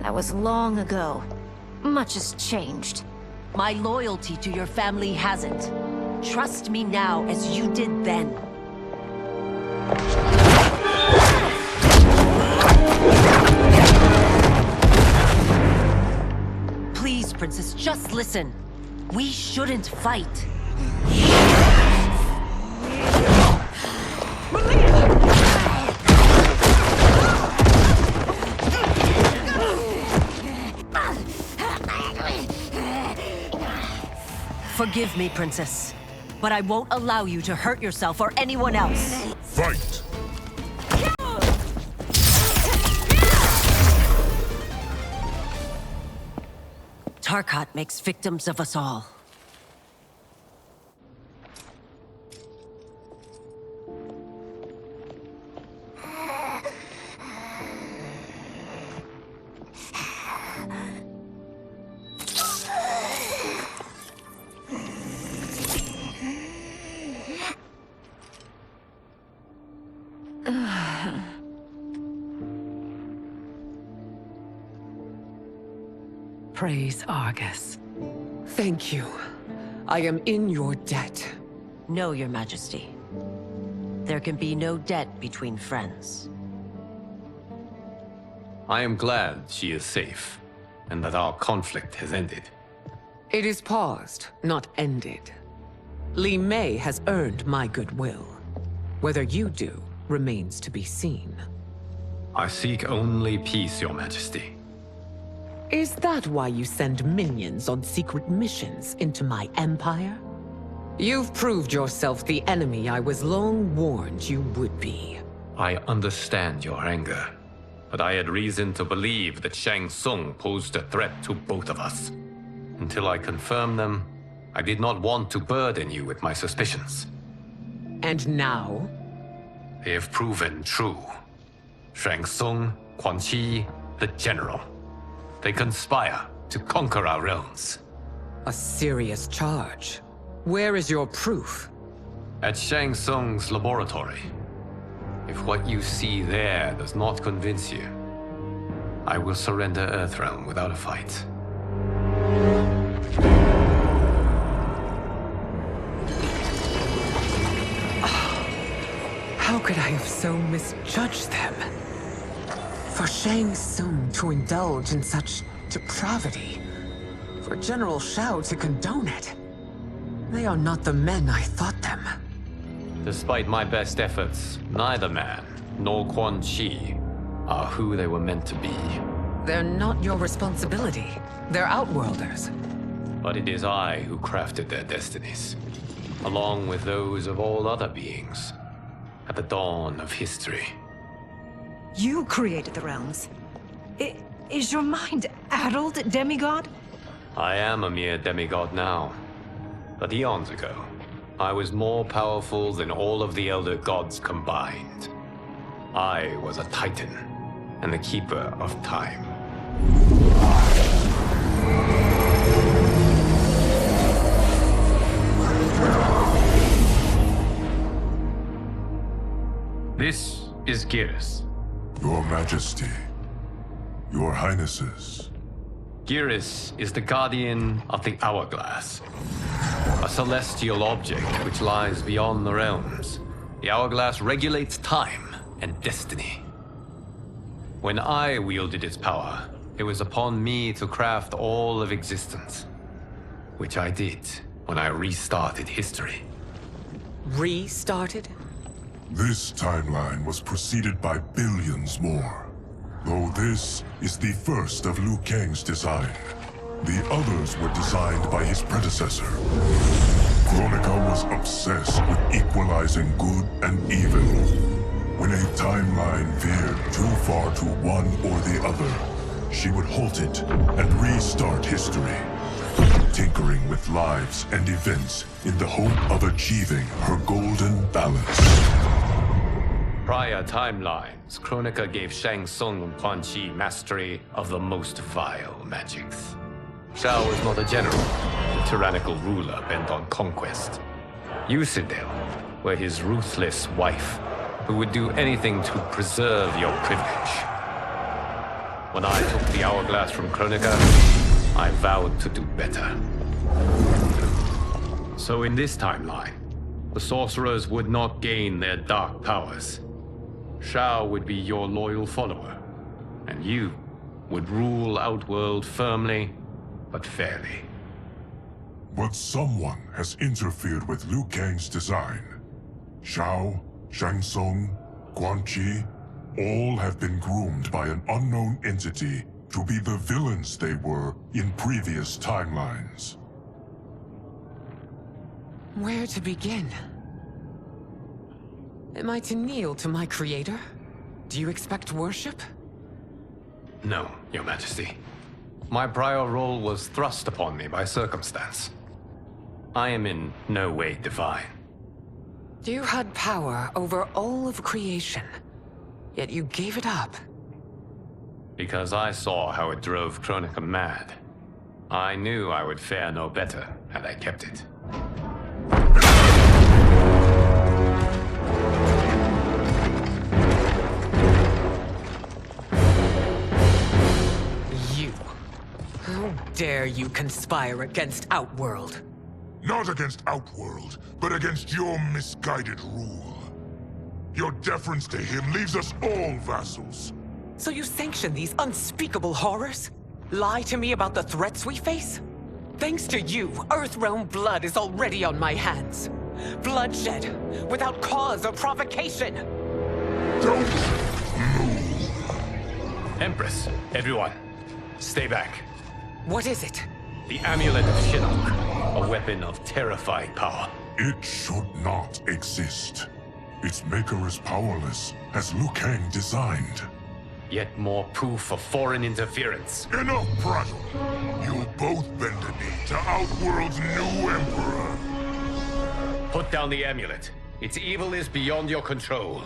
That was long ago. Much has changed. My loyalty to your family hasn't. Trust me now as you did then. Please, Princess, just listen. We shouldn't fight. Forgive me, Princess, but I won't allow you to hurt yourself or anyone else. Fight! Tarkat makes victims of us all. Praise Argus. Thank you. I am in your debt. No, Your Majesty. There can be no debt between friends. I am glad she is safe, and that our conflict has ended. It is paused, not ended. Li Mei has earned my goodwill. Whether you do remains to be seen. I seek only peace, Your Majesty. Is that why you send minions on secret missions into my empire? You've proved yourself the enemy I was long warned you would be. I understand your anger, but I had reason to believe that Shang Tsung posed a threat to both of us. Until I confirmed them, I did not want to burden you with my suspicions. And now? They have proven true. Shang Tsung, Quan Chi, the General. They conspire to conquer our realms. A serious charge. Where is your proof? At Shang Tsung's laboratory. If what you see there does not convince you, I will surrender Earthrealm without a fight. How could I have so misjudged them? For Shang Tsung to indulge in such depravity, for General Shao to condone it, they are not the men I thought them. Despite my best efforts, neither man nor Quan Chi are who they were meant to be. They're not your responsibility. They're Outworlders. But it is I who crafted their destinies, along with those of all other beings, at the dawn of history. You created the realms. Is your mind addled, demigod? I am a mere demigod now. But eons ago, I was more powerful than all of the Elder Gods combined. I was a Titan, and the Keeper of Time. This is Geras. Your Majesty. Your Highnesses. Geras is the guardian of the Hourglass. A celestial object which lies beyond the realms. The Hourglass regulates time and destiny. When I wielded its power, it was upon me to craft all of existence. Which I did when I restarted history. Restarted? This timeline was preceded by billions more. Though this is the first of Liu Kang's design. The others were designed by his predecessor. Kronika was obsessed with equalizing good and evil. When a timeline veered too far to one or the other, she would halt it and restart history, tinkering with lives and events in the hope of achieving her golden balance. Prior timelines, Kronika gave Shang Tsung and Quan Chi mastery of the most vile magics. Shao was not a general, a tyrannical ruler bent on conquest. Yusidel were his ruthless wife, who would do anything to preserve your privilege. When I took the hourglass from Kronika, I vowed to do better. So in this timeline, the sorcerers would not gain their dark powers. Shao would be your loyal follower, and you would rule Outworld firmly, but fairly. But someone has interfered with Liu Kang's design. Shao, Shang Tsung, Quan Chi, all have been groomed by an unknown entity to be the villains they were in previous timelines. Where to begin? Am I to kneel to my creator? Do you expect worship? No, Your Majesty. My prior role was thrust upon me by circumstance. I am in no way divine. You had power over all of creation, yet you gave it up. Because I saw how it drove Kronika mad. I knew I would fare no better had I kept it. You. How dare you conspire against Outworld? Not against Outworld, but against your misguided rule. Your deference to him leaves us all vassals. So you sanction these unspeakable horrors? Lie to me about the threats we face? Thanks to you, Earthrealm blood is already on my hands. Bloodshed, without cause or provocation. Don't Empress, everyone, stay back. What is it? The Amulet of Shinnok, a weapon of terrifying power. It should not exist. Its maker is powerless, as Liu Kang designed. Yet more proof of foreign interference. Enough prattle! You'll both bend a knee to Outworld's new emperor. Put down the amulet. Its evil is beyond your control.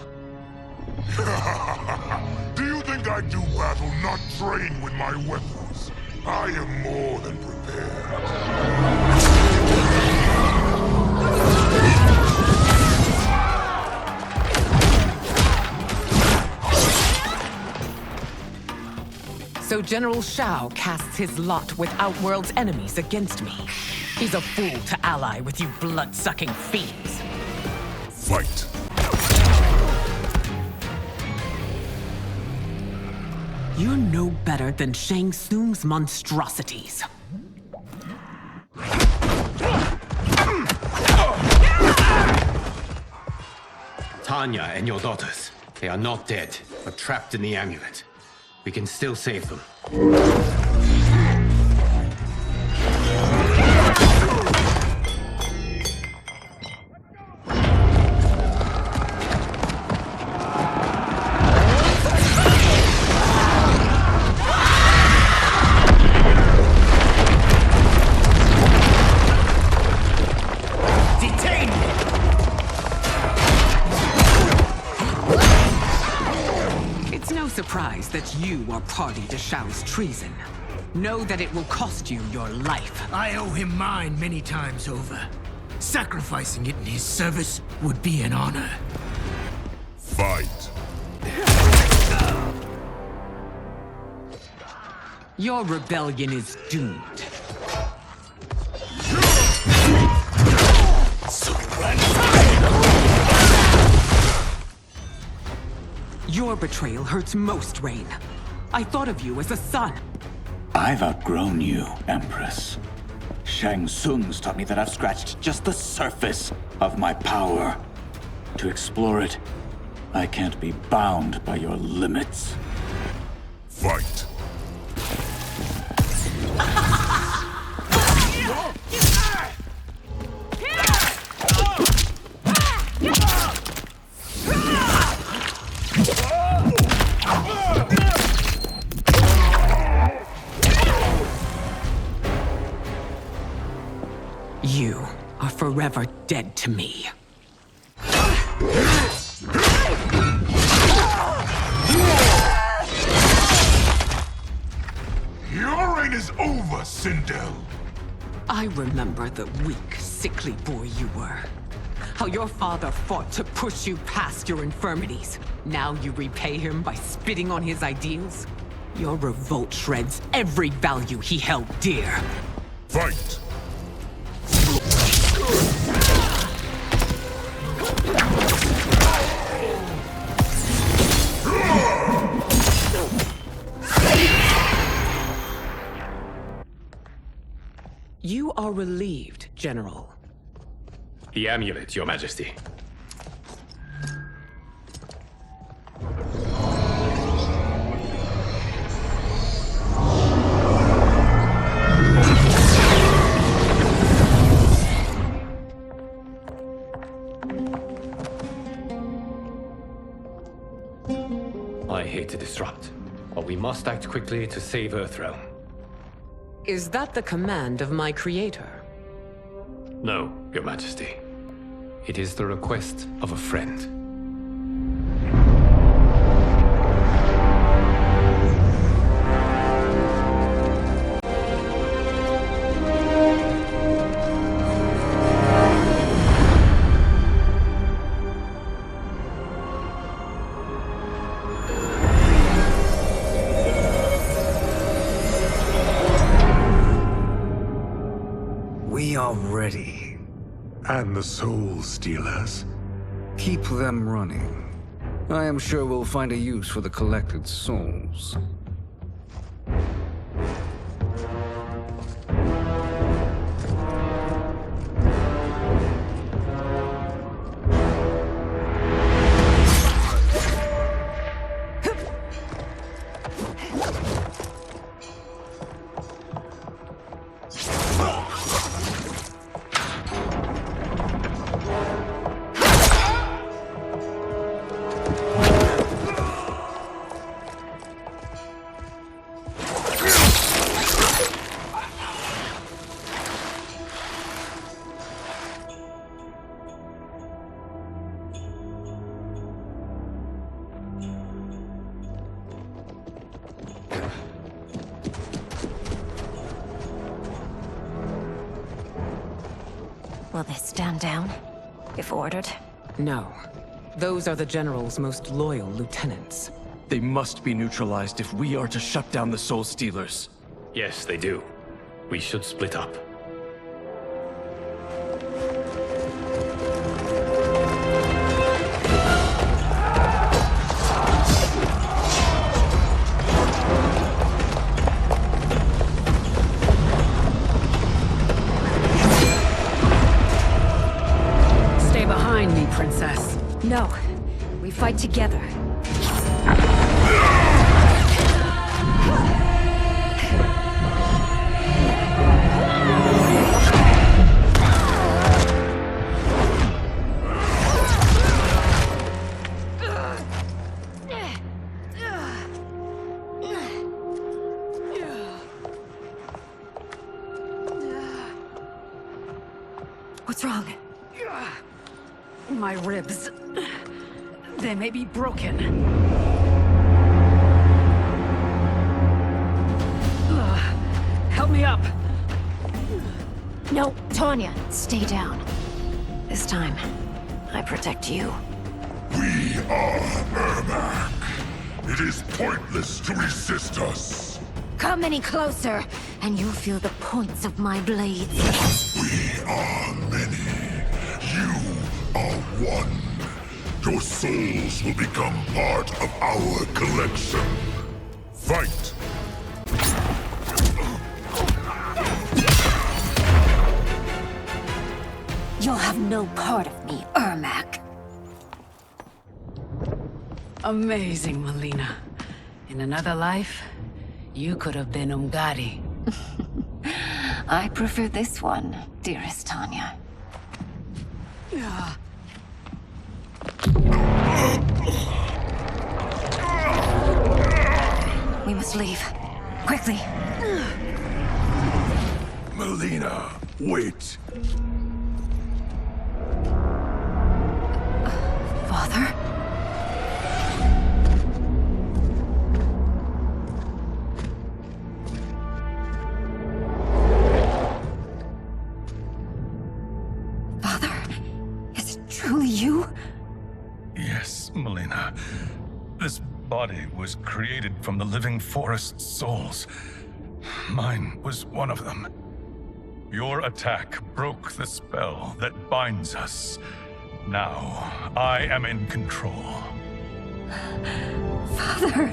Do you think I do battle not trained with my weapons? I am more than prepared. So General Shao casts his lot with Outworld's enemies against me. He's a fool to ally with you blood-sucking fiends. Fight. You're no better than Shang Tsung's monstrosities. Tanya and your daughters, they are not dead, but trapped in the amulet. We can still save them. Surprised that you are party to Shao's treason. Know that it will cost you your life. I owe him mine many times over. Sacrificing it in his service would be an honor. Fight. Your rebellion is doomed. Your betrayal hurts most, Rain. I thought of you as a son. I've outgrown you, Empress. Shang Tsung's taught me that I've scratched just the surface of my power. To explore it, I can't be bound by your limits. Fight! You are forever dead to me. Your reign is over, Sindel. I remember the weak, sickly boy you were. How your father fought to push you past your infirmities. Now you repay him by spitting on his ideals? Your revolt shreds every value he held dear. Fight! You are relieved, General. The amulet, Your Majesty. I hate to disrupt, but we must act quickly to save Earthrealm. Is that the command of my creator? No, Your Majesty. It is the request of a friend. We are ready. And the Soul Stealers? Keep them running. I am sure we'll find a use for the collected souls. Will they stand down, if ordered? No. Those are the General's most loyal lieutenants. They must be neutralized if we are to shut down the Soul Stealers. Yes, they do. We should split up. Stay behind me, Princess. No. We fight together. What's wrong? My ribs. They may be broken. Help me up. No, Tanya, stay down. This time, I protect you. We are Ermac. It is pointless to resist us. Come any closer, and you'll feel the points of my blades. We are many. You are one. Your souls will become part of our collection. Fight! You'll have no part of me, Ermac. Amazing, Melina. In another life, you could have been Umgadi. I prefer this one, dearest Tanya. We must leave. Quickly. Melina, wait. Father? Father? Is it truly you? Yes, Melina. This body was created from the living forest's souls. Mine was one of them. Your attack broke the spell that binds us. Now, I am in control. Father!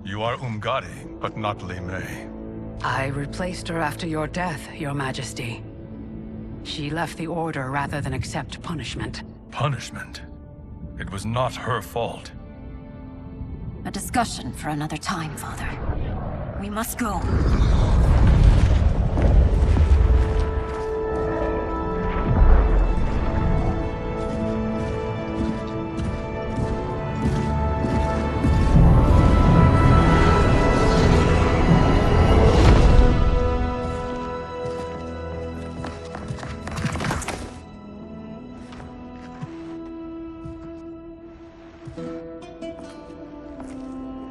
You are Umgadi, but not Li Mei. I replaced her after your death, Your Majesty. She left the Order rather than accept punishment. Punishment? It was not her fault. A discussion for another time, Father. We must go.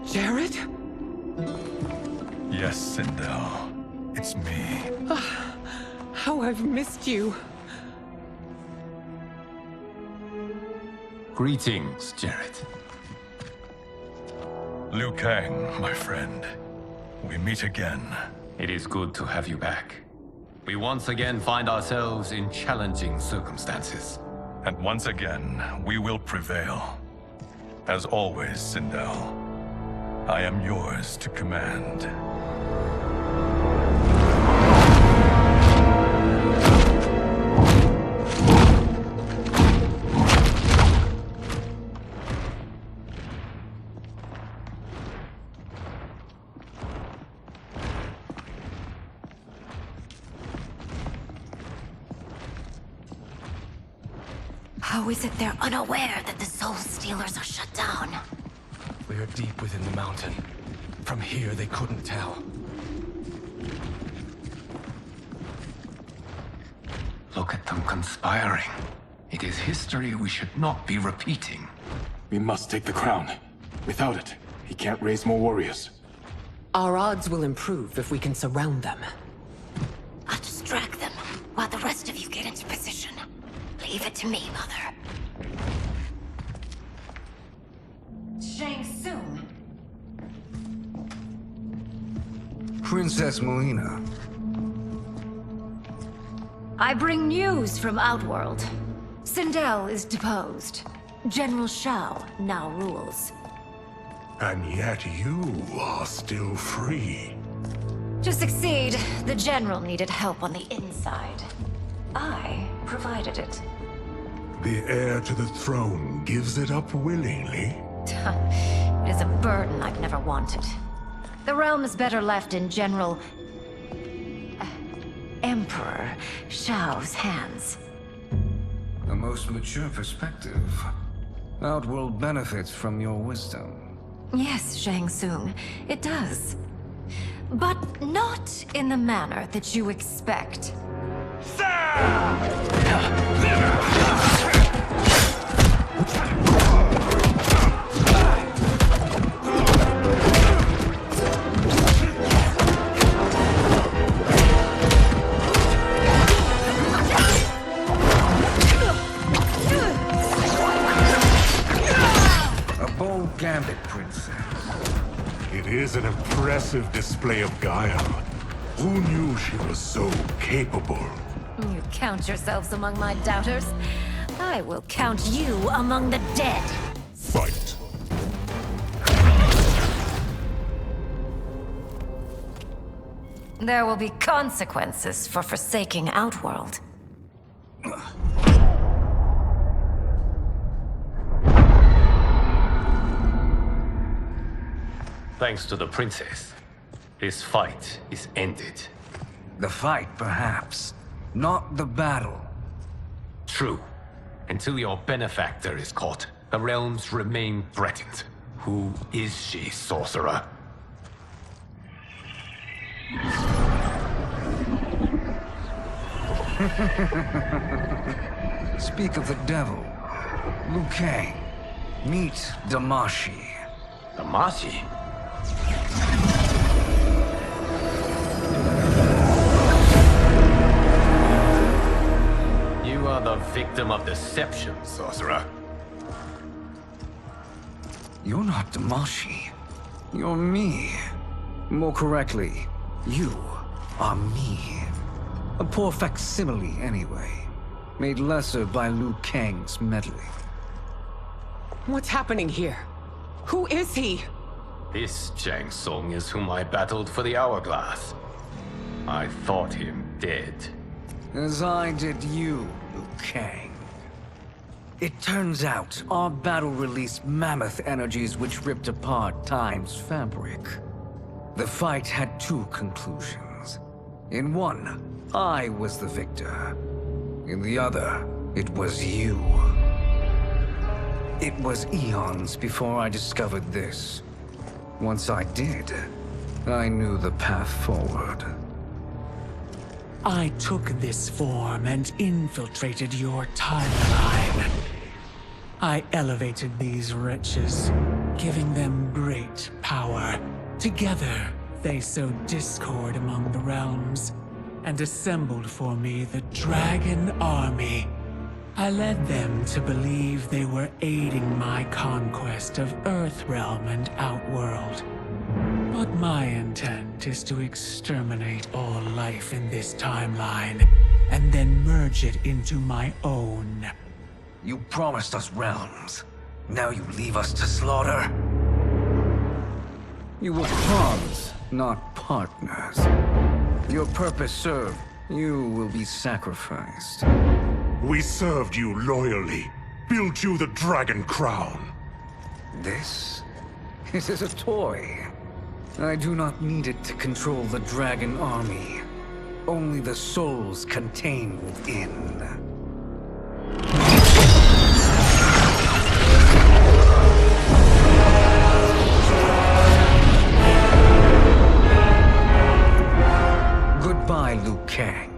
Jared? Yes, Sindel. It's me. How I've missed you. Greetings, Jared. Liu Kang, my friend. We meet again. It is good to have you back. We once again find ourselves in challenging circumstances. And once again, we will prevail. As always, Sindel, I am yours to command. How is it they're unaware that the Soul Stealers are shut down? We are deep within the mountain. From here, they couldn't tell. Look at them conspiring. It is history we should not be repeating. We must take the crown. Without it, he can't raise more warriors. Our odds will improve if we can surround them. I'll distract them while the rest of you get into position. Leave it to me, Mother. Shang Tsung. Princess Melina. I bring news from Outworld. Sindel is deposed. General Shao now rules. And yet you are still free. To succeed, the General needed help on the inside. I provided it. The heir to the throne gives it up willingly. It is a burden I've never wanted. The realm is better left in General... Emperor Shao's hands. A most mature perspective. Outworld benefits from your wisdom. Yes, Shang Tsung, it does. But not in the manner that you expect. A bold gambit, Princess. It is an impressive display of guile. Who knew she was so capable? You count yourselves among my doubters. I will count you among the dead. Fight. There will be consequences for forsaking Outworld. Thanks to the princess, this fight is ended. The fight, perhaps. Not the battle. True. Until your benefactor is caught, the realms remain threatened. Who is she, sorcerer? Speak of the devil. Liu Kang. Meet Damashi. Damashi? You are the victim of deception, sorcerer. You're not Damashi. You're me. More correctly, you are me. A poor facsimile, anyway. Made lesser by Liu Kang's meddling. What's happening here? Who is he? This Shang Tsung is whom I battled for the Hourglass. I thought him dead. As I did you, Liu Kang. It turns out our battle released mammoth energies which ripped apart time's fabric. The fight had two conclusions. In one, I was the victor. In the other, it was you. It was eons before I discovered this. Once I did, I knew the path forward. I took this form and infiltrated your timeline. I elevated these wretches, giving them great power. Together, they sowed discord among the realms, and assembled for me the Dragon Army. I led them to believe they were aiding my conquest of Earthrealm and Outworld. But my intent is to exterminate all life in this timeline, and then merge it into my own. You promised us realms. Now you leave us to slaughter? You were pawns, not partners. Your purpose served, you will be sacrificed. We served you loyally, built you the Dragon Crown. This? It is a toy. I do not need it to control the Dragon Army. Only the souls contained within. Goodbye, Liu Kang.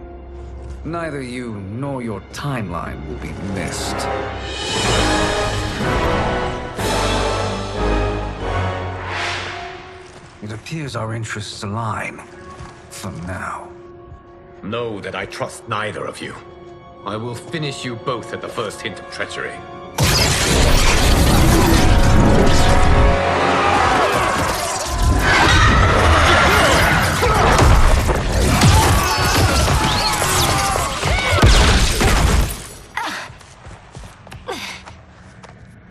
Neither you nor your timeline will be missed. It appears our interests align. For now. Know that I trust neither of you. I will finish you both at the first hint of treachery.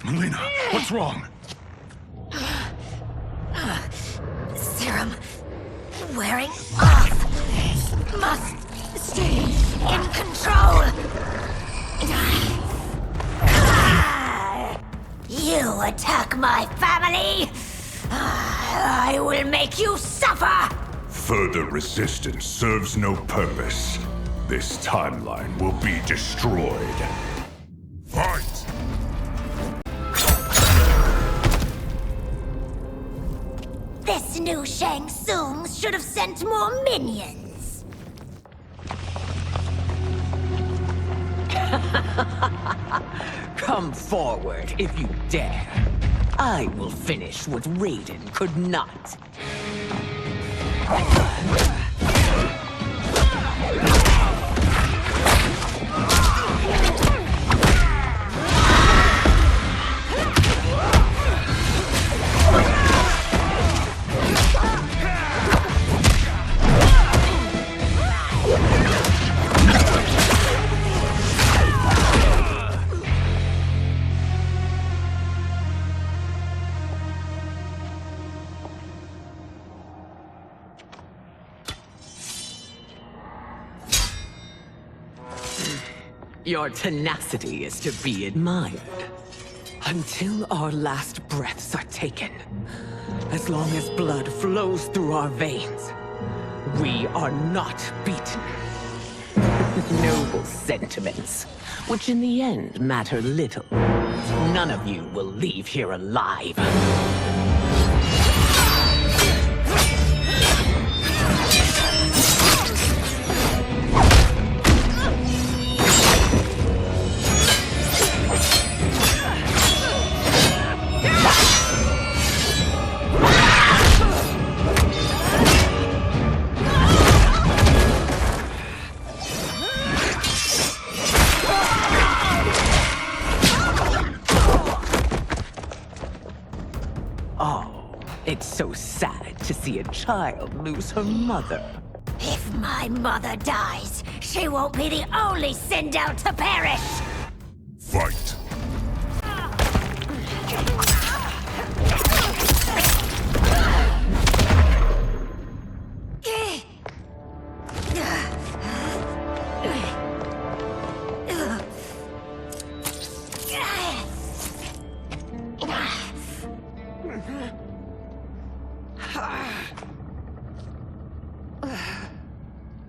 Melina, what's wrong? Serum wearing off. Must stay in control. You attack my family. I will make you suffer. Further resistance serves no purpose. This timeline will be destroyed. Fight! This new Shang Tsung should have sent more minions. Come forward if you dare. I will finish what Raiden could not. Your tenacity is to be admired. Until our last breaths are taken, as long as blood flows through our veins, we are not beaten. Noble sentiments, which in the end matter little. None of you will leave here alive. It's so sad to see a child lose her mother. If my mother dies, she won't be the only send out to perish! Fight!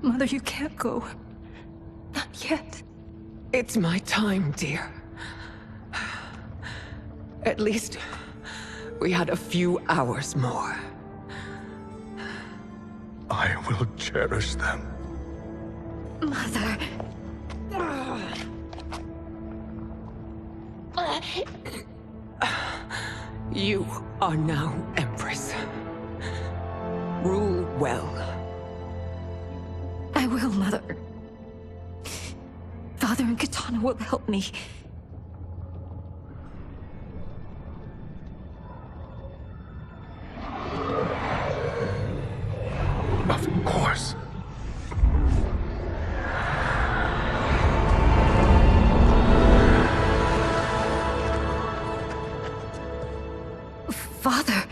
Mother, you can't go. Not yet. It's my time, dear. At least, we had a few hours more. I will cherish them. Mother. You are now Empress. Rule well. I will, Mother. Father and Katana will help me. Of course. Father,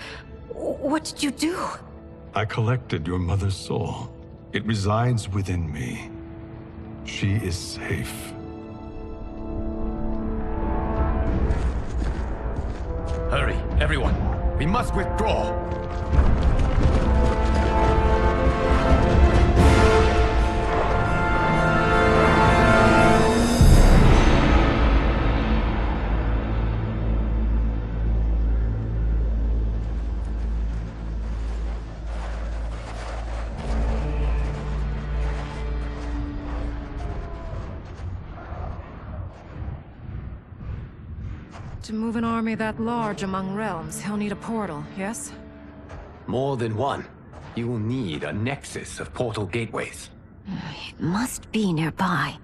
what did you do? I collected your mother's soul. It resides within me. She is safe. Hurry, everyone. We must withdraw. To move an army that large among realms, he'll need a portal, yes? More than one. You will need a nexus of portal gateways. It must be nearby.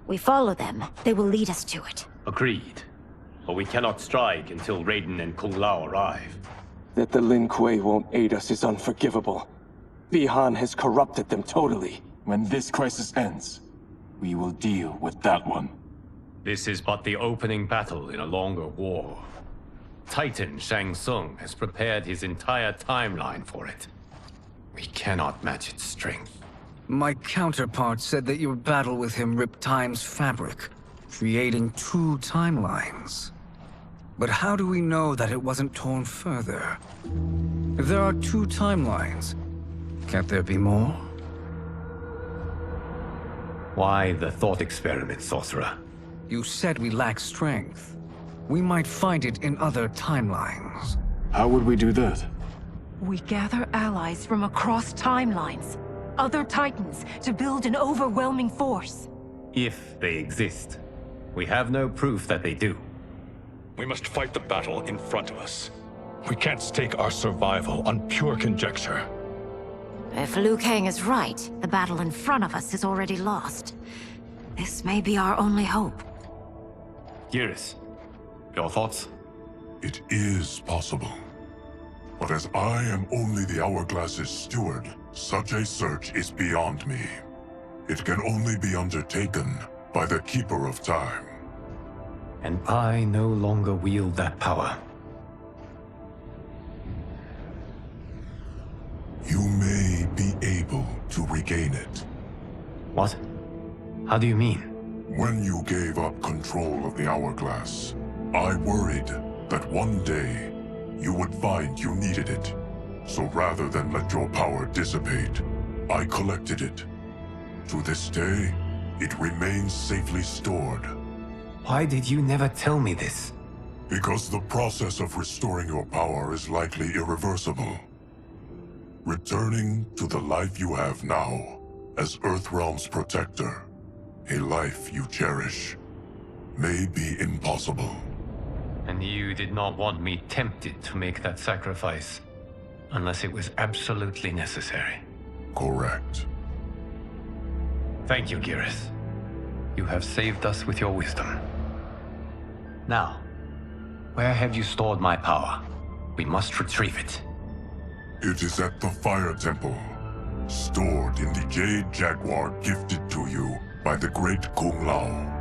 We follow them. They will lead us to it. Agreed. But we cannot strike until Raiden and Kung Lao arrive. That the Lin Kuei won't aid us is unforgivable. Bi-Han has corrupted them totally. When this crisis ends, we will deal with that one. This is but the opening battle in a longer war. Titan Shang Tsung has prepared his entire timeline for it. We cannot match its strength. My counterpart said that your battle with him ripped time's fabric, creating 2 timelines. But how do we know that it wasn't torn further? If there are 2 timelines, can't there be more? Why the thought experiment, Sorcerer? You said we lack strength. We might find it in other timelines. How would we do that? We gather allies from across timelines, other titans, to build an overwhelming force. If they exist. We have no proof that they do. We must fight the battle in front of us. We can't stake our survival on pure conjecture. If Liu Kang is right, the battle in front of us is already lost. This may be our only hope. Geras, your thoughts? It is possible. But as I am only the Hourglass's steward, such a search is beyond me. It can only be undertaken by the Keeper of Time. And I no longer wield that power. You may be able to regain it. What? How do you mean? When you gave up control of the hourglass, I worried that one day you would find you needed it. So rather than let your power dissipate, I collected it. To this day, it remains safely stored. Why did you never tell me this? Because the process of restoring your power is likely irreversible. Returning to the life you have now, as Earthrealm's protector, a life you cherish, may be impossible. And you did not want me tempted to make that sacrifice, unless it was absolutely necessary. Correct. Thank you, Geras. You have saved us with your wisdom. Now, where have you stored my power? We must retrieve it. It is at the Fire Temple, stored in the Jade Jaguar gifted to you by the great Kung Lao.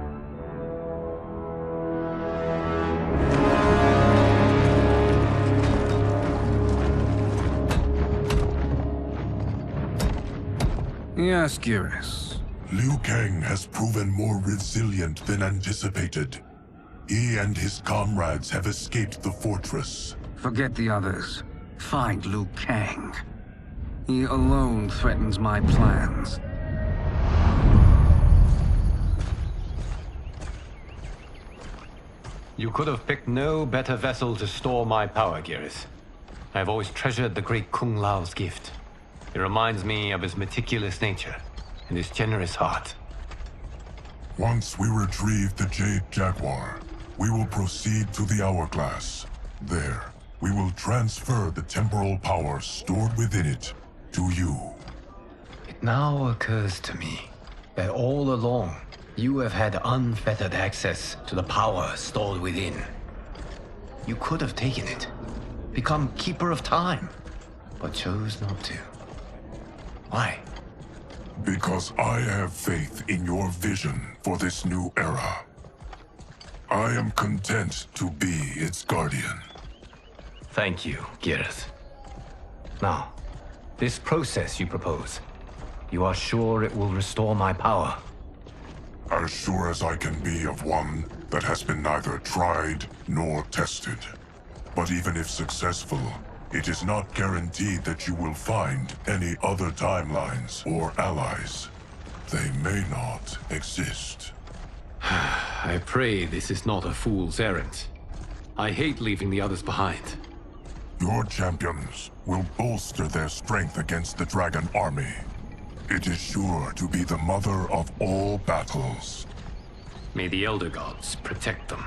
Yes, Geras. Liu Kang has proven more resilient than anticipated. He and his comrades have escaped the fortress. Forget the others. Find Liu Kang. He alone threatens my plans. You could have picked no better vessel to store my power, Geras. I have always treasured the great Kung Lao's gift. It reminds me of his meticulous nature and his generous heart. Once we retrieve the Jade Jaguar, we will proceed to the Hourglass. There, we will transfer the temporal power stored within it to you. It now occurs to me that all along, you have had unfettered access to the power stored within. You could have taken it, become Keeper of Time, but chose not to. Why? Because I have faith in your vision for this new era. I am content to be its guardian. Thank you, Geras. Now, this process you propose, you are sure it will restore my power? As sure as I can be of one that has been neither tried nor tested. But even if successful, it is not guaranteed that you will find any other timelines or allies. They may not exist. I pray this is not a fool's errand. I hate leaving the others behind. Your champions will bolster their strength against the Dragon Army. It is sure to be the mother of all battles. May the Elder Gods protect them.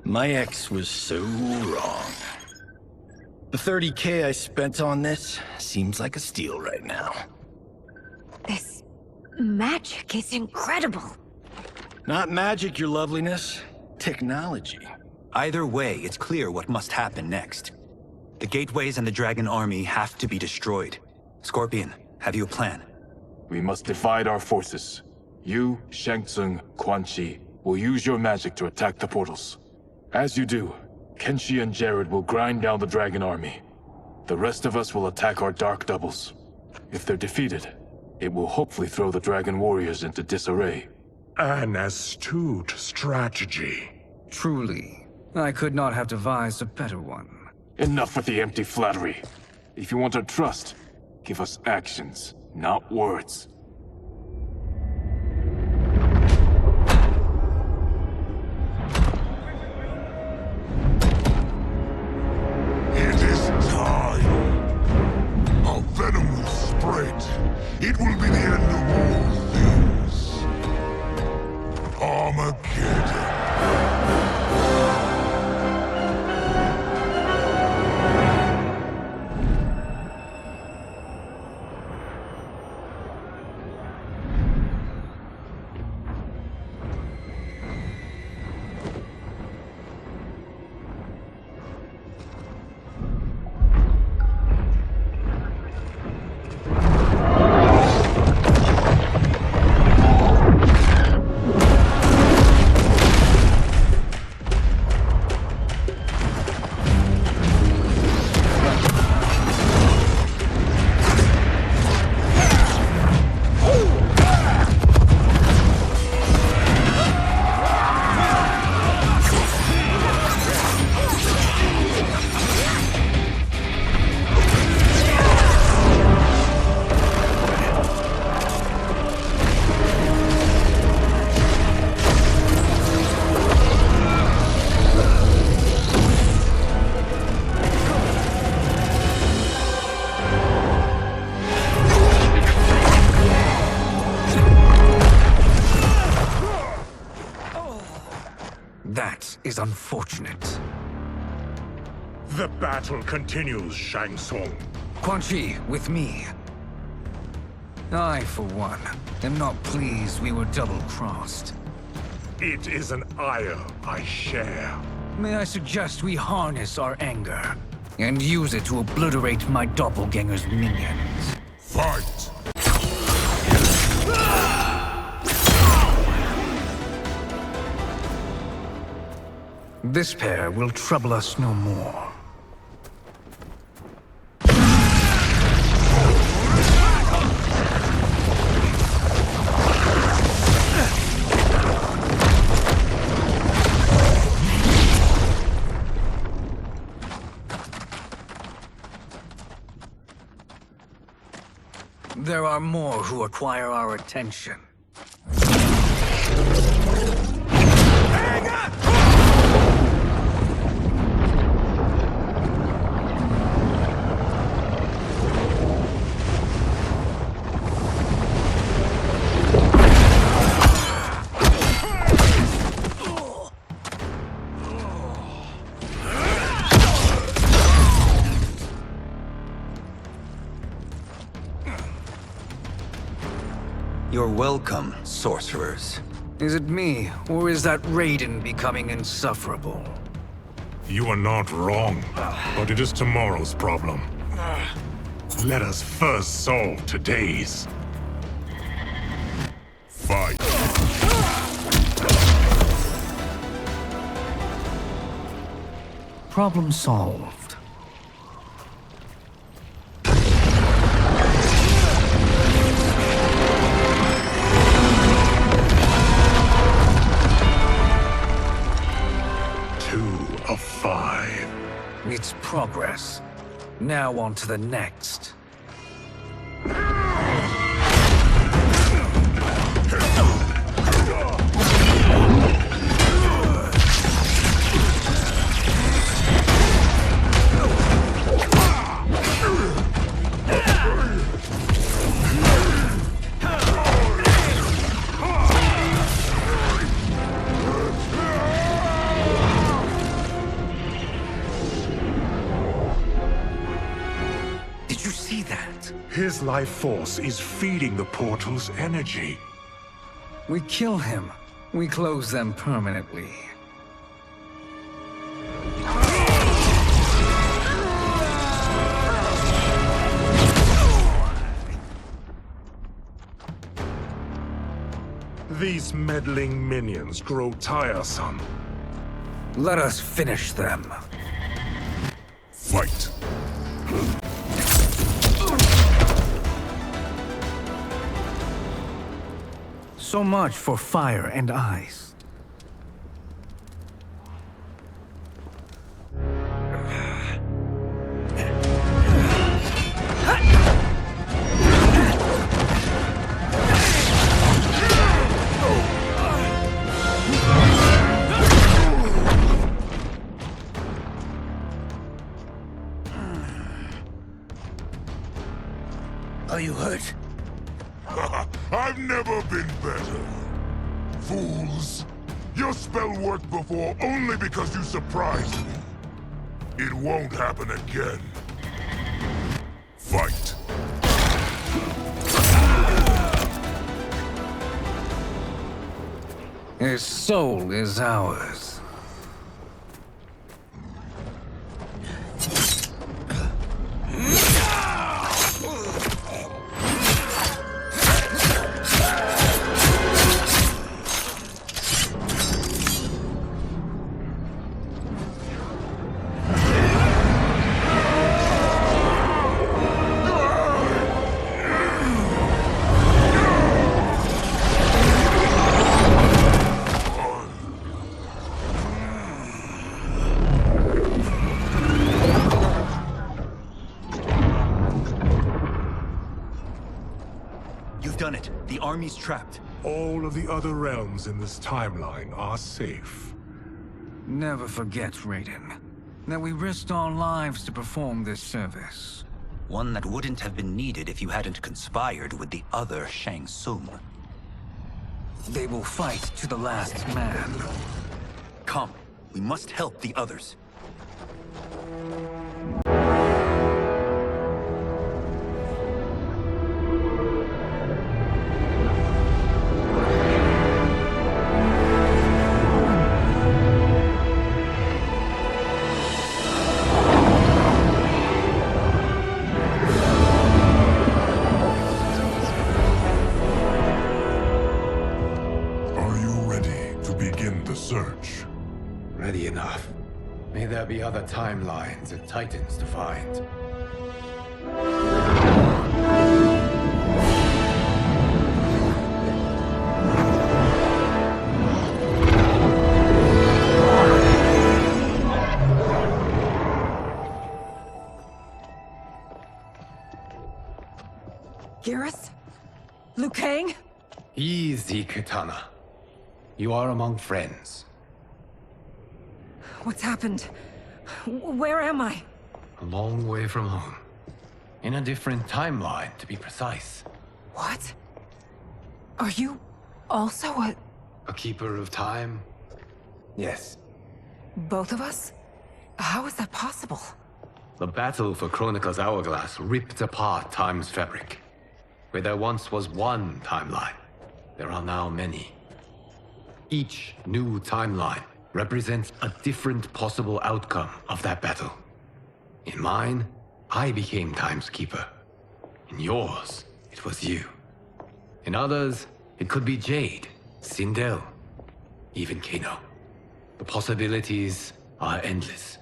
My ex was so wrong. The 30K I spent on this seems like a steal right now. This magic is incredible. Not magic, your loveliness. Technology. Either way, it's clear what must happen next. The gateways and the Dragon Army have to be destroyed. Scorpion, have you a plan? We must divide our forces. You, Shang Tsung, Quan Chi will use your magic to attack the portals. As you do, Kenshi and Jared will grind down the Dragon Army. The rest of us will attack our Dark Doubles. If they're defeated, it will hopefully throw the Dragon Warriors into disarray. An astute strategy. Truly, I could not have devised a better one. Enough with the empty flattery. If you want our trust, Give us actions, not words. It is time. Our venom will spread. It will be the end of all things. Armageddon. That is unfortunate. The battle continues, Shang Tsung. Quan Chi, with me. I, for one, am not pleased we were double-crossed. It is an ire I share. May I suggest we harness our anger and use it to obliterate my doppelganger's minions? Fight! This pair will trouble us no more. There are more who acquire our attention. You're welcome, sorcerers. Is it me, or is that Raiden becoming insufferable? You are not wrong, but it is tomorrow's problem. Let us first solve today's. Fight. Problem solved. Of 5. It's progress. Now on to the next. His life force is feeding the portal's energy. We kill him. We close them permanently. These meddling minions grow tiresome. Let us finish them. Fight! So much for fire and ice. Are you hurt? I've never been better. Fools! Your spell worked before only because you surprised me. It won't happen again. Fight. His soul is ours. You've done it. The army's trapped. All of the other realms in this timeline are safe. Never forget, Raiden, that we risked our lives to perform this service. One that wouldn't have been needed if you hadn't conspired with the other Shang Tsung. They will fight to the last man. Come, we must help the others. Search. Ready enough. May there be other timelines and titans to find. Geras? Liu Kang? Easy, Katana. You are among friends. What's happened? Where am I? A long way from home. In a different timeline, to be precise. What? Are you also a keeper of time? Yes. both of us? How is that possible? The battle for Chronica's Hourglass ripped apart time's fabric. Where there once was one timeline, there are now many. Each new timeline represents a different possible outcome of that battle. In mine, I became Time's Keeper. In yours, it was you. In others, it could be Jade, Sindel, even Kano. The possibilities are endless.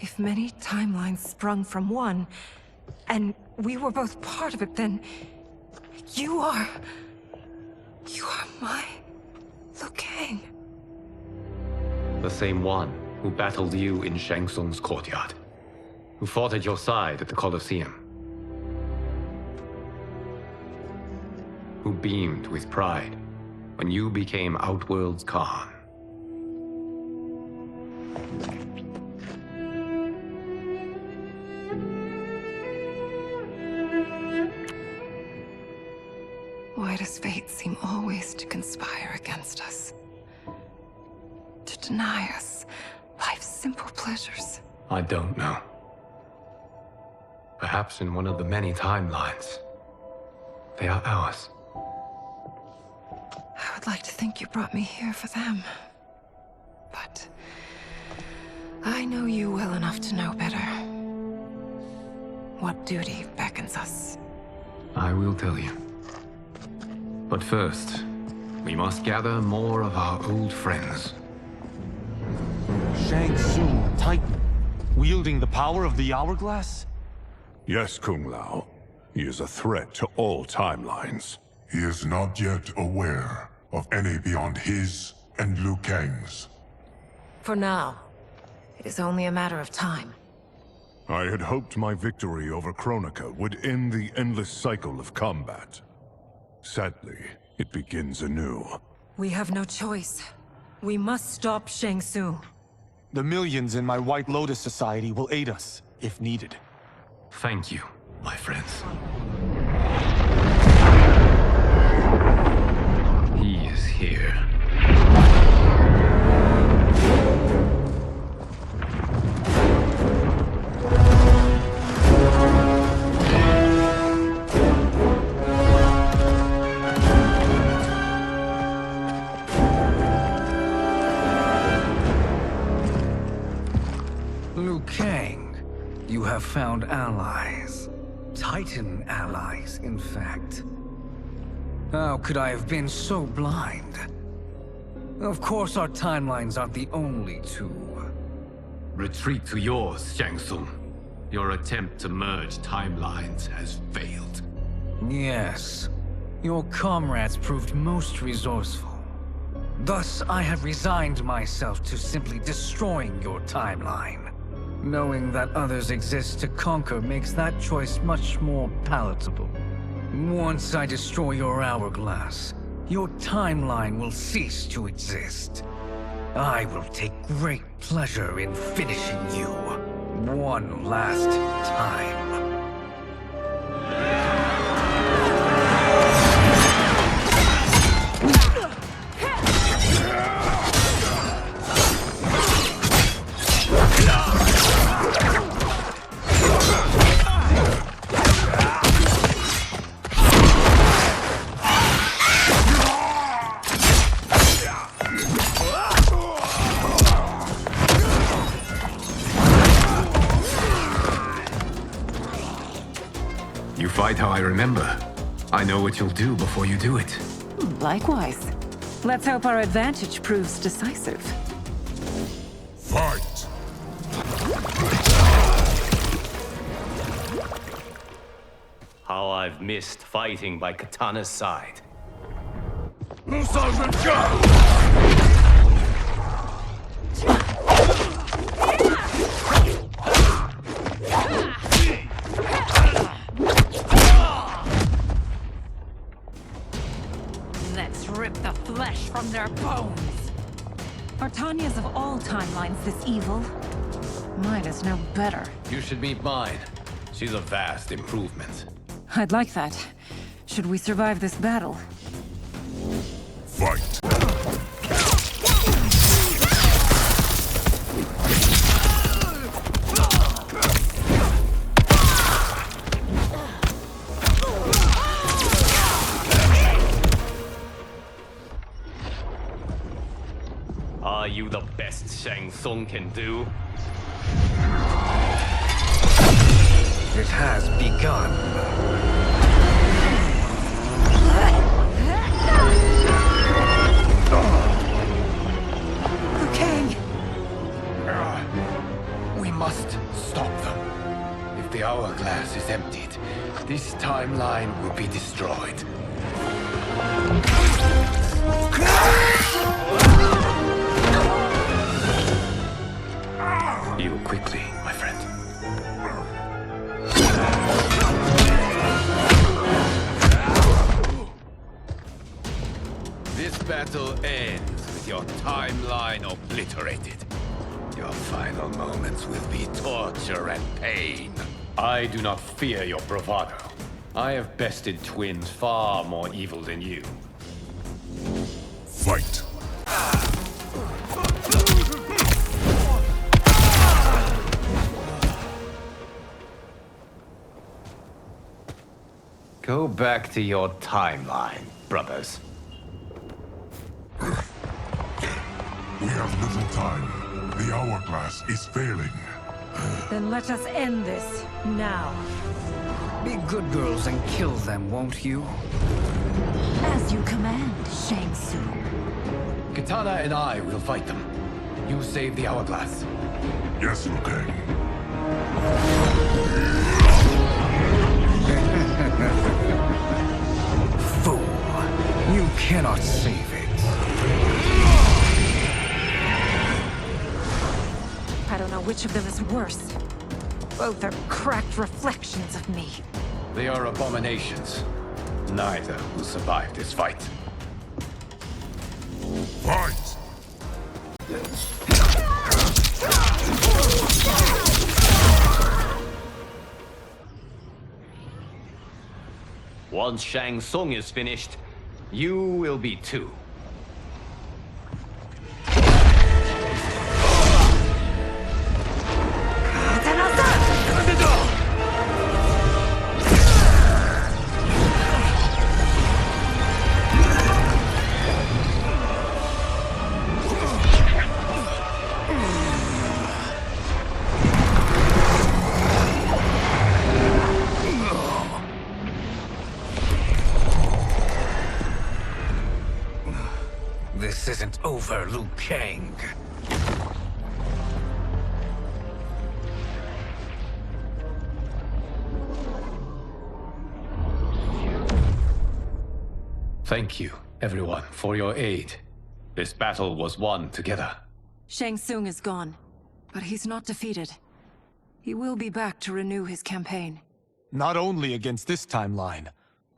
If many timelines sprung from one, and we were both part of it, then you are my Liu Kang. The same one who battled you in Shang Tsung's courtyard. Who fought at your side at the Colosseum. Who beamed with pride when you became Outworld's Khan. Why does fate seem always to conspire against us? To deny us life's simple pleasures? I don't know. Perhaps in one of the many timelines, they are ours. I would like to think you brought me here for them. But I know you well enough to know better. What duty beckons us? I will tell you. But first, we must gather more of our old friends. Shang Tsung, Titan, wielding the power of the Hourglass? Yes, Kung Lao. He is a threat to all timelines. He is not yet aware of any beyond his and Liu Kang's. For now, it is only a matter of time. I had hoped my victory over Chronica would end the endless cycle of combat. Sadly, it begins anew. We have no choice. We must stop Shang Tsung. The millions in my White Lotus Society will aid us, if needed. Thank you, my friends. have found allies. Titan allies, in fact. How could I have been so blind? Of course, our timelines aren't the only two. Retreat to yours, Shang Tsung. Your attempt to merge timelines has failed. Yes. Your comrades proved most resourceful. Thus, I have resigned myself to simply destroying your timeline. Knowing that others exist to conquer makes that choice much more palatable. Once I destroy your hourglass, your timeline will cease to exist. I will take great pleasure in finishing you one last time. You fight how I remember. I know what you'll do before you do it. Likewise. Let's hope our advantage proves decisive. Fight! How I've missed fighting by Katana's side. Let's rip the flesh from their bones. Are Tanya's of all timelines this evil? Mine is no better. You should meet mine. She's a vast improvement. I'd like that. Should we survive this battle? Fight! Are you the best Shang Tsung can do? It has begun. Liu Kang! We must stop them. If the hourglass is emptied, this timeline will be destroyed. Heal quickly, my friend. This battle ends with your timeline obliterated. Your final moments will be torture and pain. I do not fear your bravado. I have bested twins far more evil than you. Fight! Go back to your timeline, brothers. We have little time. The hourglass is failing. Then let us end this, now. Be good girls and kill them, won't you? As you command, Shang Tsung. Katana and I will fight them. You save the hourglass. Yes, Liu Kang. Fool. You cannot save it. I don't know which of them is worse. Both are cracked reflections of me. They are abominations. Neither will survive this fight. Fight! Once Shang Tsung is finished, you will be too. isn't over, Liu Kang. Thank you, everyone, for your aid. This battle was won together. Shang Tsung is gone, but he's not defeated. He will be back to renew his campaign. Not only against this timeline,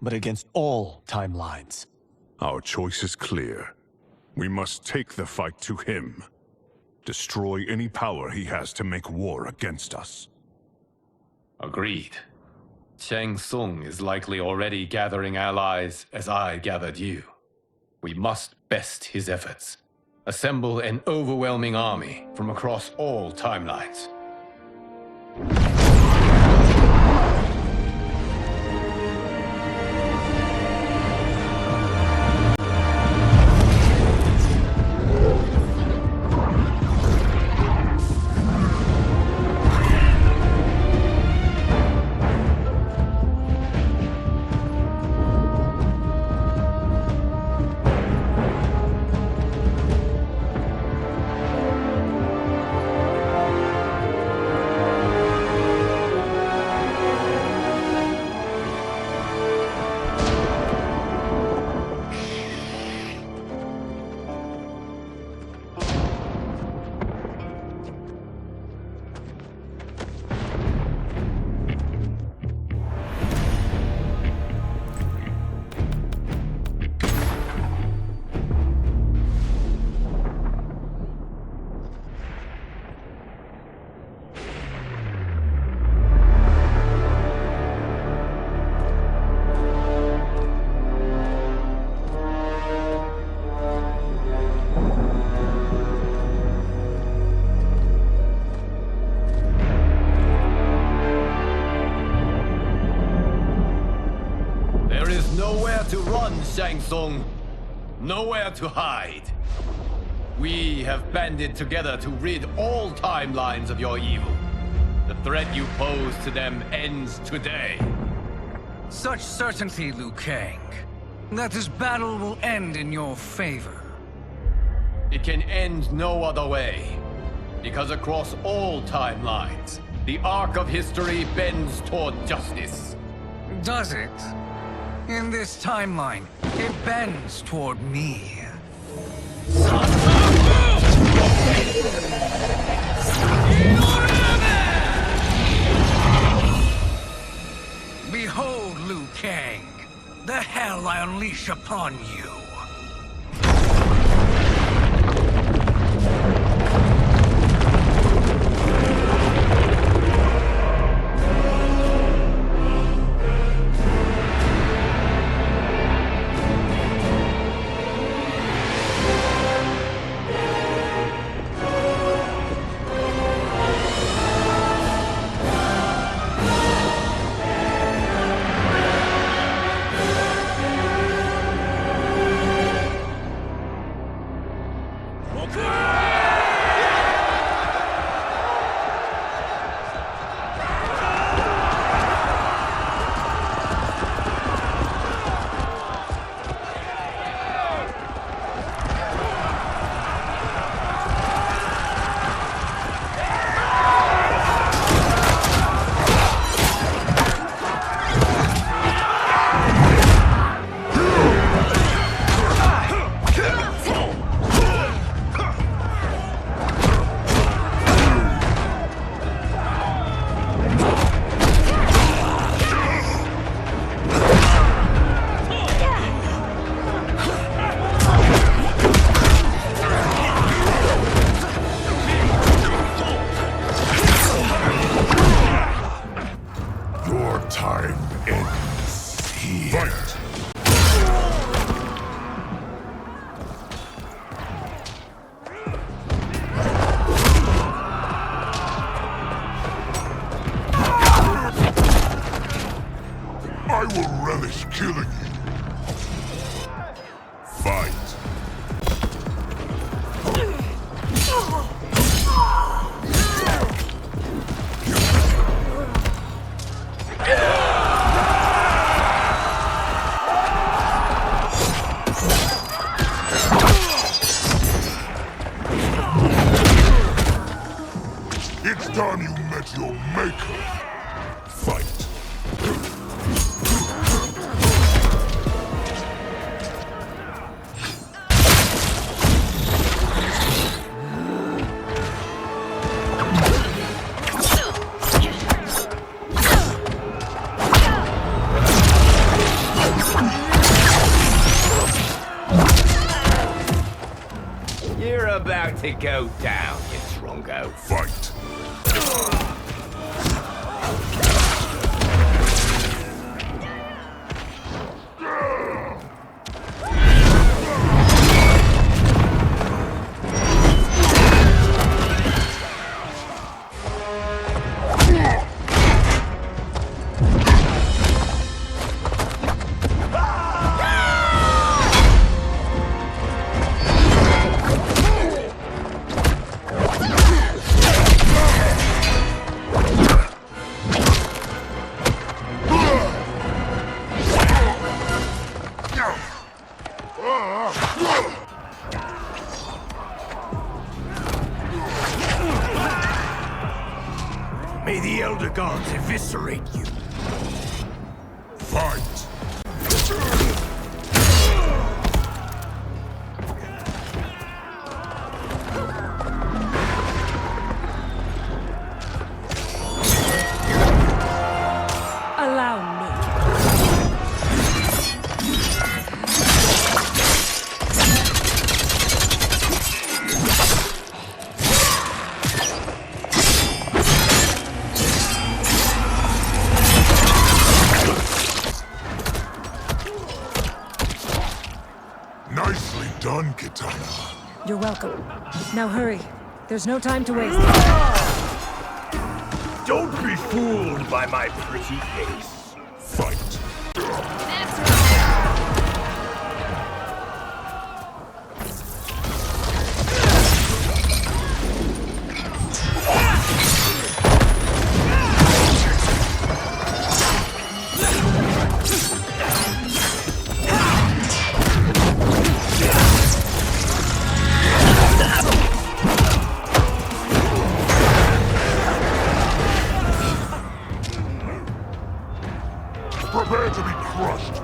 but against all timelines. Our choice is clear. We must take the fight to him. Destroy any power he has to make war against us. Agreed. Shang Tsung is likely already gathering allies as I gathered you. We must best his efforts. Assemble an overwhelming army from across all timelines. To run, Shang Tsung. Nowhere to hide. We have banded together to rid all timelines of your evil. The threat you pose to them ends today. Such certainty, Liu Kang, that this battle will end in your favor. It can end no other way. Because across all timelines, the arc of history bends toward justice. Does it? In this timeline, it bends toward me. Behold, Liu Kang, the hell I unleash upon you. I will relish killing you. Fight. It's time you met your maker. Fight. You're about to go down, you Trongo. Fight. May the Elder Gods eviscerate you. Fight. Allow me. Nicely done, Kitana. You're welcome. Now hurry. There's no time to waste. Don't be fooled by my pretty face. Fight. Prepare to be crushed.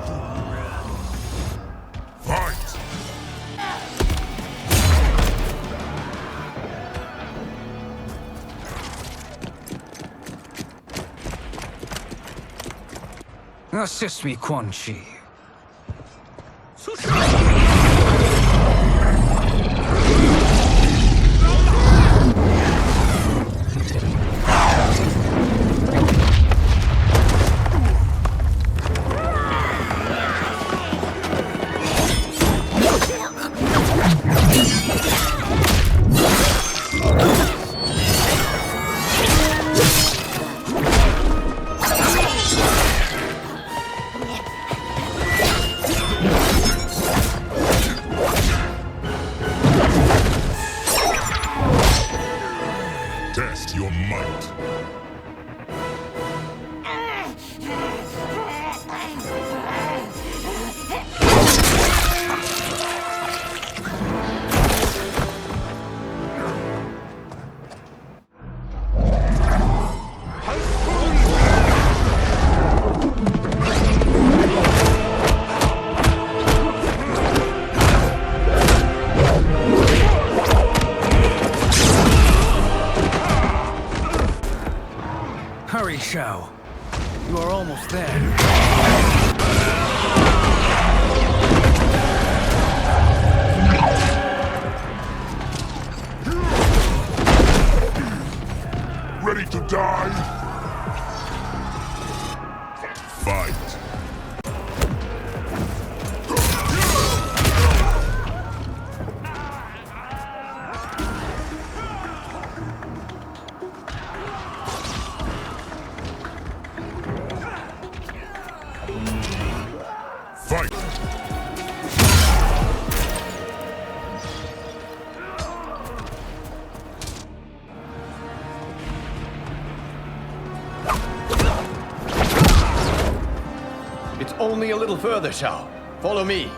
Fight. Assist me, Quan Chi. Test your might. Hurry, Shao. You are almost there. Ready to die? Fight. Fight! It's only a little further, Shao. Follow me.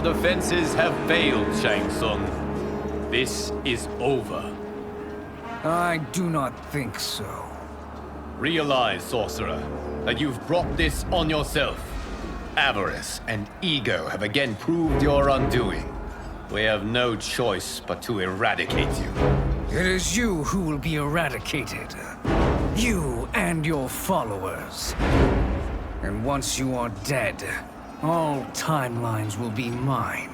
defenses have failed, Shang Tsung. This is over. I do not think so. Realize, sorcerer, that you've brought this on yourself. Avarice and ego have again proved your undoing. We have no choice but to eradicate you. It is you who will be eradicated. You and your followers. And once you are dead, all timelines will be mine.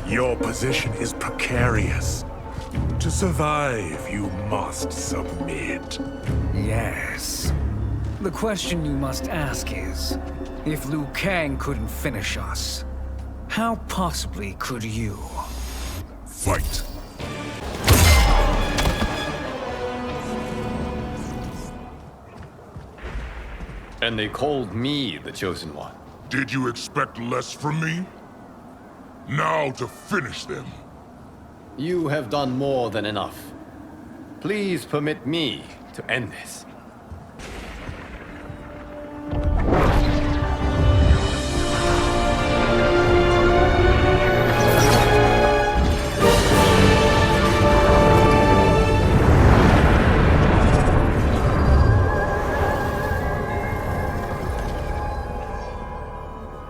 Your position is precarious. To survive, you must submit. Yes. The question you must ask is, if Liu Kang couldn't finish us, how possibly could you? Fight. And they called me the Chosen One. Did you expect less from me? Now to finish them. You have done more than enough. Please permit me to end this.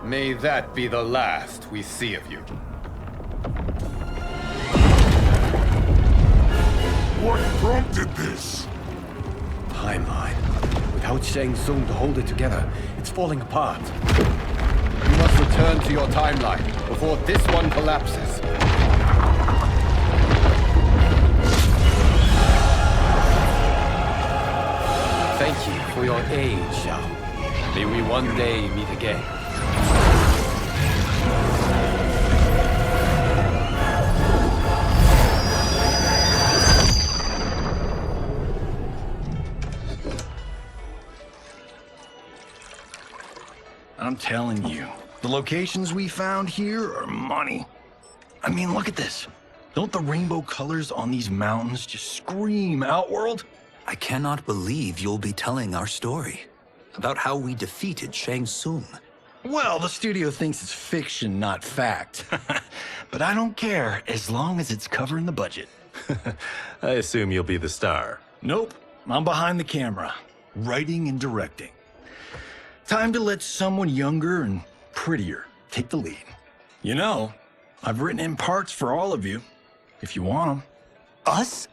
May that be the last we see of you. What prompted this? Timeline. Without Shang Tsung to hold it together, it's falling apart. You must return to your timeline before this one collapses. Thank you for your aid, Shao. May we one day meet again. I'm telling you, the locations we found here are money. I mean, look at this. Don't the rainbow colors on these mountains just scream Outworld? I cannot believe you'll be telling our story about how we defeated Shang Tsung. Well, the studio thinks it's fiction, not fact. But I don't care, as long as it's covering the budget. I assume you'll be the star. Nope, I'm behind the camera, writing and directing. Time to let someone younger and prettier take the lead. You know, I've written in parts for all of you, if you want them. Us?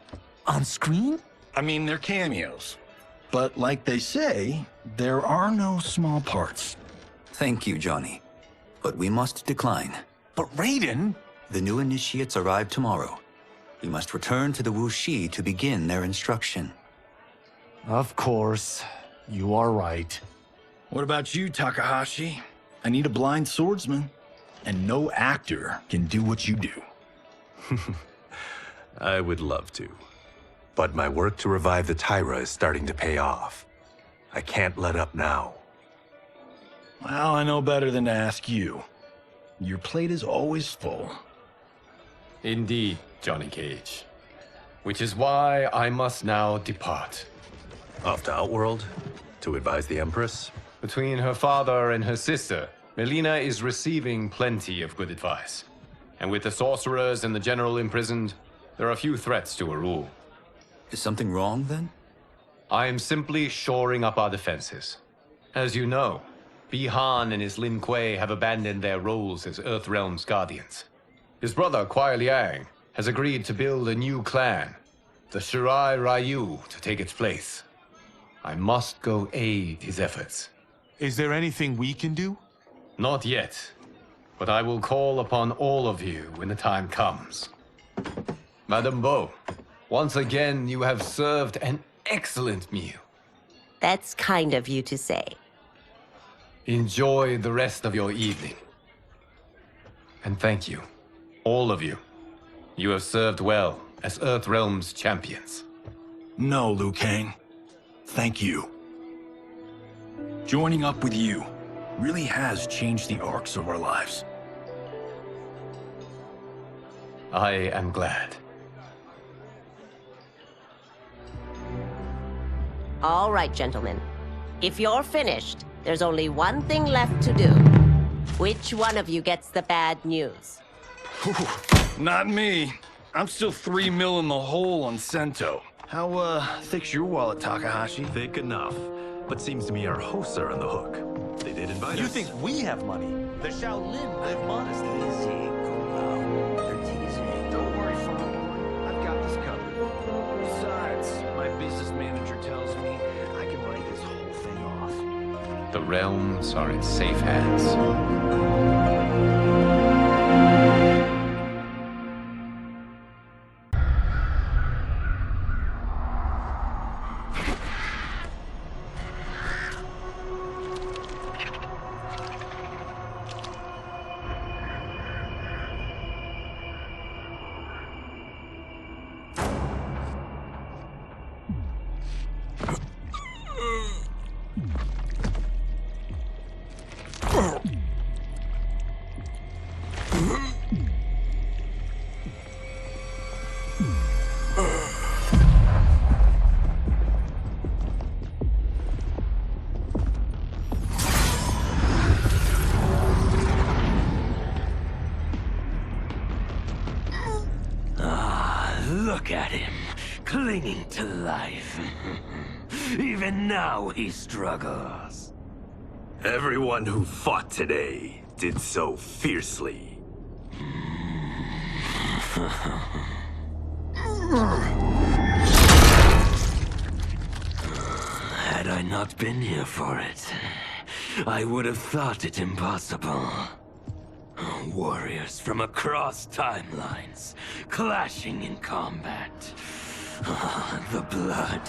On screen? I mean, they're cameos. But like they say, there are no small parts. Thank you, Johnny. But we must decline. But Raiden? The new initiates arrive tomorrow. We must return to the Wuxi to begin their instruction. Of course. You are right. What about you, Takahashi? I need a blind swordsman, and no actor can do what you do. I would love to. But my work to revive the Tyra is starting to pay off. I can't let up now. Well, I know better than to ask you. Your plate is always full. Indeed, Johnny Cage. Which is why I must now depart. Off to Outworld? To advise the Empress? Between her father and her sister, Melina is receiving plenty of good advice. And with the sorcerers and the general imprisoned, there are few threats to her rule. Is something wrong, then? I am simply shoring up our defenses. As you know, Bihan and his Lin Kuei have abandoned their roles as Earthrealm's guardians. His brother, Kuai Liang, has agreed to build a new clan, the Shirai Ryu, to take its place. I must go aid his efforts. Is there anything we can do? Not yet, but I will call upon all of you when the time comes. Madame Bo, once again you have served an excellent meal. That's kind of you to say. Enjoy the rest of your evening. And thank you, all of you. You have served well as Earthrealm's champions. No, Liu Kang. Thank you. Joining up with you really has changed the arcs of our lives. I am glad. All right, gentlemen. If you're finished, there's only one thing left to do. Which one of you gets the bad news? Not me. I'm still 3 mil in the hole on Sento. How, thick's your wallet, Takahashi? Thick enough. But seems to me our hosts are on the hook. They did invite us. You think we have money? The Shaolin live modestly. Easy, cool. They're teasing. Don't worry, Father. I've got this covered. Besides, my business manager tells me I can write this whole thing off. The realms are in safe hands. Look at him, clinging to life. Even now he struggles. Everyone who fought today did so fiercely. Had I not been here for it, I would have thought it impossible. Warriors from across timelines, clashing in combat. The blood,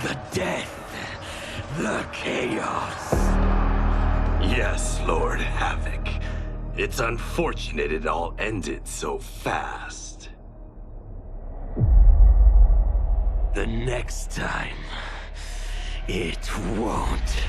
the death, the chaos. Yes, Lord Havoc. It's unfortunate it all ended so fast. The next time, it won't.